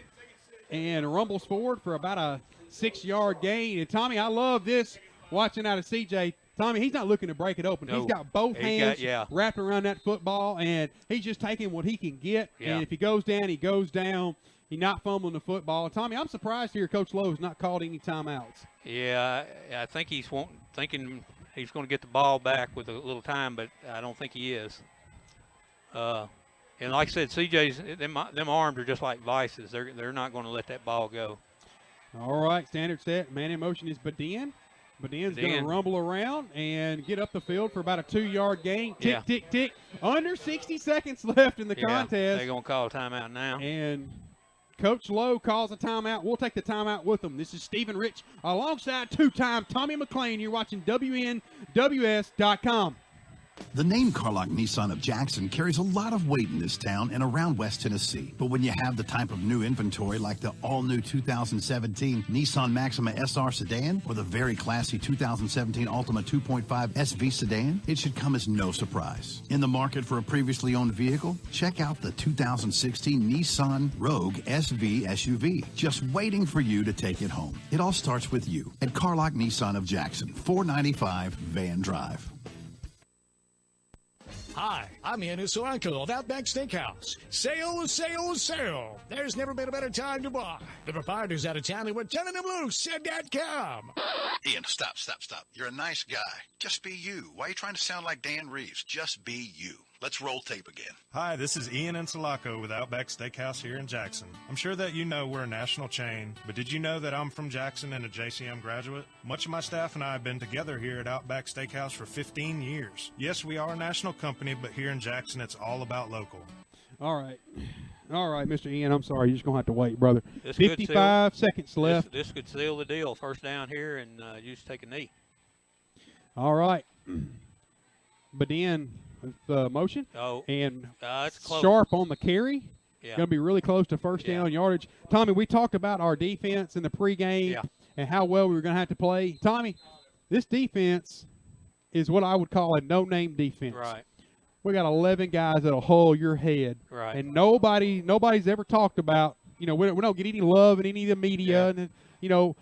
And rumbles forward for about a 6-yard gain. And Tommy, I love this watching out of CJ. Tommy, he's not looking to break it open. No. He's got both hands wrapped around that football, and he's just taking what he can get. Yeah. And if he goes down, he goes down. He's not fumbling the football. Tommy, I'm surprised here Coach Lowe has not called any timeouts. Yeah, I think he's thinking he's going to get the ball back with a little time, but I don't think he is. And like I said, CJ's them arms are just like vices. They're not going to let that ball go. All right, standard set. Man in motion is Badin. Badin's going to rumble around and get up the field for about a 2-yard gain. Tick, tick, tick. Under 60 seconds left in the contest. They're going to call a timeout now. And Coach Lowe calls a timeout. We'll take the timeout with him. This is Stephen Rich alongside 2-time Tommy McLean. You're watching WNWS.com. The name Carlock Nissan of Jackson carries a lot of weight in this town and around West Tennessee. But when you have the type of new inventory like the all-new 2017 Nissan Maxima SR sedan or the very classy 2017 Altima 2.5 SV sedan, it should come as no surprise. In the market for a previously owned vehicle, check out the 2016 Nissan Rogue SV SUV, just waiting for you to take it home. It all starts with you at Carlock Nissan of Jackson, 495 Van Drive. Hi, I'm Ian Soranko of Outback Steakhouse. Sale, sale, sale. There's never been a better time to buy. The proprietor's out of town and we're turning them loose at .com. Ian, stop. You're a nice guy. Just be you. Why are you trying to sound like Dan Reeves? Just be you. Let's roll tape again. Hi, this is Ian Insulaco with Outback Steakhouse here in Jackson. I'm sure that you know we're a national chain, but did you know that I'm from Jackson and a JCM graduate? Much of my staff and I have been together here at Outback Steakhouse for 15 years. Yes, we are a national company, but here in Jackson, it's all about local. All right, Mr. Ian, I'm sorry. You're just going to have to wait, brother. 55 seconds left. This could seal the deal. First down here, and you just take a knee. All right. Badin with motion. Oh. And it's close. Sharp on the carry. Yeah. Going to be really close to first down yardage. Tommy, we talked about our defense in the pregame and how well we were going to have to play. Tommy, this defense is what I would call a no-name defense. Right. We got 11 guys that'll hold your head. Right. And nobody's ever talked about, we don't get any love in any of the media. And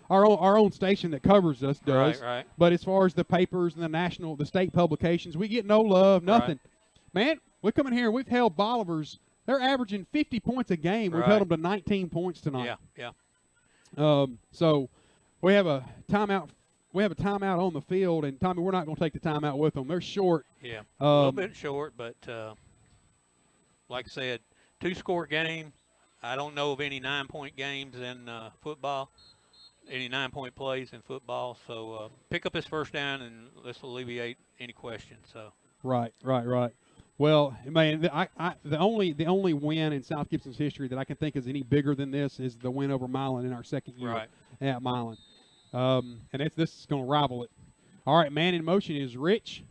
our own station that covers us does. Right. But as far as the papers and the state publications, we get no love, nothing. Right. Man, we come in here and we've held Bolivar's. They're averaging 50 points a game. We've held them to 19 points tonight. Yeah. So we have a timeout. We have a timeout on the field, and Tommy, we're not going to take the timeout with them. They're short. Yeah, a little bit short, but like I said, 2-score game. I don't know of any 9-point games in football, any 9-point plays in football. So pick up his first down, and let's alleviate any questions. So. Right. Well, man, the only win in South Gibson's history that I can think is any bigger than this is the win over Milan in our second year at Milan. And this is going to rival it. All right, man in motion is Rich.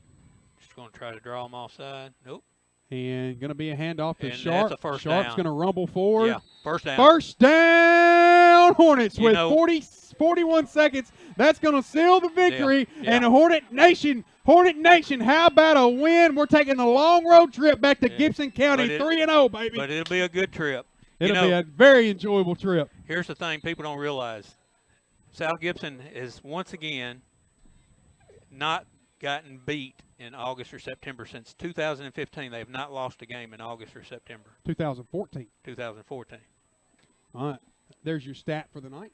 Just going to try to draw him offside. Nope. And going to be a handoff to and Sharp. That's a first Sharp's down. going to rumble forward. Yeah, first down. First down, Hornets with 41 seconds. That's going to seal the victory. Yeah. And Hornet Nation, how about a win? We're taking the long road trip back to Gibson County, 3-0, baby. But it'll be a good trip. It'll be a very enjoyable trip. Here's the thing people don't realize. South Gibson has once again not gotten beat in August or September since 2015. They have not lost a game in August or September. 2014. 2014. All right. There's your stat for the night.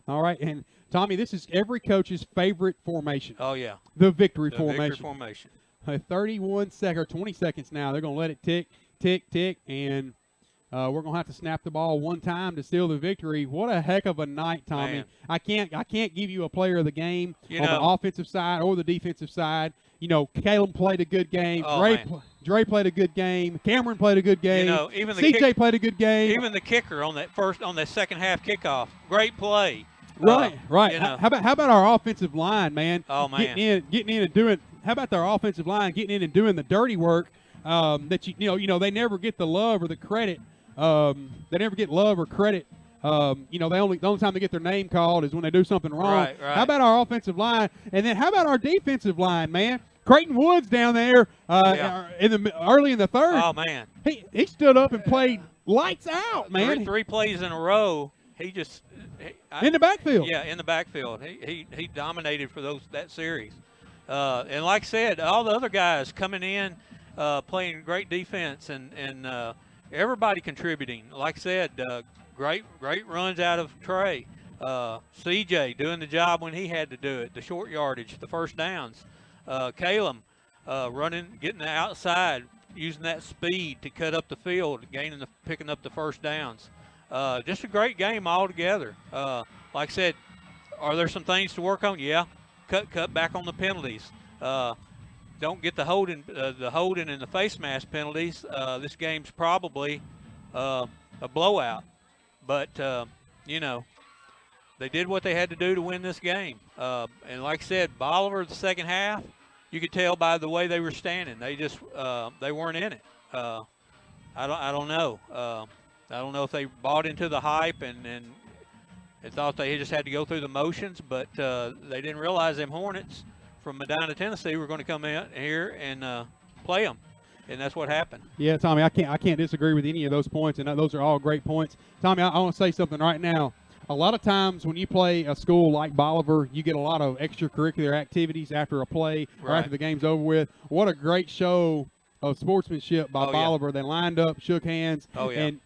All right. And, Tommy, this is every coach's favorite formation. Oh, yeah. The victory formation. formation. Victory formation. 31 seconds or 20 seconds now. They're going to let it tick, tick, tick, and we're going to have to snap the ball one time to seal the victory. What a heck of a night, Tommy. Man. I can't give you a player of the game on the offensive side or the defensive side. Caleb played a good game. Dre played a good game. Cameron played a good game. Even the CJ played a good game. Even the kicker on that second half kickoff. Great play. Right. How about our offensive line, man? Oh, man. Getting in and doing. How about their offensive line getting in and doing the dirty work? That they never get the love or the credit. They never get love or credit. The only time they get their name called is when they do something wrong. Right. How about our offensive line? And then how about our defensive line, man? Creighton Woods down there early in the third. Oh, man. He stood up and played lights out, man. Three plays in a row. He just in the backfield. Yeah, in the backfield. He dominated for that series. And like I said, all the other guys coming in, playing great defense, and everybody contributing. Like I said, great runs out of Trey. CJ doing the job when he had to do it, the short yardage, the first downs. Caleb getting the outside, using that speed to cut up the field, picking up the first downs. Just a great game altogether. Like I said, are there some things to work on? Yeah. Cut back on the penalties. Don't get the holding and the face mask penalties. This game's probably a blowout. But they did what they had to do to win this game. And like I said, Bolivar the second half, you could tell by the way they were standing. They just they weren't in it. I don't know. I don't know if they bought into the hype and thought they just had to go through the motions, but they didn't realize them Hornets from Medina, Tennessee were going to come in here and play them, and that's what happened. Yeah, Tommy, I can't disagree with any of those points, and those are all great points. Tommy, I want to say something right now. A lot of times when you play a school like Bolivar, you get a lot of extracurricular activities after a play or after the game's over with. What a great show of sportsmanship by Bolivar. Yeah. They lined up, shook hands, and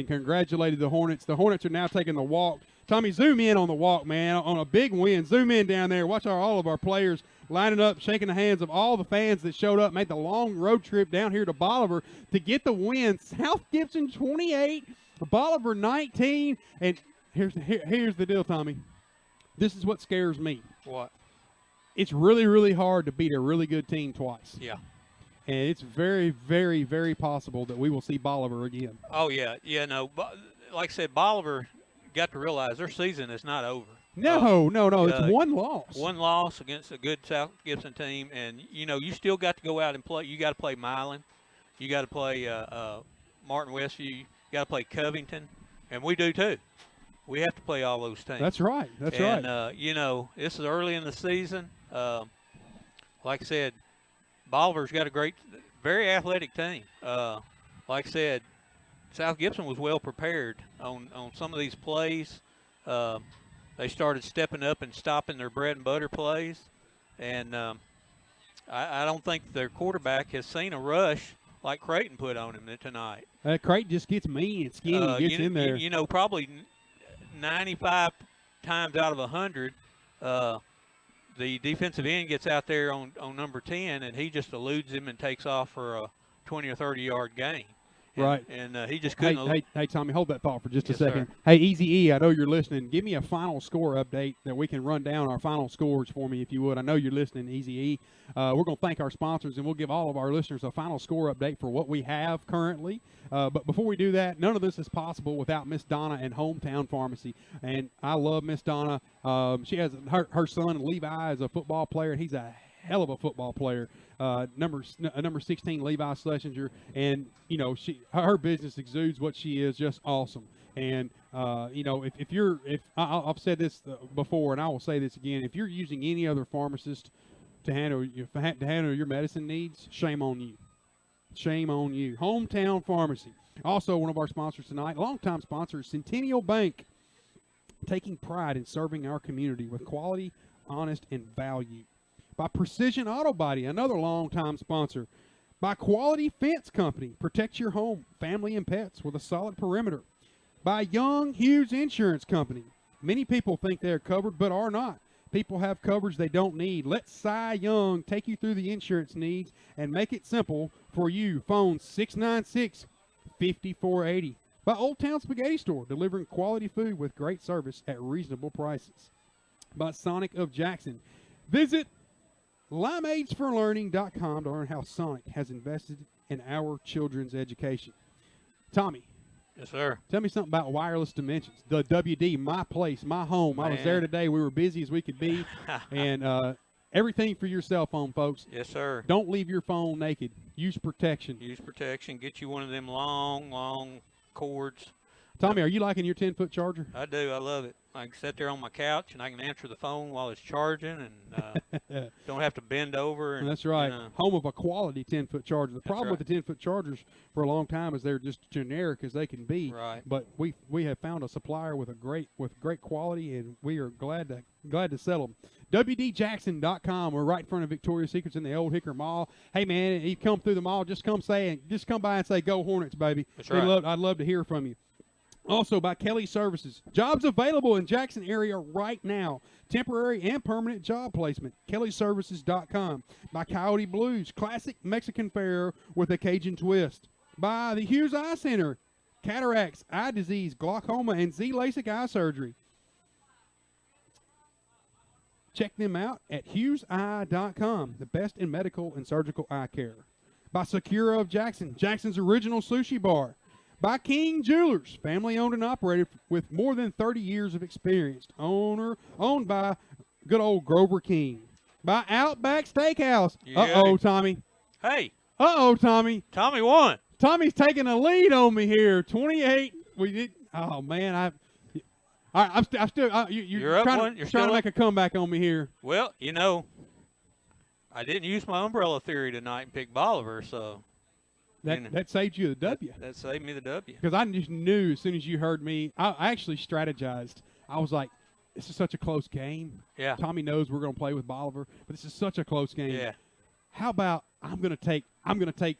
congratulated the Hornets. The Hornets are now taking the walk. Tommy, zoom in on the walk, man, on a big win. Zoom in down there. Watch all of our players lining up, shaking the hands of all the fans that showed up, made the long road trip down here to Bolivar to get the win. South Gibson 28, Bolivar 19, and here's the deal, Tommy. This is what scares me. What? It's really, really hard to beat a really good team twice. Yeah. And it's very, very, very possible that we will see Bolivar again. Oh, yeah. Yeah, no. Like I said, Bolivar got to realize their season is not over. No. It's one loss. One loss against a good South Gibson team. And, you still got to go out and play. You got to play Milan. You got to play Martin Westview. You got to play Covington, and we do too. We have to play all those teams. That's right. That's right. And, you know, this is early in the season. Like I said, Bolivar's got a very athletic team. Like I said, South Gibson was well prepared on some of these plays. They started stepping up and stopping their bread and butter plays. And I don't think their quarterback has seen a rush like Creighton put on him tonight. Creighton just gets mean and skinny, gets in there. You know, probably 95 times out of 100, the defensive end gets out there on number 10, and he just eludes him and takes off for a 20 or 30-yard gain. Right. And he just couldn't. Hey, Tommy, hold that thought for just a Yes, second. sir. Hey, Easy E, I know you're listening. Give me a final score update that we can run down our final scores for me, if you would. I know you're listening, Easy E. We're going to thank our sponsors, and we'll give all of our listeners a final score update for what we have currently. But before we do that, none of this is possible without Miss Donna and Hometown Pharmacy. And I love Miss Donna. She has her son, Levi, is a football player, and he's a hell of a football player. Number 16, Levi Schlesinger, and you know her business exudes what she is, just awesome. And you know, if I've said this before, and I will say this again, if you're using any other pharmacist to handle your medicine needs, shame on you. Shame on you. Hometown Pharmacy, also one of our sponsors tonight, longtime sponsor, Centennial Bank, taking pride in serving our community with quality, honest, and value. By Precision Auto Body, another longtime sponsor. By Quality Fence Company, protect your home, family, and pets with a solid perimeter. By Young Hughes Insurance Company. Many people think they're covered, but are not. People have coverage they don't need. Let Cy Young take you through the insurance needs and make it simple for you. Phone 696-5480. By Old Town Spaghetti Store, delivering quality food with great service at reasonable prices. By Sonic of Jackson. Visit limeagesforlearning.com to learn how Sonic has invested in our children's education. Tommy. Yes, sir. Tell me something about Wireless Dimensions. The WD, my place, my home. Man. I was there today. We were busy as we could be. And everything for your cell phone, folks. Yes, sir. Don't leave your phone naked. Use protection. Use protection. Get you one of them long cords. Tommy, are you liking your 10-foot charger? I do. I love it. I can sit there on my couch, and I can answer the phone while it's charging, and don't have to bend over. And, that's right. You know. Home of a quality 10-foot charger. The problem right. with the 10-foot chargers for a long time is they're just generic as they can be. Right. But we have found a supplier with great quality, and we are glad to sell them. WDJackson.com. We're right in front of Victoria's Secrets in the Old Hickory Mall. Hey man, you come through the mall, just come by and say, "Go Hornets, baby." That's right. I'd love to hear from you. Also by Kelly Services. Jobs available in Jackson area right now. Temporary and permanent job placement. KellyServices.com. By Coyote Blues. Classic Mexican fare with a Cajun twist. By the Hughes Eye Center. Cataracts, eye disease, glaucoma, and Z-LASIK eye surgery. Check them out at HughesEye.com. The best in medical and surgical eye care. By Sakura of Jackson. Jackson's original sushi bar. By King Jewelers, family owned and operated with more than 30 years of experience. Owned by good old Grover King. By Outback Steakhouse. Yeah. Uh-oh, Tommy. Hey. Uh-oh, Tommy. Tommy won. Tommy's taking a lead on me here. 28. We did. Oh man, you're trying to make a comeback on me here. Well, you know, I didn't use my umbrella theory tonight and pick Bolivar, so. That saved you the W. That saved me the W. Because I just knew as soon as you heard me, I actually strategized. I was like, this is such a close game. Yeah. Tommy knows we're going to play with Bolivar, but this is such a close game. Yeah. How about I'm going to take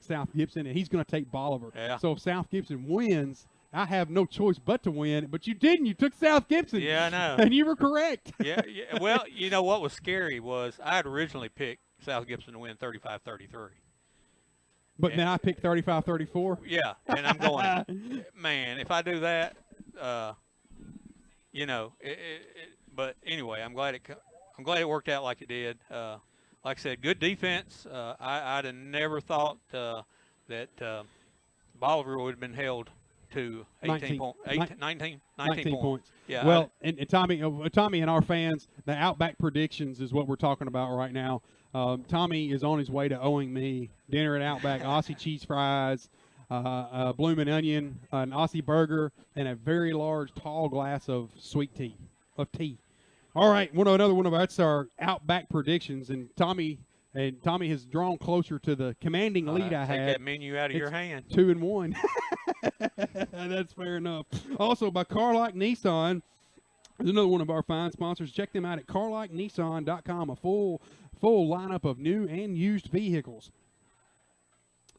South Gibson and he's going to take Bolivar. Yeah. So if South Gibson wins, I have no choice but to win. But you didn't. You took South Gibson. Yeah, I know. And you were correct. Yeah. Well, you know what was scary was I had originally picked South Gibson to win 35-33. But then I picked 35-34. Yeah, and I'm going, man, if I do that, you know, but anyway, I'm glad it worked out like it did. Like I said, good defense. I'd have never thought that Bolivar would have been held to 19 points. Yeah. Well, and Tommy and our fans, the Outback predictions is what we're talking about right now. Tommy is on his way to owing me dinner at Outback, Aussie cheese fries, blooming onion, an Aussie burger, and a very large, tall glass of sweet tea. All right, another one of that's our Outback predictions, and Tommy has drawn closer to the commanding lead I had. Take that menu out of your hand. 2-1. That's fair enough. Also by Carlock Nissan. There's another one of our fine sponsors. Check them out at carlocknissan.com. A full lineup of new and used vehicles.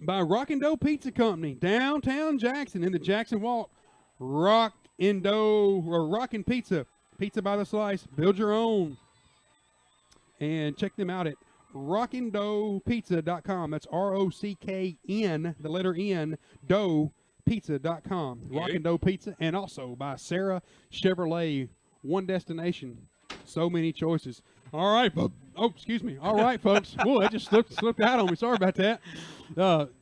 By Rockin' Dough Pizza Company, downtown Jackson in the Jackson Walk. Rockin' Pizza. Pizza by the slice. Build your own. And check them out at rockandoughpizza.com. That's ROCKN, the letter N, doughpizza.com. Rockin' Dough Pizza. And also by Sarah Chevrolet. One destination, so many choices. All right, excuse me. All right, folks. Whoa, that just slipped out on me. Sorry about that.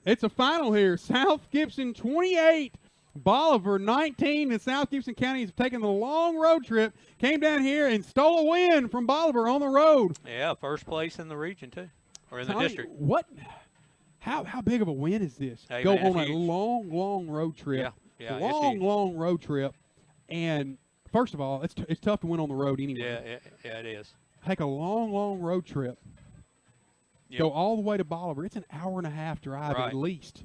It's a final here. South Gibson 28, Bolivar 19. And South Gibson County has taken the long road trip. Came down here and stole a win from Bolivar on the road. Yeah, first place in the region too, or in the district. How big of a win is this? Hey, Go man, on a huge. long road trip. Yeah, long road trip, and first of all, it's tough to win on the road anyway. Yeah, it is. Take a long road trip. Yep. Go all the way to Bolivar. It's an hour-and-a-half drive Right. at least.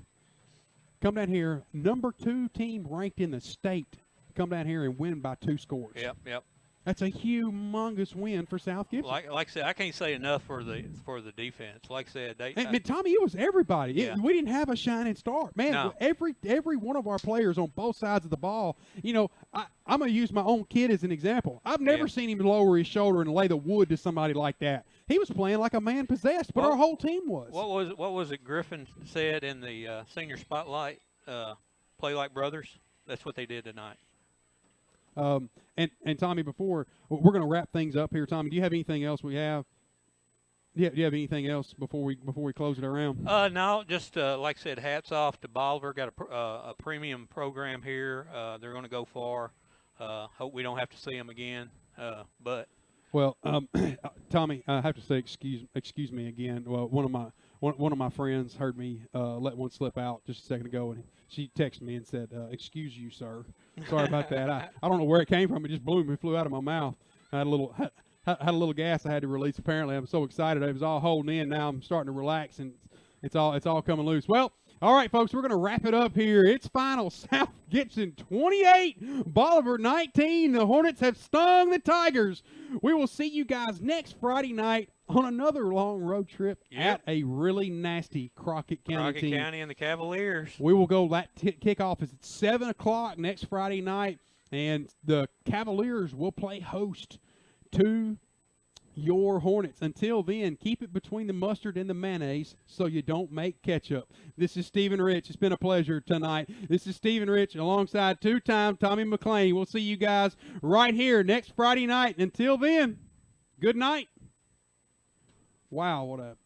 Come down here, number 2 team ranked in the state. Come down here and win by 2 scores. Yep. That's a humongous win for South Gibson. Like I said, I can't say enough for the defense. Like I said, And Tommy, it was everybody. Yeah. We didn't have a shining star. Man, No. every one of our players on both sides of the ball, I'm going to use my own kid as an example. I've never seen him lower his shoulder and lay the wood to somebody like that. He was playing like a man possessed, but our whole team was. What was it Griffin said in the senior spotlight? Play like brothers. That's what they did tonight. And Tommy, before we're going to wrap things up here, Tommy, do you have anything else we have? Do you have anything else before we close it around? No, just like I said, hats off to Bolivar. Got a premium program here. They're going to go far. Hope we don't have to see them again. But well, Tommy, I have to say excuse me again. Well, one of my friends heard me let one slip out just a second ago, and she texted me and said, "Excuse you, sir." Sorry about that. I don't know where it came from. It just flew out of my mouth. I had a little gas I had to release. Apparently, I'm so excited. It was all holding in. Now I'm starting to relax, and it's all coming loose. Well, all right, folks, we're going to wrap it up here. It's final. South Gibson 28, Bolivar 19. The Hornets have stung the Tigers. We will see you guys next Friday night on another long road trip at a really nasty Crockett County team. Crockett County and the Cavaliers. We will go. That kickoff is at 7 o'clock next Friday night, and the Cavaliers will play host to your Hornets. Until then, keep it between the mustard and the mayonnaise so you don't make ketchup. This is Stephen Rich. It's been a pleasure tonight. This is Stephen Rich alongside two-time Tommy McClain. We'll see you guys right here next Friday night. Until then, good night. Wow, what a